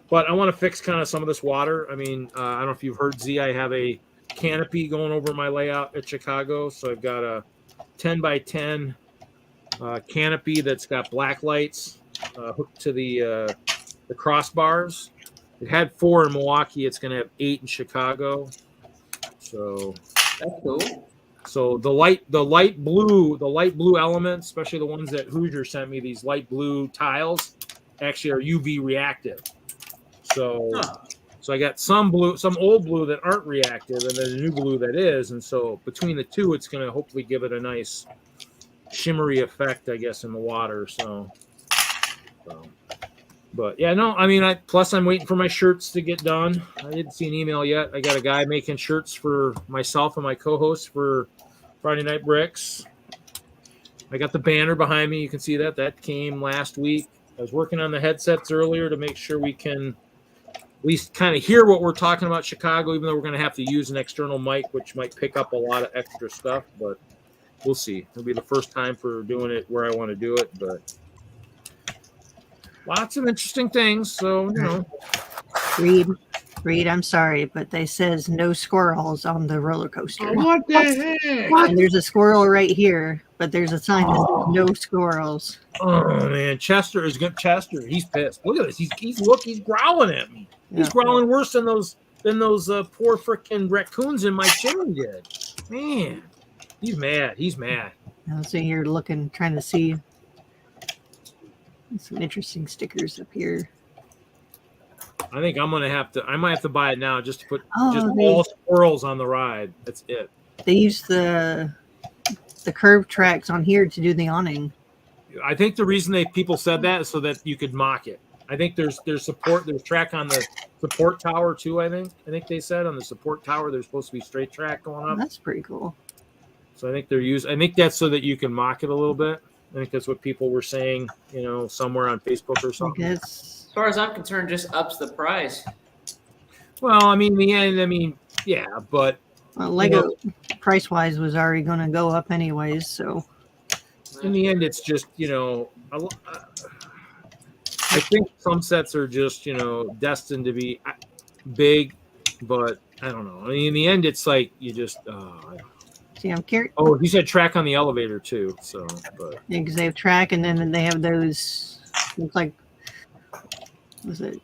but I want to fix kind of some of this water. I mean, I don't know if you've heard Z. I have a canopy going over my layout at Chicago. So I've got a 10 by 10 canopy that's got black lights hooked to the crossbars. It had 4 in Milwaukee. It's going to have 8 in Chicago. So That's cool. So the light blue elements, especially the ones that Hoosier sent me, these light blue tiles, actually are UV reactive. So so I got some old blue that aren't reactive, and then a new blue that is. And so between the two, it's going to hopefully give it a nice shimmery effect, I guess, in the water. So but yeah, no, I mean, I'm waiting for my shirts to get done. I didn't see an email yet. I got a guy making shirts for myself and my co-host for Friday Night Bricks. I got the banner behind me. You can see that came last week. I was working on the headsets earlier to make sure we can at least kind of hear what we're talking about Chicago, even though we're going to have to use an external mic, which might pick up a lot of extra stuff, but we'll see. It'll be the first time for doing it where I want to do it, but lots of interesting things. So, Reed, I'm sorry, but they says no squirrels on the roller coaster. What the heck? And there's a squirrel right here, but there's a sign that says no squirrels. Oh man, Chester, he's pissed. Look at this. He's growling at me. He's growling worse than those poor freaking raccoons in my chimney did. Man, he's mad. I was sitting here trying to see some interesting stickers up here. I think I might have to buy it now just to put all squirrels on the ride. That's it. They use the curved tracks on here to do the awning. I think the reason people said that is so that you could mock it. I think there's track on the support tower too. I think they said on the support tower there's supposed to be straight track going up. That's pretty cool. So I think that's so that you can mock it a little bit. I think that's what people were saying, somewhere on Facebook or something. As far as I'm concerned, just ups the price. Well, I mean, in the end, yeah, but Lego price-wise was already going to go up anyways, so in the end, it's just I think some sets are just destined to be big, but I don't know. I mean, in the end, it's like you just. See, I'm curious. Oh, he said track on the elevator too. So, but yeah, because they have track, and then they have those. Looks like, was it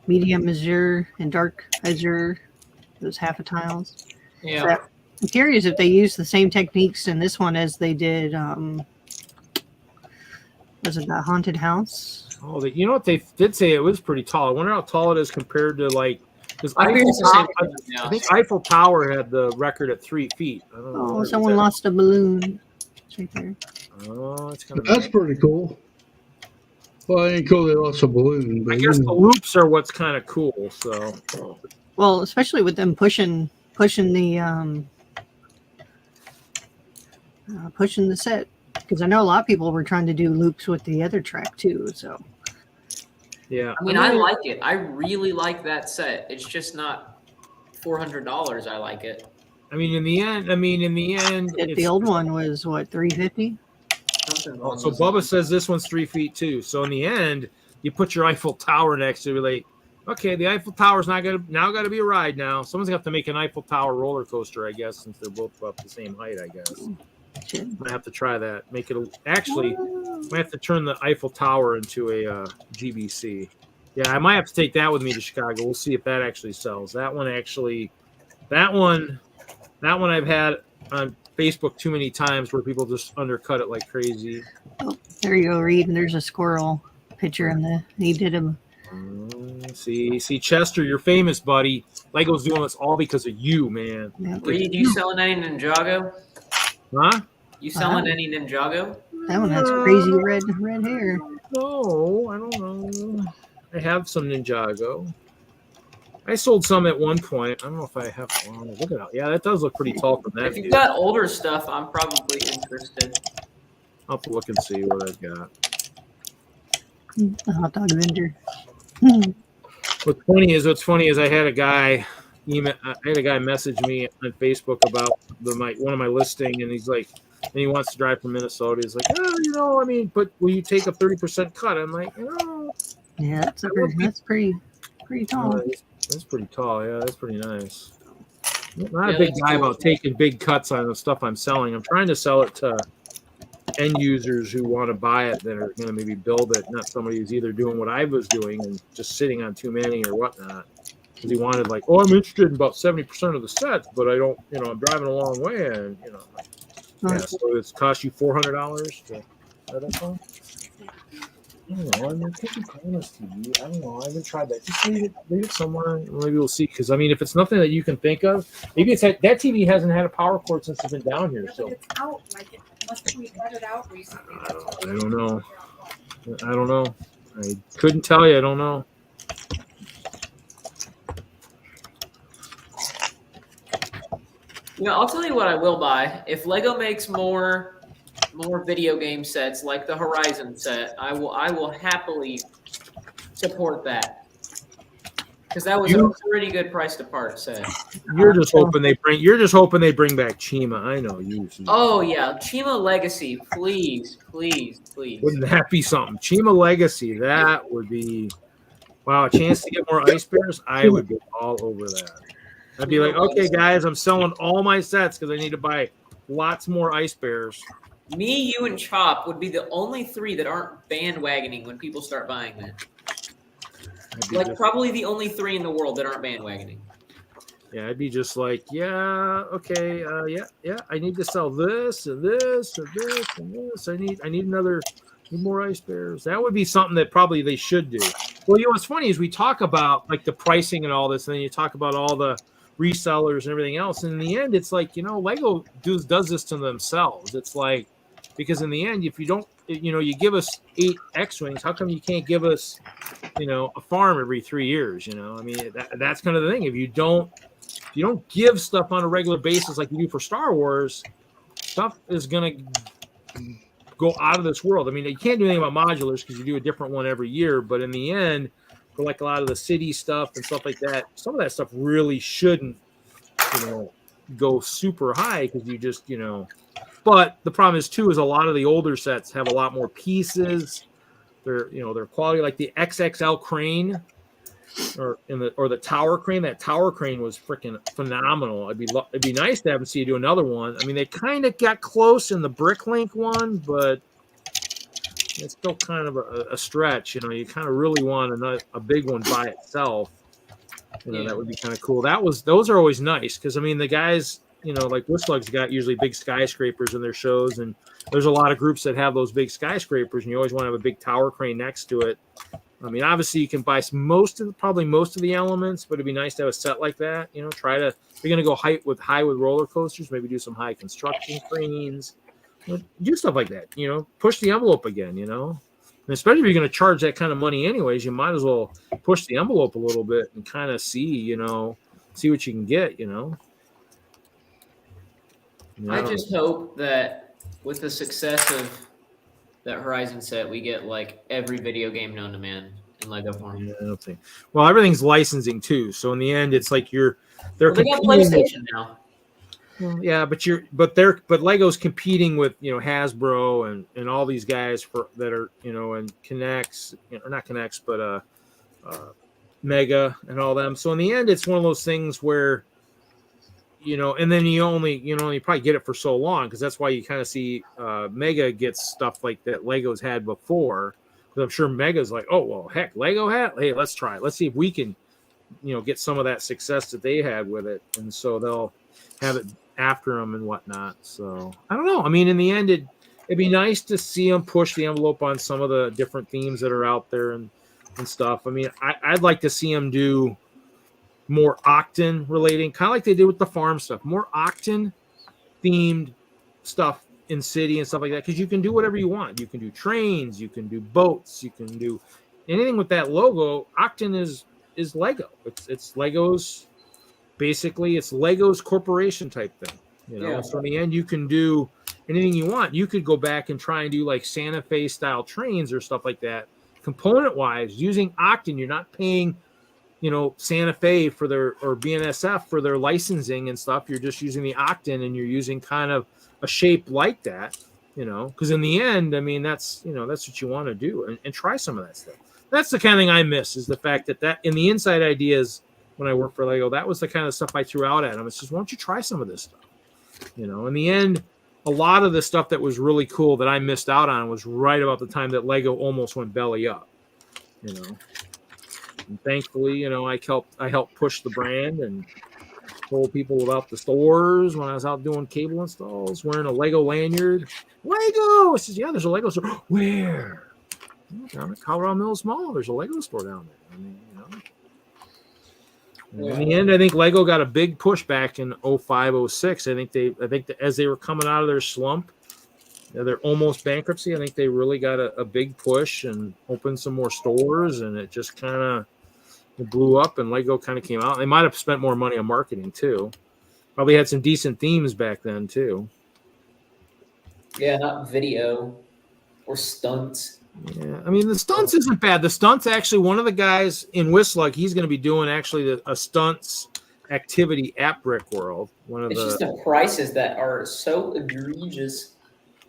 medium azure and dark azure? Those half a tiles. Yeah. So I'm curious if they use the same techniques in this one as they did. Was it that haunted house? Oh, you know what they did say? It was pretty tall. I wonder how tall it is compared to because I think Eiffel Tower had the record at 3 feet. I don't know. Oh, someone lost a balloon. It's right there. Oh, That's pretty cool. Well, it ain't cool they lost a balloon. But I guess the loops are what's kind of cool. So, well, especially with them pushing the set, because I know a lot of people were trying to do loops with the other track too. So. Yeah, I mean, I like it. I really like that set. It's just not $400. I like it. I mean, in the end, the old one was what, $350? So Bubba says this one's 3 feet too. So in the end, you put your Eiffel Tower next to it, like, okay, the Eiffel Tower's got to be a ride now. Someone's got to make an Eiffel Tower roller coaster, I guess, since they're both about the same height, I guess. I'm gonna have to try that. Make it I have to turn the Eiffel Tower into a GBC. Yeah, I might have to take that with me to Chicago. We'll see if that actually sells. That one I've had on Facebook too many times where people just undercut it like crazy. Oh, there you go, Reed. And there's a squirrel picture he did him. See, Chester, you're famous, buddy. Lego's doing this all because of you, man. Yeah. Reed, you selling any Ninjago? Huh? You selling any Ninjago? That one has crazy red hair. No, I don't know. I have some Ninjago. I sold some at one point. I don't know if I have. Oh, look at that. Yeah, that does look pretty tall from that. If you've got older stuff, I'm probably interested. I'll have to look and see what I've got. The hot dog vendor. What's funny is I had a guy message me on Facebook about one of my listing, and he's like, and he wants to drive from Minnesota. He's like, but will you take a 30% cut? I'm like, yeah, that's pretty tall. That's pretty tall. Yeah, that's pretty nice. I'm not a big guy about taking big cuts on the stuff I'm selling. I'm trying to sell it to end users who want to buy it that are going to maybe build it, not somebody who's either doing what I was doing and just sitting on too many or whatnot. Because he wanted like, oh, I'm interested in about 70% of the sets, but I don't, I'm driving a long way, and yeah, so it's cost you $400 to buy that phone. I don't know. I mean, it could be Grandma's TV. I don't know. I haven't tried that. Just leave it somewhere. Maybe we'll see. Because I mean, if it's nothing that you can think of, maybe it's that TV hasn't had a power cord since it's been down here. So It's out. Like it must have cut it out recently. I don't know. I don't know. I couldn't tell you. I don't know. I'll tell you what I will buy. If Lego makes more video game sets like the Horizon set, I will happily support that. Because that was a pretty good price to part set. You're just hoping they bring back Chima. I know you. Oh yeah, Chima Legacy, please. Wouldn't that be something? Chima Legacy, that would be wow, a chance to get more ice bears. I would be all over that. I'd be like, okay, guys, I'm selling all my sets because I need to buy lots more ice bears. Me, you, and Chop would be the only 3 that aren't bandwagoning when people start buying that. Like probably the only 3 in the world that aren't bandwagoning. Yeah, I'd be just like, yeah, okay, yeah. I need to sell this and this and this and this. I need more ice bears. That would be something that probably they should do. Well, what's funny is we talk about like the pricing and all this, and then you talk about all the resellers and everything else. And in the end, it's like, Lego does this to themselves. It's like, because in the end, if you don't, you give us 8 X-Wings, how come you can't give us, a farm every 3 years? I mean, that's kind of the thing. If you don't give stuff on a regular basis like you do for Star Wars, stuff is going to go out of this world. I mean, you can't do anything about modulars because you do a different one every year. But in the end, for like a lot of the city stuff and stuff like that, some of that stuff really shouldn't, go super high because you just, But the problem is too is a lot of the older sets have a lot more pieces. Their quality, like the XXL crane, or the tower crane. That tower crane was freaking phenomenal. It'd be nice to have them see you do another one. I mean, they kind of got close in the Bricklink one, but it's still kind of a stretch. You kind of really want a big one by itself. That would be kind of cool. Those are always nice because I mean the guys, like Whistler's got usually big skyscrapers in their shows, and there's a lot of groups that have those big skyscrapers, and you always want to have a big tower crane next to it. I mean, obviously you can buy probably most of the elements, but it'd be nice to have a set like that. If you're going to go high with roller coasters, maybe do some high construction cranes, do stuff like that. Push the envelope again. And especially if you're going to charge that kind of money anyways, you might as well push the envelope a little bit and kind of see what you can get. I just hope that with the success of that Horizon set, we get like every video game known to man in Lego form. Yeah, I don't think. Well, everything's licensing too, so in the end, it's like they got PlayStation now. Well, yeah, but Lego's competing with Hasbro and all these guys that are and Connects, not Connects, but Mega and all them. So in the end, it's one of those things where and then you probably get it for so long because that's why you kind of see Mega gets stuff like that Lego's had before. Because I'm sure Mega's like, oh well, heck, Lego had. Hey, let's try it. Let's see if we can, get some of that success that they had with it, and so they'll have it after them and whatnot. So I don't know. I mean, in the end, it'd be nice to see them push the envelope on some of the different themes that are out there and stuff. I mean, I'd like to see them do more Octon relating, kind of like they did with the farm stuff, more Octon themed stuff in city and stuff like that. Because you can do whatever you want. You can do trains, you can do boats, you can do anything with that logo. Octon is Lego. It's Lego's. Basically, it's Lego's corporation type thing, Yeah. So in the end, you can do anything you want. You could go back and try and do like Santa Fe style trains or stuff like that. Component wise, using Octon, you're not paying, Santa Fe for or BNSF for their licensing and stuff. You're just using the Octon, and you're using kind of a shape like that, because in the end, I mean, that's what you want to do and try some of that stuff. That's the kind of thing I miss, is the fact that in the inside ideas. When I worked for Lego, that was the kind of stuff I threw out at them. It's just, why don't you try some of this stuff? In the end, a lot of the stuff that was really cool that I missed out on was right about the time that Lego almost went belly up. You know, and thankfully, you know, I helped push the brand and told people about the stores when I was out doing cable installs, wearing a Lego lanyard. Lego! I says, yeah, there's a Lego store. Where? "Oh, down at Colorado Mills Mall. There's a Lego store down there. I mean, you know. And in the end, I think Lego got a big push back in 05, 06. I think that as they were coming out of their slump, their almost bankruptcy, I think they really got a big push and opened some more stores, and it just kind of blew up, and Lego kind of came out. They might have spent more money on marketing too. Probably had some decent themes back then too. Yeah, not video or stunts. Yeah, I mean the stunts isn't bad. The stunts actually, one of the guys in Whistler, he's going to be doing actually a stunts activity at Brick World. It's just the prices that are so egregious.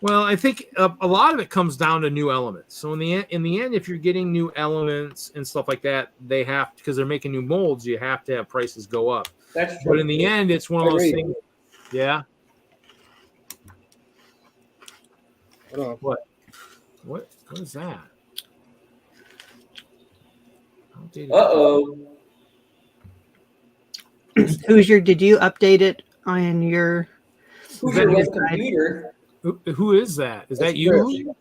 Well, I think a lot of it comes down to new elements. So in the end, if you're getting new elements and stuff like that, they have, because they're making new molds, you have to have prices go up. That's true. But in the end, it's one of those things. Yeah. What is that? Uh-oh. Hoosier, did you update it on your Hoosier with computer? Who is that? Is that you?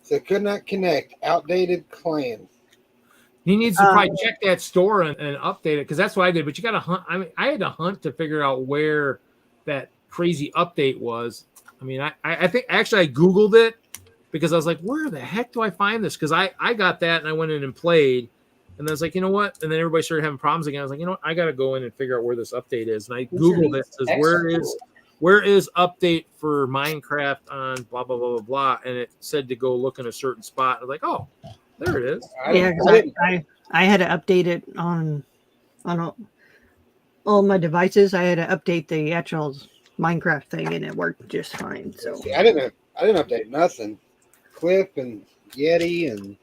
So could not connect. Outdated clan. He needs to probably check that store and update it, because that's what I did. But you got to hunt. I mean, I had to hunt to figure out where that crazy update was. I mean, I think actually I Googled it because I was like, where the heck do I find this? Because I got that and I went in and played. And I was like, you know what? And then everybody started having problems again. I was like, you know what? I got to go in and figure out where this update is. And I Googled it. It says, where is update for Minecraft on blah, blah, blah, blah, blah. And it said to go look in a certain spot. I was like, oh, there it is. Yeah, because I had to update it on all my devices. I had to update the actual Minecraft thing, and it worked just fine. So See, I didn't update nothing. Clip and Yeti and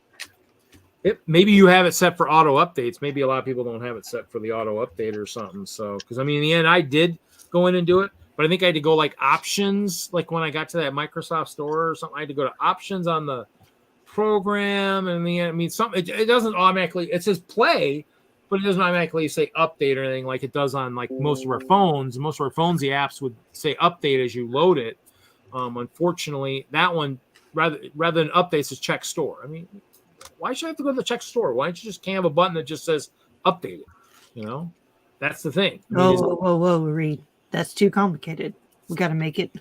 maybe you have it set for auto updates. Maybe a lot of people don't have it set for the auto update or something. So, because I mean, in the end, I did go in and do it, but I think I had to go like options. Like when I got to that Microsoft store or something, I had to go to options on the program. And the end, I mean, it doesn't automatically. It says play, but it doesn't automatically say update or anything like it does on like most of our phones. Most of our phones, the apps would say update as you load it. Unfortunately, that one rather than update says check store. I mean, why should I have to go to the check store? Why don't you just have a button that just says update it? You know, that's the thing. I mean, whoa, Reed. That's too complicated. We got to make it.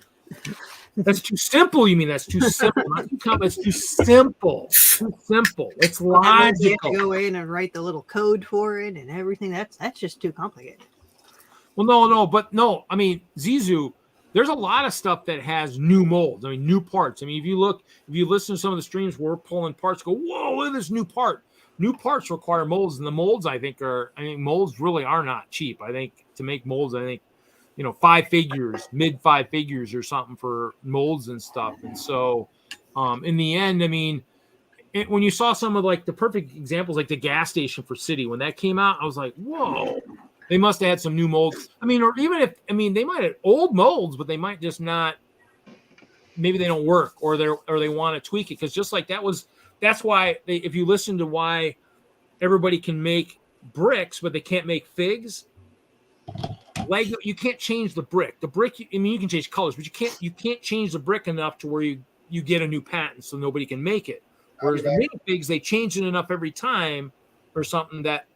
That's too simple. You mean that's too simple? Not too complicated. It's too simple. Too simple. It's logical. You have to go in and write the little code for it and everything. That's just too complicated. Well, no. I mean, Zizu, there's a lot of stuff that has new molds. I mean, new parts. I mean, if you listen to some of the streams where we're pulling parts, go, whoa, look at this new part. New parts require molds, and the molds molds really are not cheap. I think to make molds, 5 figures, mid 5 figures or something for molds and stuff. And so, in the end, I mean, when you saw some of like the perfect examples, like the gas station for City, when that came out, I was like, whoa. They must have had some new molds. I mean, or even they might have old molds, but they might just not. Maybe they don't work, or they want to tweak it, because just like that's why if you listen to why everybody can make bricks, but they can't make figs. Lego, you can't change the brick. The brick, I mean, you can change colors, but you can't change the brick enough to where you get a new patent, so nobody can make it. Whereas the minifigs, they change it enough every time or something that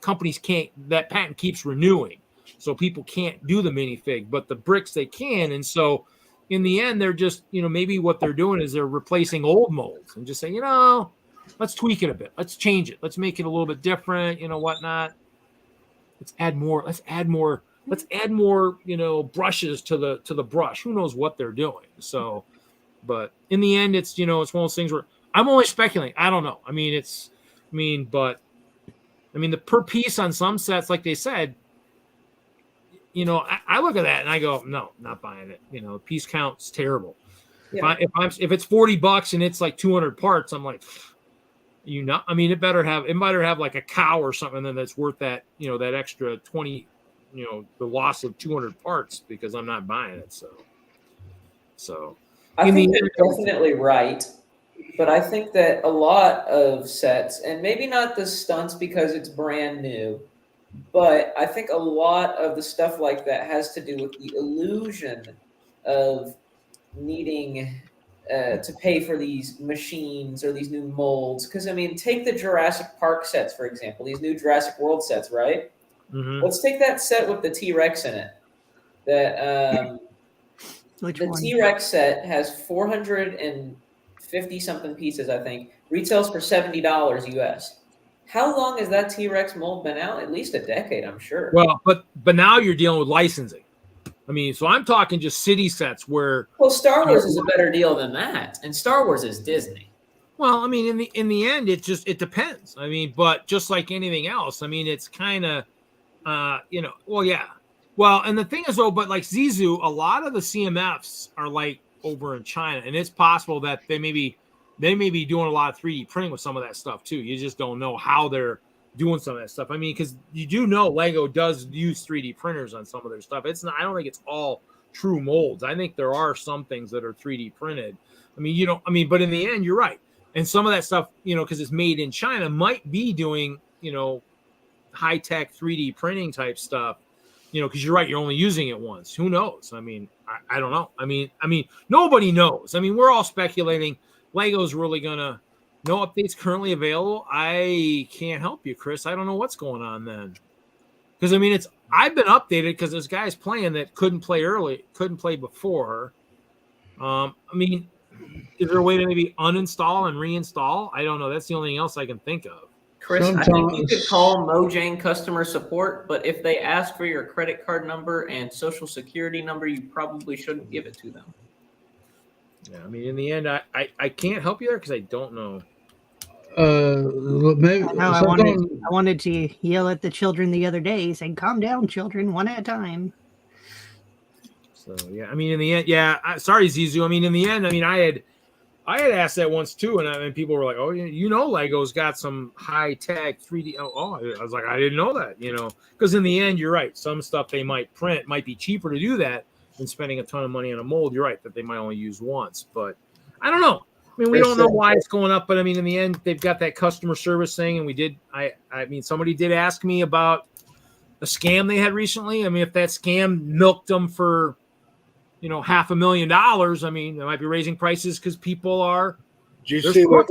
companies can't, that patent keeps renewing, so people can't do the minifig, but the bricks they can. And so in the end, they're just, maybe what they're doing is they're replacing old molds and just saying, let's tweak it a bit, let's change it, let's make it a little bit different, whatnot. Let's add more brushes to the brush. Who knows what they're doing? So, but in the end, it's it's one of those things where I'm only speculating. I don't know. I mean, the per piece on some sets, like they said, I look at that and I go, no, not buying it. Piece count's terrible. Yeah. If it's $40 and it's like 200 parts, I'm like, it better have like a cow or something then that's worth that, that extra 20, the loss of 200 parts, because I'm not buying it. So, So I think you're definitely right, but I think that a lot of sets, and maybe not the stunts because it's brand new, but I think a lot of the stuff like that has to do with the illusion of needing to pay for these machines or these new molds. Because, I mean, take the Jurassic Park sets, for example, these new Jurassic World sets, right? Mhm. Let's take that set with the T-Rex in it. That Which the one? T-Rex set has 450 something pieces, I think. Retails for $70 US. How long has that T-Rex mold been out? At least a decade, I'm sure. Well, but now you're dealing with licensing. I mean, so I'm talking just city sets where. Well, Star Wars is a better deal than that, and Star Wars is Disney. Well, I mean, in the end, it depends. I mean, but just like anything else, I mean, it's kind of, well, yeah. Well, and the thing is, though, but like Zizou, a lot of the CMFs are like over in China, and it's possible that they may be doing a lot of 3D printing with some of that stuff too. You just don't know how they're doing some of that stuff. I mean, because you do know Lego does use 3D printers on some of their stuff. It's not. I don't think it's all true molds. I think there are some things that are 3D printed. I mean, but in the end, you're right. And some of that stuff, because it's made in China, might be doing, high-tech 3D printing type stuff, because you're right, you're only using it once. Who knows? I mean, I don't know. I mean, nobody knows. I mean, we're all speculating. Lego's really gonna no updates currently available. I can't help you, Chris. I don't know what's going on then. Because I mean, I've been updated because there's guys playing that couldn't play before. I mean, is there a way to maybe uninstall and reinstall? I don't know. That's the only thing else I can think of. Chris, I think you could call Mojang customer support, but if they ask for your credit card number and social security number, you probably shouldn't give it to them. Yeah, I mean, in the end, I can't help you there because I don't know. Maybe I wanted to yell at the children the other day, saying, "Calm down, children, one at a time." So yeah, I mean, in the end, yeah. Sorry, Zizou. I mean, in the end, I mean, I had asked that once too, and people were like, "Oh, Lego's got some high tech 3D." Oh, I was like, I didn't know that, because in the end, you're right. Some stuff they might print might be cheaper to do that than spending a ton of money on a mold. You're right that they might only use once, but I don't know. I mean, we don't know why it's going up, but I mean, in the end, they've got that customer service thing, and I mean, somebody did ask me about a scam they had recently. I mean, if that scam milked them for, $500,000, I mean, they might be raising prices because people are. Did you see what?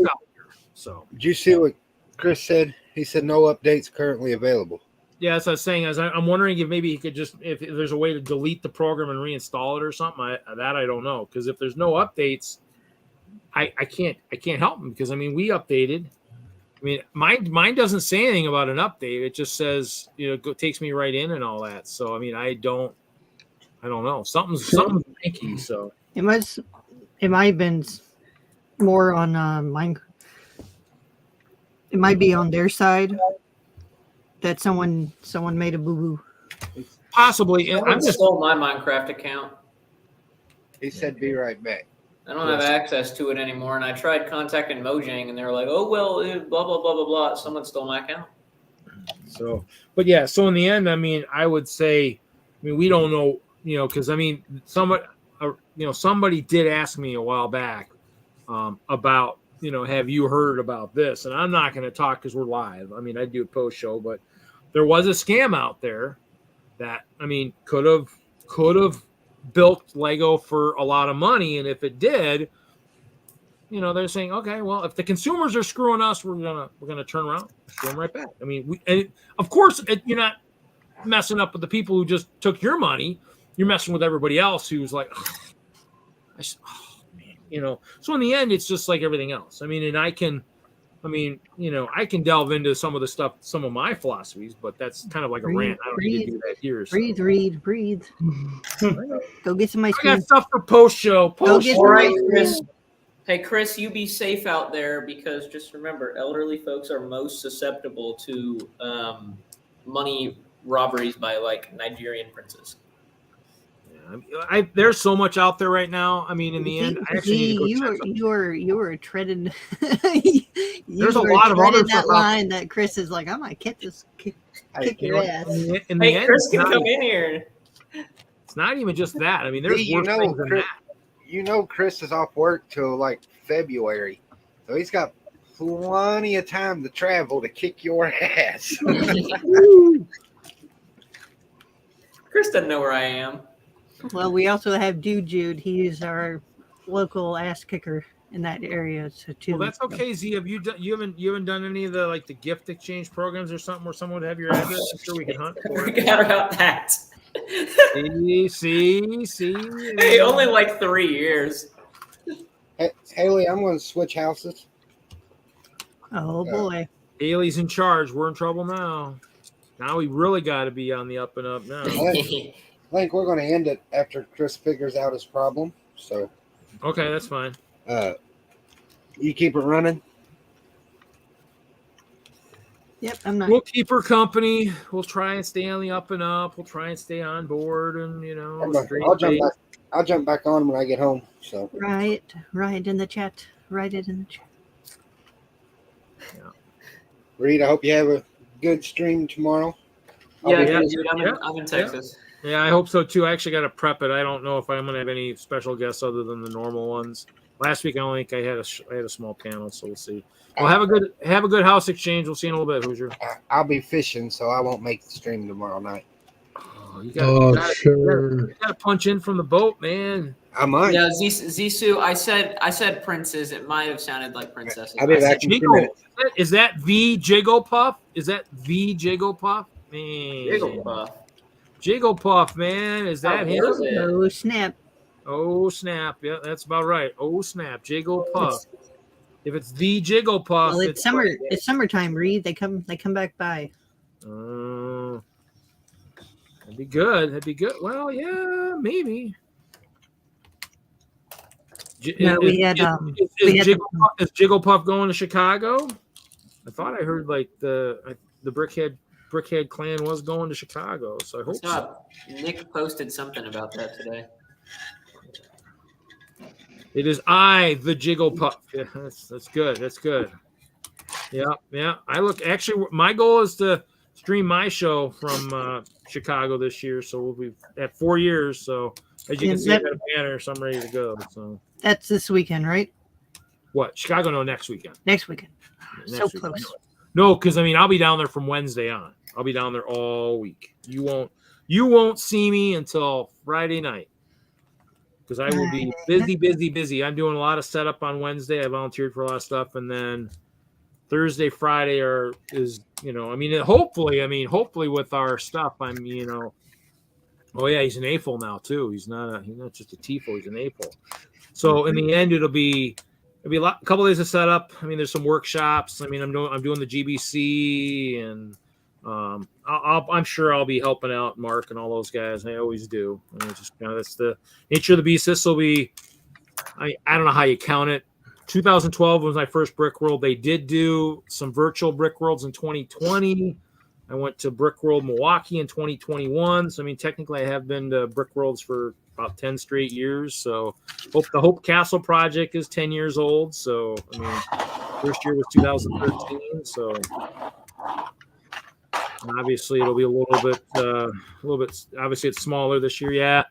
So Did you see what Chris said? He said no updates currently available. Yeah, that's what I was saying. I'm wondering if maybe he could if there's a way to delete the program and reinstall it or something. I don't know, because if there's no updates, I can't help him, because I mean, we updated. I mean, mine doesn't say anything about an update. It just says takes me right in and all that. So I mean, I don't know. Something's funky. So it might have been more on Minecraft. It might be on their side that someone made a boo boo. Possibly. I stole my Minecraft account. He said, "Be right back." I don't have access to it anymore, and I tried contacting Mojang, and they were like, "Oh well, blah blah blah blah blah. Someone stole my account." So, but yeah. So in the end, I mean, I would say, we don't know, because I mean, somebody did ask me a while back about, have you heard about this? And I'm not going to talk because we're live. I mean, I do a post show, but there was a scam out there that, I mean, could have built Lego for a lot of money, and if it did, they're saying, okay, well, if the consumers are screwing us, we're gonna turn around, screw them right back. I mean, of course, you're not messing up with the people who just took your money. You're messing with everybody else who's like, man, So in the end, it's just like everything else. I mean, and I can delve into some of the stuff, some of my philosophies, but that's kind of like a rant. I don't need to do that here. Breathe. Go get some ice cream. I got stuff for post show. Go get some ice cream. Hey, Chris, you be safe out there, because just remember, elderly folks are most susceptible to money robberies by like Nigerian princes. There's so much out there right now. I mean, in the end, I actually need to go check you were treading. There's a lot of other stuff that line that Chris is like, I might kick your ass. In the end, Chris can come in here. It's not even just that. I mean, there's worse things than that. you know Chris is off work till like February, so he's got plenty of time to travel to kick your ass. Chris doesn't know where I am. Well, we also have Dude Jude. He's our local ass kicker in that area. So too. Well, that's okay, Z. Have you done? You haven't done any of the the gift exchange programs or something where someone would have your address? I'm sure we can hunt for it. Forgot about that. See. Hey, only like 3 years. Hey, Haley, I'm going to switch houses. Oh boy. Haley's in charge. We're in trouble now. Now we really got to be on the up and up now. I think we're going to end it after Chris figures out his problem. So, Okay, that's fine. you keep it running. Yep, I'm not. We'll keep her company. We'll try and stay on the up and up. We'll try and stay on board, and I'll jump back on when I get home. So Right in the chat. Write it in the chat. Reed, I hope you have a good stream tomorrow. Yeah, be- dude, I'm in Texas. Yeah, I hope so too. I actually got to prep it. I don't know if I'm going to have any special guests other than the normal ones. Last week I only think I had a small panel, so we'll see. Well, have a good house exchange. We'll see you in a little bit, Hoosier. I'll be fishing, so I won't make the stream tomorrow night. Oh, you Sure. got to punch in from the boat, man. I might. Yeah, Zissou, I said princes. It might have sounded like princesses. I'll be I said back in 2 Jiggle. minutes. Is that the Jigglepuff? Is that the Jigglepuff? Man, Jigglepuff. Jigglepuff, man. Is that him? was it? Oh snap. Oh snap! Yeah, that's about right. Oh snap! Jigglepuff. If it's the Jigglepuff, Well, it's summer. It's summertime, Reed. They come back by. That'd be good. That'd be good. Well, yeah, maybe. No, we had, Is Jigglepuff going to Chicago? I thought I heard like the Brickhead clan was going to Chicago, so I hope so. Stop. Nick posted something about that today. It is the Jigglepuff. Yeah, that's good. That's good. Yeah. Actually, my goal is to stream my show from Chicago this year, so we'll be at 4 years. So as you can see, I got a banner, so I'm ready to go. So that's this weekend, right? What? Chicago? No, next weekend. Next weekend. Next So week. close. No, because I'll be down there from Wednesday on. I'll be down there all week. You won't see me until Friday night. Because I will be busy. I'm doing a lot of setup on Wednesday. I volunteered for a lot of stuff, and then Thursday, Friday hopefully with our stuff, oh yeah, he's an AFOL now too. He's not just a TFOL, he's an AFOL. So in the end, it'll be a couple days of setup. There's some workshops. I'm doing the GBC, and I'm sure I'll be helping out Mark and all those guys. I always do. That's the nature of the beast. This will be, I don't know how you count it. 2012 was my first Brick World. They did do some virtual Brick Worlds in 2020. I went to Brick World Milwaukee in 2021. So technically I have been to Brick Worlds for about 10 straight years. So the Hope Castle project is 10 years old. So first year was 2013. So and obviously it'll be a little bit. Obviously it's smaller this year. Yeah,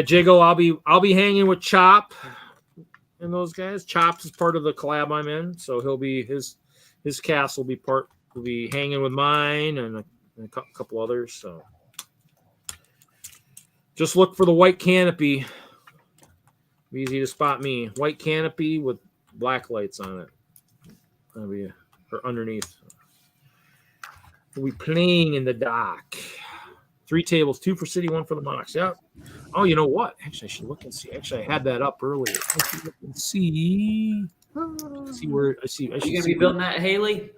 Jiggle. I'll be hanging with Chop and those guys. Chops is part of the collab I'm in, so he'll be his cast will be hanging with mine and a couple others. So just look for the white canopy. Be easy to spot me. White canopy with black lights on it. That'll be or underneath. We'll be playing in the dock. 3 tables, 2 for City, 1 for the Mox. Yep. Oh, you know what? Actually, I should look and see. Actually, I had that up earlier. I should look and see. See where I see. Are you gonna be building that, Haley?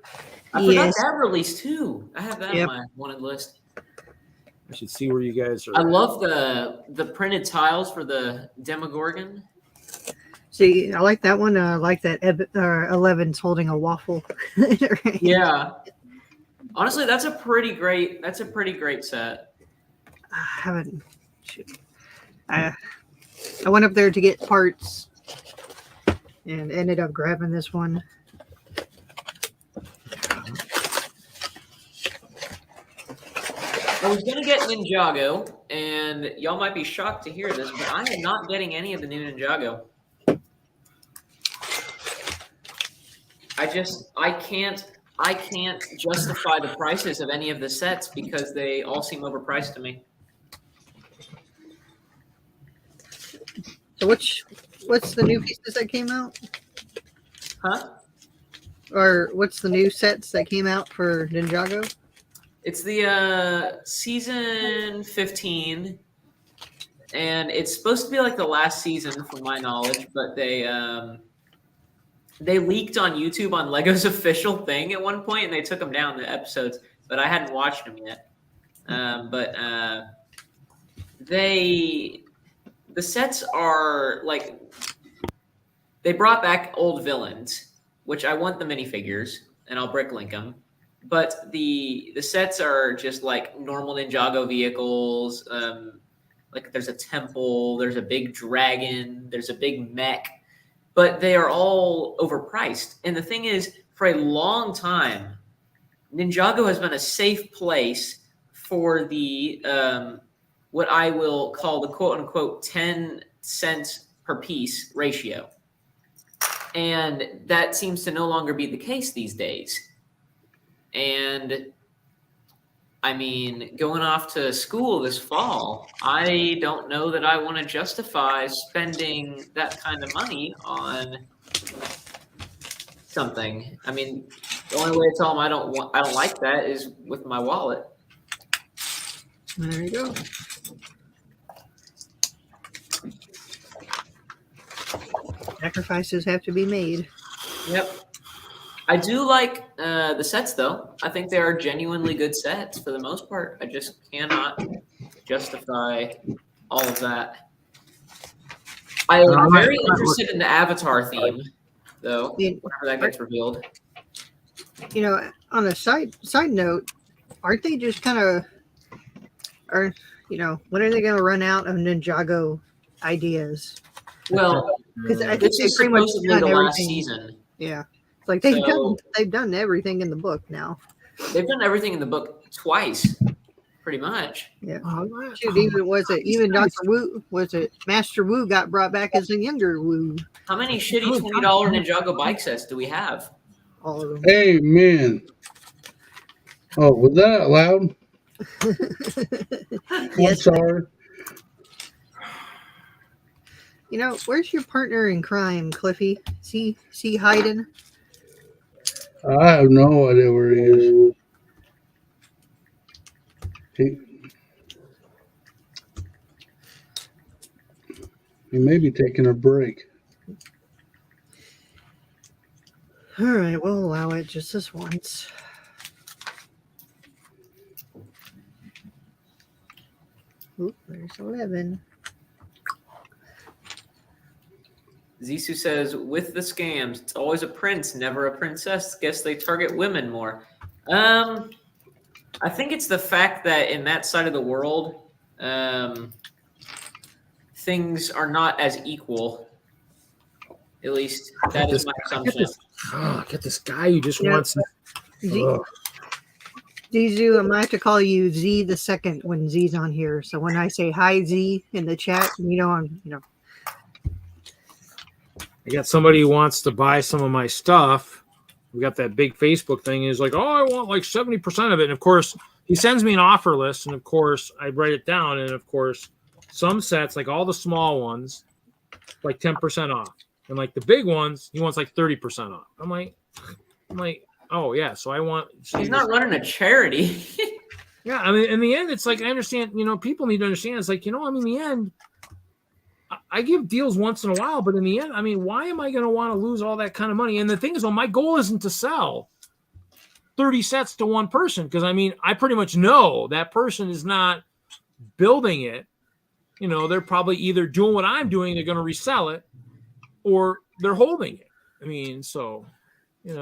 I forgot that release too. I have that on my wanted list. I should see where you guys are. I love the printed tiles for the Demogorgon. See, I like that one. I like that 11's holding a waffle. Yeah. Honestly, that's a pretty great set. I haven't. I went up there to get parts and ended up grabbing this one. I was gonna get Ninjago, and y'all might be shocked to hear this, but I am not getting any of the new Ninjago. I can't justify the prices of any of the sets because they all seem overpriced to me. So what's the new pieces that came out? Huh? Or what's the new sets that came out for Ninjago? It's the season 15, and it's supposed to be like the last season, from my knowledge. But they leaked on YouTube on Lego's official thing at one point, and they took them down the episodes. But I hadn't watched them yet. The sets are like, they brought back old villains, which I want the minifigures, and I'll bricklink them. But the sets are just like normal Ninjago vehicles. Like there's a temple, there's a big dragon, there's a big mech, but they are all overpriced. And the thing is, for a long time, Ninjago has been a safe place for the what I will call the quote unquote 10 cents per piece ratio. And that seems to no longer be the case these days. And I mean, going off to school this fall, I don't know that I want to justify spending that kind of money on something. I mean, the only way to tell them I don't like that is with my wallet. There you go. Sacrifices have to be made. Yep. I do like the sets, though. I think they are genuinely good sets for the most part. I just cannot justify all of that. I am very interested in the Avatar theme, though, whenever that gets revealed. You know, on a side note, aren't they just kind of, or you know, when are they going to run out of Ninjago ideas? Well, because I think this they've is pretty much supposedly done the last everything. season. Yeah, it's like they've done everything in the book now. They've done everything in the book twice, pretty much. Yeah. Shoot, even Dr. Wu, Master Wu got brought back as a younger Wu? How many shitty $20 Ninjago bike sets do we have? All of them. Amen. Oh, was that out loud? Yes. I'm sorry. You know, where's your partner in crime, Cliffy? See hiding? I have no idea where he is. He may be taking a break. All right, we'll allow it just this once. Oop, there's 11. Zisu says, with the scams, it's always a prince, never a princess. Guess they target women more. I think it's the fact that in that side of the world, things are not as equal. At least that is my assumption. Get this guy who just wants. Zizu, I'm gonna have to call you Z the second when Z's on here. So when I say hi Z in the chat, I got somebody who wants to buy some of my stuff. We got that big Facebook thing. He's like, oh, I want like 70% of it. And of course, he sends me an offer list. And of course, I write it down. And of course, some sets, like all the small ones, like 10% off. And like the big ones, he wants like 30% off. I'm like, oh yeah. So I want. He's not running a charity. Yeah. I mean, in the end, it's like, I understand, people need to understand. It's like, in the end, I give deals once in a while, but in the end, I mean, why am I going to want to lose all that kind of money? And the thing is, my goal isn't to sell 30 sets to one person. Because I mean, I pretty much know that person is not building it. They're probably either doing what I'm doing, they're going to resell it, or they're holding it. I mean, so in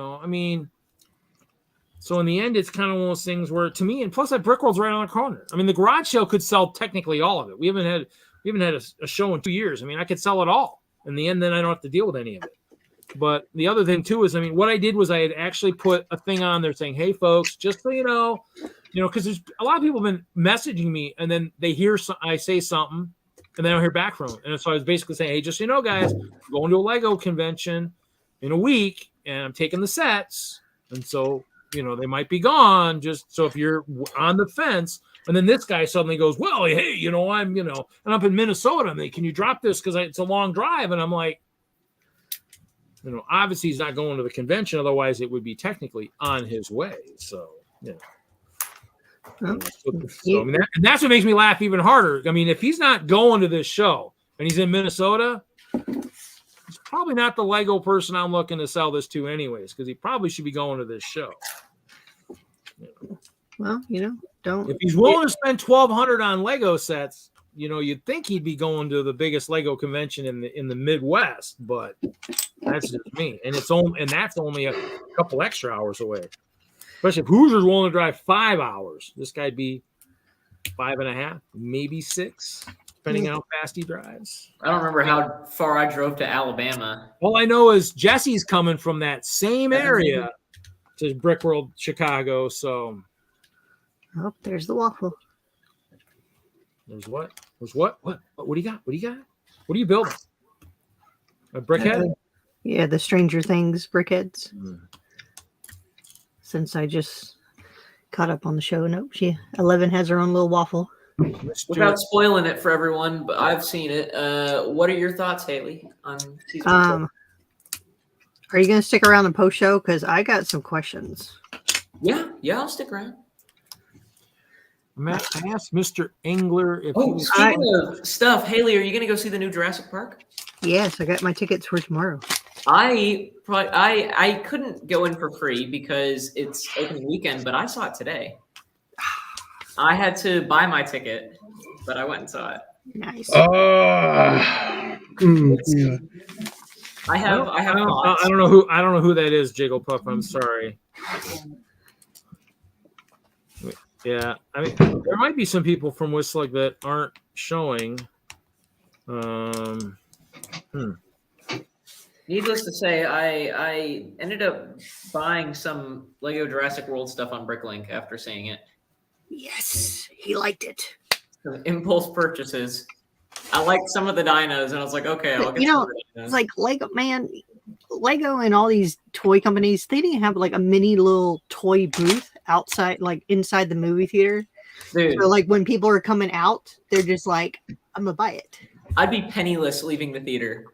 the end, it's kind of one of those things where, to me, and plus that Brickworld's right on the corner. I mean, the garage sale could sell technically all of it. We haven't had a show in 2 years. I mean, I could sell it all. In the end, then I don't have to deal with any of it. But the other thing, too, is, what I did was I had actually put a thing on there saying, hey, folks, just so you know, because there's a lot of people have been messaging me, and then they hear I say something, and then I don't hear back from them. And so I was basically saying, hey, just so you know, guys, I'm going to a Lego convention in a week, and I'm taking the sets, and so they might be gone. Just so if you're on the fence, and then this guy suddenly goes, well, hey, I'm and I'm in Minnesota. And can you drop this because it's a long drive? And I'm like, obviously he's not going to the convention, otherwise it would be technically on his way. So Well, and that's what makes me laugh even harder. I mean, if he's not going to this show and he's in Minnesota, he's probably not the Lego person I'm looking to sell this to anyways, because he probably should be going to this show. Well, don't. If he's willing to spend $1,200 on Lego sets, you'd think he'd be going to the biggest Lego convention in the Midwest, but that's just me. And that's only a couple extra hours away. Especially if Hoosier's willing to drive 5 hours, this guy'd be 5.5, maybe 6, depending on how fast he drives. I don't remember how far I drove to Alabama. All I know is Jesse's coming from that same area to Brick World, Chicago. So, Oh, there's the waffle. there's what? There's what? What do you got? What do you got? What are you building? A brickhead? Yeah, the Stranger Things brickheads. Mm. Since I just caught up on the show, nope. 11 has her own little waffle. Without spoiling it for everyone, but I've seen it. What are your thoughts, Haley, on season 4? Are you going to stick around the post show? Because I got some questions. Yeah, I'll stick around. Matt, I asked Mr. Engler if speaking of stuff, Haley, are you going to go see the new Jurassic Park? Yes, I got my tickets for tomorrow. I couldn't go in for free because it's opening weekend, but I saw it today. I had to buy my ticket, but I went and saw it. Nice. Yeah. I have. I don't know who that is, Jigglepuff. I'm sorry. Yeah, I mean, there might be some people from Whistler that aren't showing. Needless to say, I ended up buying some Lego Jurassic World stuff on Bricklink after seeing it. Yes, he liked it. Some impulse purchases. I liked some of the dinos, and I was like, okay, I'll get some of the dinos. It's like Lego and all these toy companies, they didn't have like a mini little toy booth outside, like inside the movie theater. Dude. So like when people are coming out, they're just like, I'm gonna buy it. I'd be penniless leaving the theater.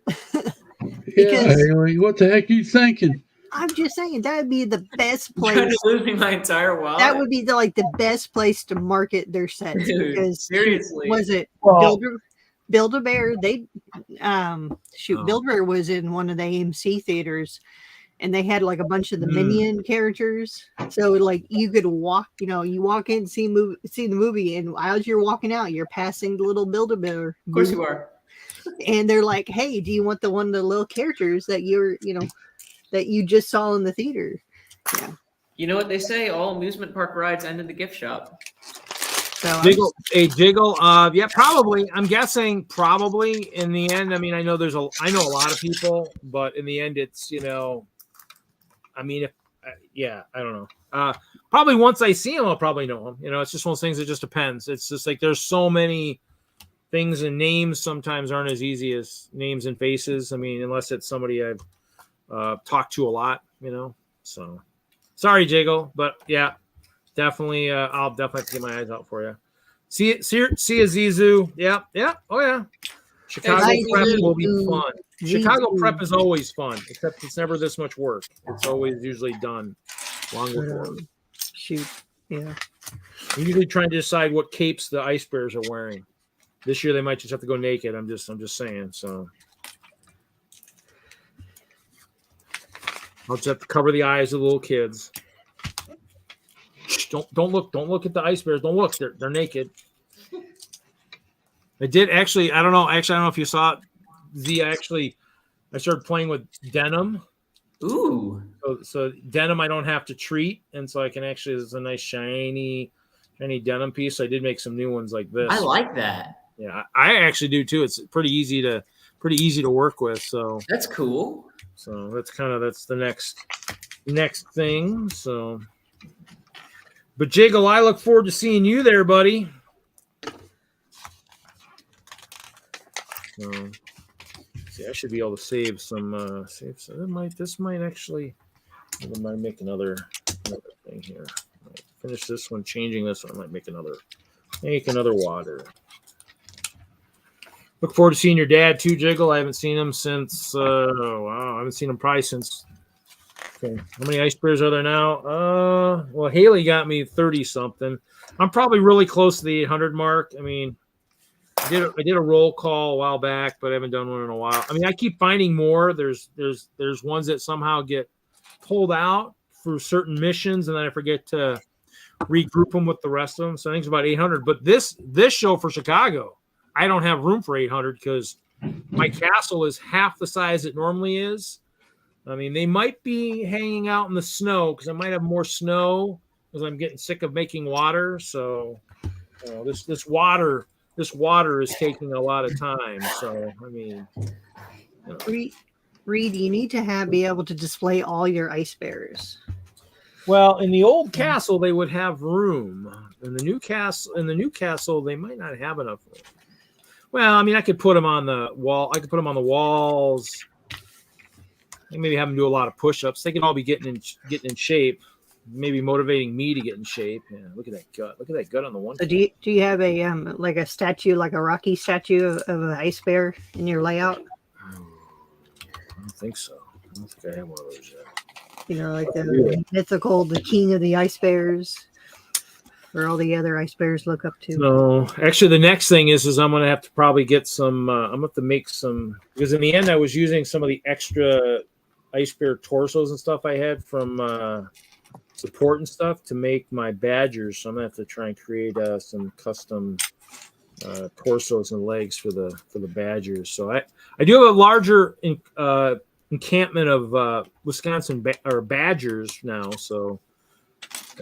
Yeah, Haley, what the heck are you thinking? I'm just saying that would be the best I'm trying place. to lose me my entire wallet. That would be the best place to market their sets. Dude, because seriously. Was it Build-A-Bear? Build-A-Bear was in one of the AMC theaters, and they had like a bunch of the Minion characters. So like you could walk, you walk in, see the movie, and as you're walking out, you're passing the little Build-A-Bear. Of course you are. And they're like, "Hey, do you want one of the little characters that that you just saw in the theater?" Yeah. You know what they say? All amusement park rides end in the gift shop. So Jiggle. Yeah, probably. I'm guessing probably in the end. I mean, I know a lot of people, but in the end, it's I mean, I don't know. Probably once I see him, I'll probably know him. It's just one of those things. It just depends. It's just like there's so many things, and names sometimes aren't as easy as names and faces. I mean, unless it's somebody I've talked to a lot, So, sorry, Jiggle, but yeah, definitely. I'll definitely have to get my eyes out for you. See Azizu. Yeah. Oh yeah. Chicago prep will be fun. Chicago prep is always fun, except it's never this much work. It's always usually done long before. Shoot. Yeah. I'm usually trying to decide what capes the ice bears are wearing. This year they might just have to go naked. I'm just saying. So I'll just have to cover the eyes of the little kids. Don't look at the ice bears. Don't look. They're naked. I did actually. I don't know if you saw it. I started playing with denim. Ooh. So denim I don't have to treat, and so I can actually. It's a nice shiny denim piece. So I did make some new ones like this. I like that. Yeah, I actually do too. It's pretty easy to work with. So that's cool. So that's the next thing. So But Jiggle, I look forward to seeing you there, buddy. See, I should be able to save some. This might actually. I might make another thing here. Finish this one, changing this one. I might make another water. Look forward to seeing your dad too, Jiggle. I haven't seen him since. I haven't seen him probably since. Okay, how many ice bears are there now? Well, Haley got me 30 something. I'm probably really close to the 800 mark. I mean, I did a roll call a while back, but I haven't done one in a while. I mean, I keep finding more. There's ones that somehow get pulled out for certain missions, and then I forget to regroup them with the rest of them. So I think it's about 800. But this show for Chicago, I don't have room for 800 because my castle is half the size it normally is. I mean, they might be hanging out in the snow because I might have more snow because I'm getting sick of making water. So this water is taking a lot of time. So I mean, Reed, you need to be able to display all your ice bears. Well, in the old castle, they would have room. In the new castle, they might not have enough room. Well, I mean, I could put them on the wall. I could put them on the walls. I maybe have them do a lot of push-ups. They can all be getting in shape. Maybe motivating me to get in shape. Yeah, look at that gut. Look at that gut on the one. So do you have a like a statue, like a Rocky statue of an ice bear in your layout? I don't think so. I don't think I have one of those yet. You know, like the mythical, the king of the ice bears, or all the other ice bears look up to. No, actually, the next thing is I'm going to have to probably get some. I'm going to have to make some, because in the end, I was using some of the extra ice bear torsos and stuff I had from support and stuff to make my badgers. So I'm going to have to try and create some custom torsos and legs for the badgers. So I do have a larger encampment of Wisconsin badgers now, so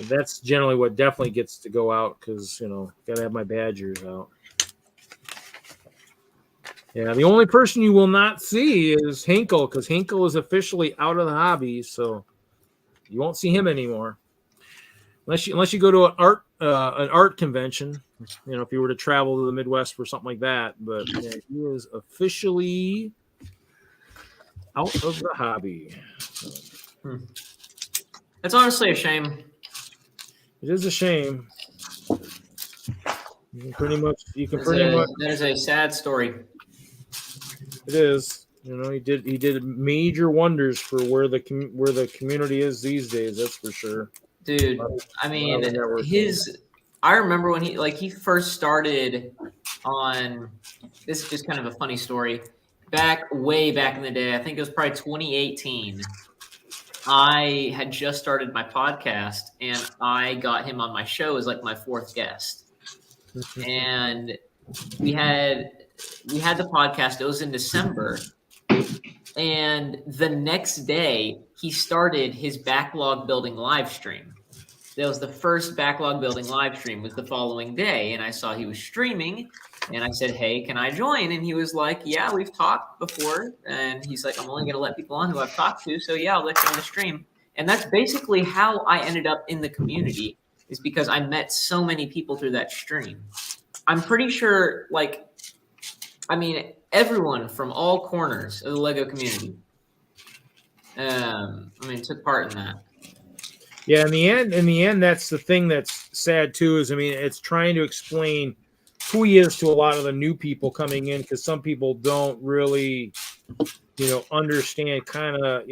that's generally what definitely gets to go out because gotta have my badgers out. Yeah, the only person you will not see is Hinkle because Hinkle is officially out of the hobby, so you won't see him anymore unless you go to an art convention. If you were to travel to the Midwest for something like that, but yeah, he is officially out of the hobby. That's honestly a shame. It is a shame. You can pretty much. That is a sad story. It is. He did major wonders for where the community is these days. That's for sure. Dude, I mean, I remember when he first started on. This is just kind of a funny story. Way back in the day, I think it was probably 2018. I had just started my podcast, and I got him on my show as like my fourth guest. And we had the podcast. It was in December, and the next day he started his backlog building live stream. That was the first backlog building live stream. Was the following day, and I saw he was streaming. And I said, hey, can I join? And he was like, yeah, we've talked before. And he's like, I'm only going to let people on who I've talked to. So, yeah, I'll let you on the stream. And that's basically how I ended up in the community, is because I met so many people through that stream. I'm pretty sure, everyone from all corners of the Lego community, took part in that. Yeah, in the end, that's the thing that's sad, too, is, it's trying to explain who he is to a lot of the new people coming in, because some people don't really, understand a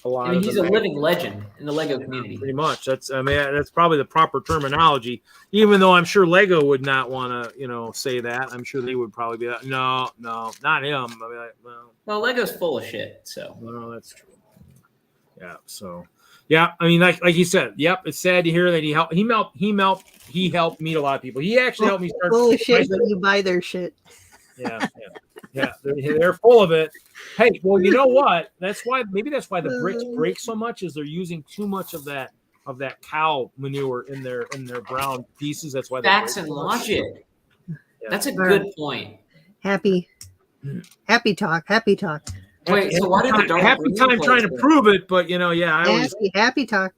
lot of. He's a living legend in the Lego community. Pretty much. That's probably the proper terminology. Even though I'm sure Lego would not want to, say that. I'm sure they would probably be like, no, not him. Well, Lego's full of shit. So. No, that's true. Yeah. So. Yeah, like you said, yep. It's sad to hear that he helped meet a lot of people. He actually helped me start. Full of shit, but you buy their shit. Yeah. They're full of it. Hey, well, you know what? That's why the bricks break so much, is they're using too much of that cow manure in their brown pieces. That's why. Facts and logic. Yeah. That's a good point. Happy talk. Wait, so why did the dark happy time trying to prove it? But I always happy talk.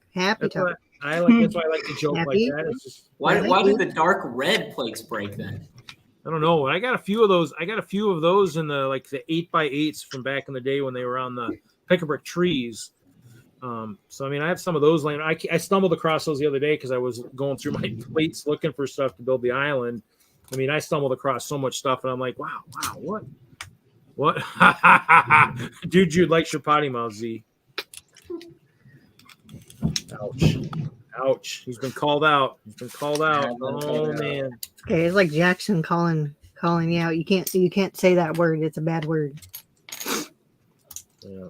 I like that's why I like to joke like Happy? that. It's just Why did the dark red plates break then? I don't know. I got a few of those. I got a few of those in the 8x8s from back in the day when they were on the pick-a-brick trees. So I mean, I have some of those laying. I stumbled across those the other day because I was going through my plates looking for stuff to build the island. I mean, I stumbled across so much stuff, and I'm like, wow, what? Dude, you'd like your potty mouth, Z. Ouch. He's been called out. Oh man. Okay, it's like Jackson calling you out. You can't say that word. It's a bad word. Yeah.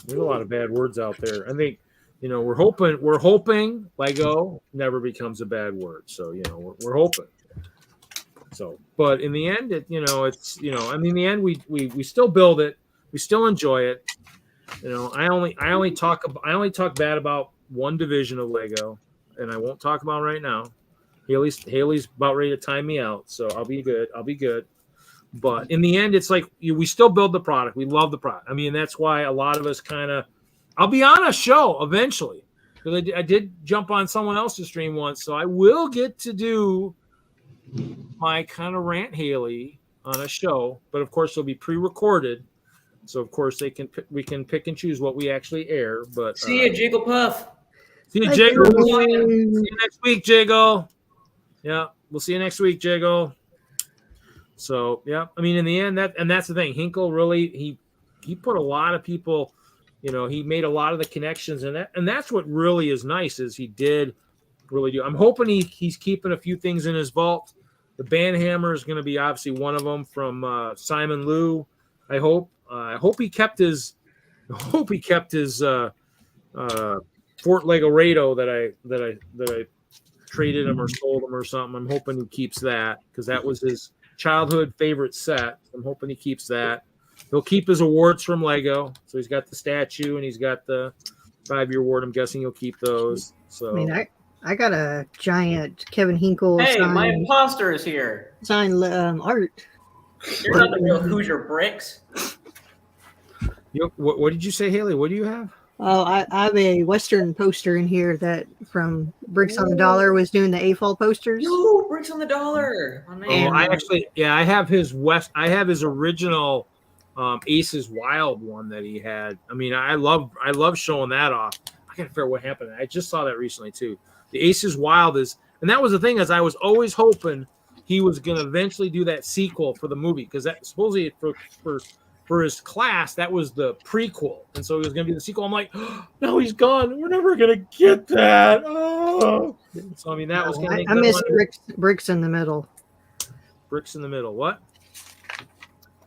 There's a lot of bad words out there. I think, we're hoping Lego never becomes a bad word. So, we're hoping. So, but in the end, in the end, we still build it. We still enjoy it. I only talk bad about one division of Lego, and I won't talk about it right now. Haley's about ready to time me out, so I'll be good. But in the end, it's like we still build the product. We love the product. I mean, that's why a lot of us I'll be on a show eventually, because I did jump on someone else's stream once, so I will get to do my kind of rant Haley on a show. But of course, it'll be pre-recorded, so of course we can pick and choose what we actually air. But See you, Jigglepuff. See you, Jiggle. See you next week, Jiggle. Yeah, we'll see you next week, Jiggle. So yeah, I mean, in the end, that's the thing. Hinkle really he put a lot of people, he made a lot of the connections, and that's what really is nice is he did really do. I'm hoping he's keeping a few things in his vault. The band hammer is going to be obviously one of them from Simon Liu. I hope he kept his Fort Lego Rado that I traded him or sold him or something. I'm hoping he keeps that because that was his childhood favorite set. I'm hoping he keeps that. He'll keep his awards from Lego. So he's got the statue and he's got the 5-year award. I'm guessing he'll keep those. So I mean, I got a giant Kevin Hinkle Hey, my imposter is here. sign art. You're not the real Hoosier bricks. What did you say, Haley? What do you have? Oh, I have a Western poster in here that from Bricks on the Dollar was doing the AFOL posters. Yo, Bricks on the Dollar. Oh, man. I have his original Aces Wild one that he had. I mean, I love showing that off. I gotta figure out what happened. I just saw that recently too. The Aces Wild and that was the thing, is I was always hoping he was gonna eventually do that sequel for the movie, because that supposedly for his class, that was the prequel, and so it was going to be the sequel. I'm like, oh, no, he's gone. We're never going to get that. Oh. So I mean, that was going to. I miss bricks in the middle. Bricks in the middle. What?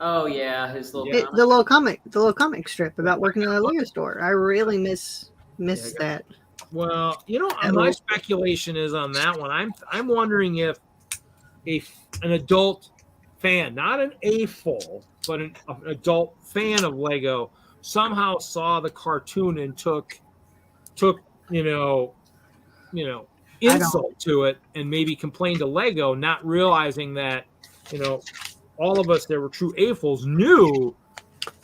Oh yeah, his little the little comic strip about working in a Lego store. I really miss that. Well, my speculation is on that one. I'm wondering if an adult fan, not an AFOL, but an adult fan of Lego somehow saw the cartoon and took insult to it and maybe complained to Lego, not realizing that all of us that were true AFOLs knew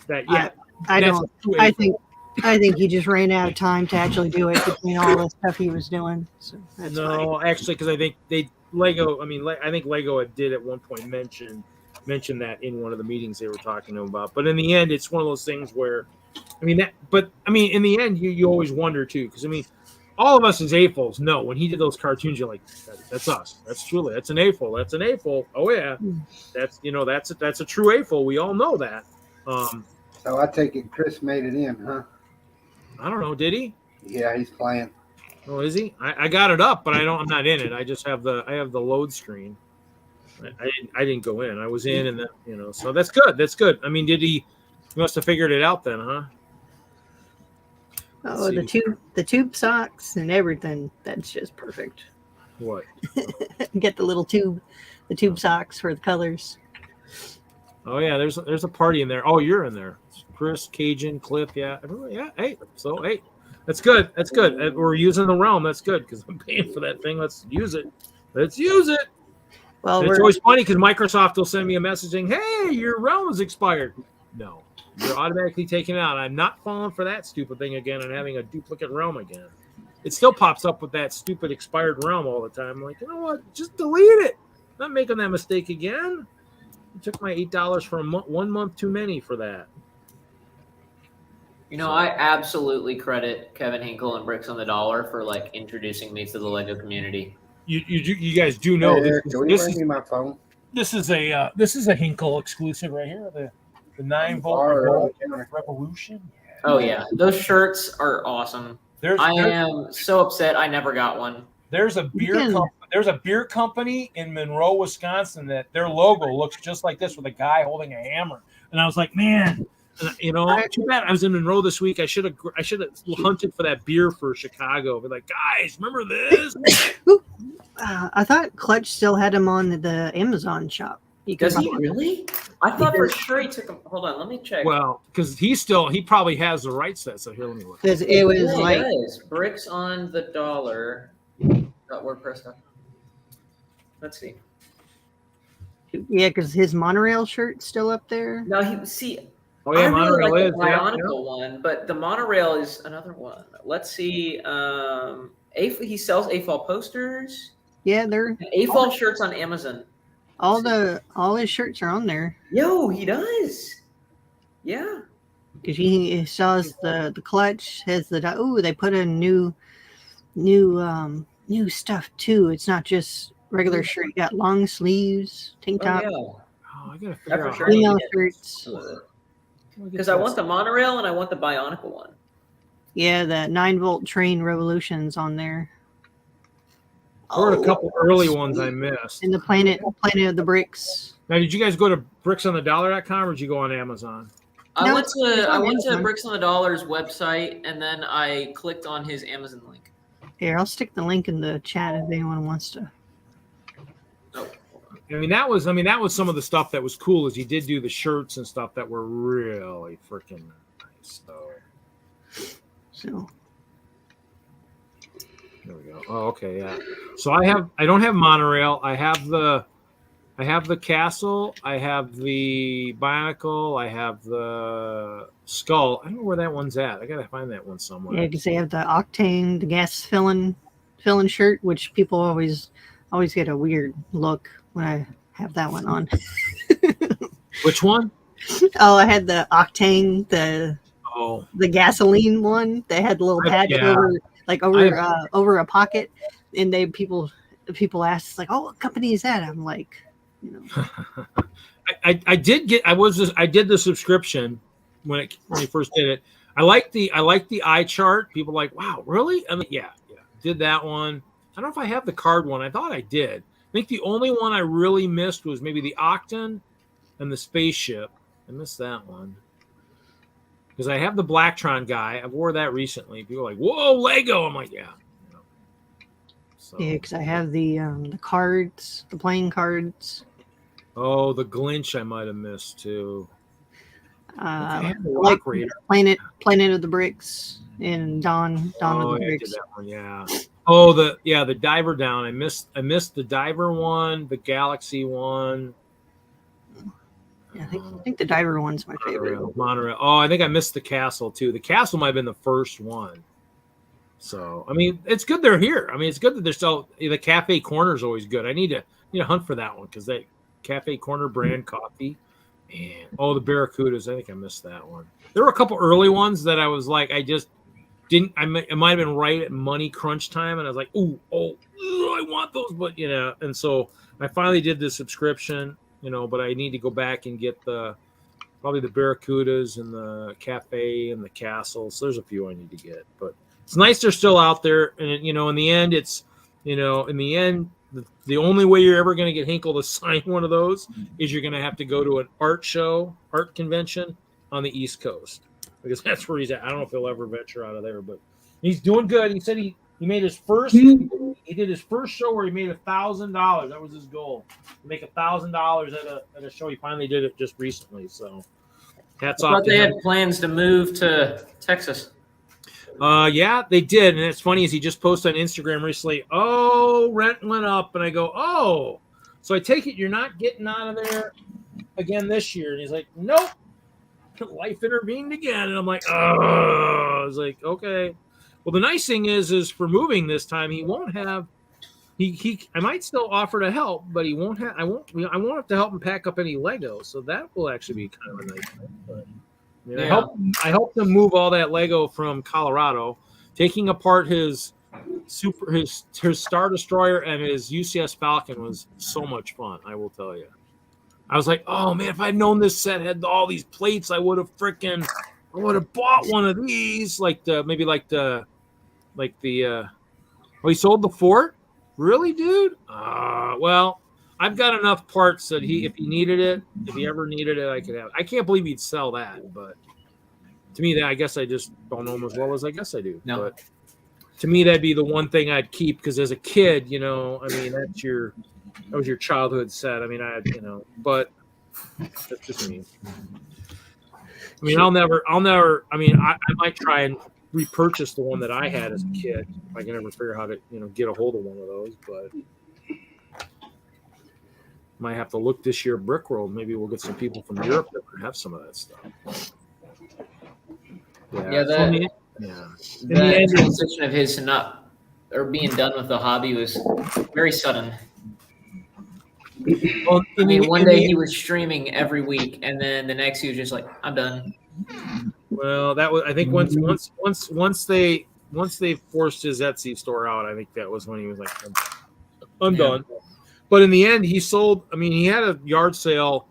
that. Yeah, I think he just ran out of time to actually do it between all the stuff he was doing. So that's actually, because I think I think Lego did at one point mention that in one of the meetings they were talking to him about. But in the end, it's one of those things where, in the end, you always wonder too, because all of us as AFOLs know when he did those cartoons, you're like, that's us. That's an AFOL. That's an AFOL. Oh yeah, that's a true AFOL. We all know that. So I take it Chris made it in, huh? I don't know. Did he? Yeah, he's playing. Oh, is he? I got it up, but I'm not in it. I just have the load screen. I didn't go in. I was in, and so that's good. That's good. I mean, he must have figured it out then, huh? Oh, the tube socks and everything. That's just perfect. What? Get the little the tube socks for the colors. Oh yeah, there's a party in there. Oh, you're in there. Chris, Cajun, Cliff, yeah, everyone, yeah. Hey, that's good. That's good. We're using the realm. That's good because I'm paying for that thing. Let's use it. Well, it's always funny because Microsoft will send me a message saying, "Hey, your realm is expired." No, you're automatically taken out. I'm not falling for that stupid thing again and having a duplicate realm again. it still pops up with that stupid expired realm all the time. I'm like, you know what? Just delete it. I'm not making that mistake again. I took my $8 for 1 month too many for that. You know, I absolutely credit Kevin Hinkle and Bricks on the Dollar for like introducing me to the Lego community. You guys do know Can you bring me my phone? this is a Hinkle exclusive right here. The 9-volt Revolution. Oh yeah, those shirts are awesome. I am so upset I never got one. There's a beer company in Monroe, Wisconsin that their logo looks just like this with a guy holding a hammer. And I was like, man, you know, too bad I was in Monroe this week. I should have hunted for that beer for Chicago. But like, guys, remember this? I thought Clutch still had him on the Amazon shop. Does he really? I thought for sure he took them. Hold on, let me check. Well, because he probably has the rights to that. So here, let me look. Because it was Yeah, like Bricks on the Dollar. .wordpress.com. Let's see. yeah, because his monorail shirt's still up there. No, he see. Oh yeah, I really monorail like is the Bionicle one, but the monorail is another one. Let's see. He sells AFOL posters. Yeah, they're AFOL shirts on Amazon. all his shirts are on there. Yo, he does. Yeah. Because he sells the Clutch, has the they put in new stuff too. It's not just regular shirt. You got long sleeves, tank top, Yeah. Oh, I gotta figure out. sure. female shirts. Because I want the monorail and I want the Bionicle one. Yeah, the 9-volt train Revolution's on there. There were a couple early ones I missed. And the Planet of the Bricks. Now, did you guys go to bricksonthedollar.com or did you go on Amazon? I No, went it's to on Amazon. Bricks on the Dollar's website and then I clicked on his Amazon link. Here, I'll stick the link in the chat if anyone wants to. Oh. I mean, that was some of the stuff that was cool. Is he did do the shirts and stuff that were really freaking nice. So there we go. Oh, okay, yeah. So I don't have monorail. I have the castle. I have the Bionicle. I have the skull. I don't know where that one's at. I gotta find that one somewhere. yeah, because they have the Octane, the gas filling shirt, which people always get a weird look when I have that one on. Which one? Oh, I had the Octane, the gasoline one. They had the little patch over a pocket, and people asked like, "Oh, what company is that?" I'm like, you know. I did the subscription when he first did it. I like the eye chart. People are like, wow, really? I mean, yeah, did that one. I don't know if I have the card one. I thought I did. I think the only one I really missed was maybe the Octon and the spaceship. I missed that one because I have the Blacktron guy. I wore that recently. People are like, whoa, Lego. I'm like, yeah. So. Yeah, because I have the cards, the playing cards. Oh, the Glinch I might have missed too. Like Planet of the Bricks and Dawn of the Bricks. I did that one, yeah. Oh, the Diver Down. I missed the Diver one, the Galaxy one. Yeah, I think the Diver one's my favorite. Monorail. Oh, I think I missed the Castle too. The Castle might have been the first one. So I mean, it's good they're here. I mean, it's good that they're still. The Cafe Corner is always good. I need to hunt for that one because that Cafe Corner brand coffee. And the Barracudas. I think I missed that one. There were a couple early ones that I was like, I just didn't. It might have been right at money crunch time, and I was like, I want those, but and so I finally did the subscription, but I need to go back and get probably the Barracudas and the Cafe and the Castle. So there's a few I need to get, but it's nice they're still out there. And in the end, the only way you're ever going to get Hinkle to sign one of those is you're going to have to go to an art convention on the East Coast, because that's where he's at. I don't know if he'll ever venture out of there, but he's doing good. He said he made his first. He did his first show where he made $1,000. That was his goal, to make $1,000 at a show. He finally did it just recently. So hats off. I thought they had plans to move to Texas. Yeah, they did. And it's funny is he just posted on Instagram recently, rent went up. And I go, so I take it you're not getting out of there again this year. And he's like, nope, life intervened again. And I'm like, I was like, okay. Well, the nice thing is for moving this time, he won't have. I might still offer to help, but he won't have. I won't have to help him pack up any Legos. So that will actually be kind of a nice thing. But I mean, I helped him move all that Lego from Colorado, taking apart his Star Destroyer and his UCS Falcon was so much fun. I will tell you. I was like, oh man, if I'd known this set had all these plates, I would have bought one of these. Oh, he sold the fort? Really, dude? Well, I've got enough parts that if he ever needed it, I could have it. I can't believe he'd sell that, but to me, I guess I just don't know him as well as I guess I do. No. But to me, that'd be the one thing I'd keep because as a kid, I mean, that was your childhood set. I mean, but that's just me. I mean, I'll never. I mean, I might try and repurchase the one that I had as a kid if I can ever figure out how to, get a hold of one of those. But might have to look this year, Brick World. Maybe we'll get some people from Europe that would have some of that stuff. That transition of his to not or being done with the hobby was very sudden. Well, one day he was streaming every week, and then the next he was just like, "I'm done." Well, that was I think once they forced his Etsy store out, I think that was when he was like, "I'm done." But in the end, he sold. I mean, he had a yard sale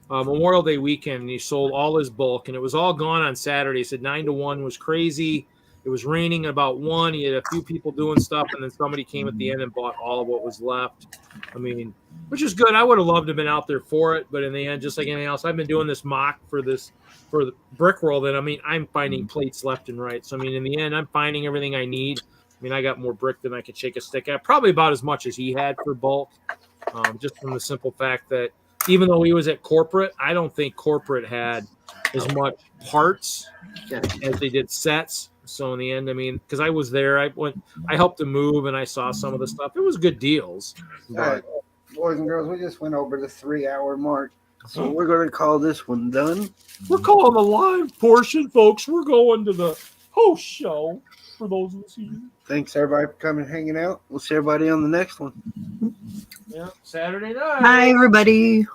Memorial Day weekend, and he sold all his bulk, and it was all gone on Saturday. He said 9 to 1 was crazy. It was raining at about 1. He had a few people doing stuff, and then somebody came at the end and bought all of what was left. I mean, which is good. I would have loved to have been out there for it, but in the end, just like anything else, I've been doing this mock for the Brick World, and I mean, I'm finding plates left and right. So I mean, in the end, I'm finding everything I need. I mean, I got more brick than I could shake a stick at, probably about as much as he had for bulk, just from the simple fact that even though he was at corporate, I don't think corporate had as much parts as they did sets. So in the end, I mean, because I was there, I helped him move, and I saw some of the stuff. It was good deals. But, all right, boys and girls, we just went over the 3-hour mark, so we're going to call this one done. We're calling the live portion, folks. We're going to the host show for those of us here. Thanks everybody for coming and hanging out. We'll see everybody on the next one. Yeah, Saturday night. Hi, everybody.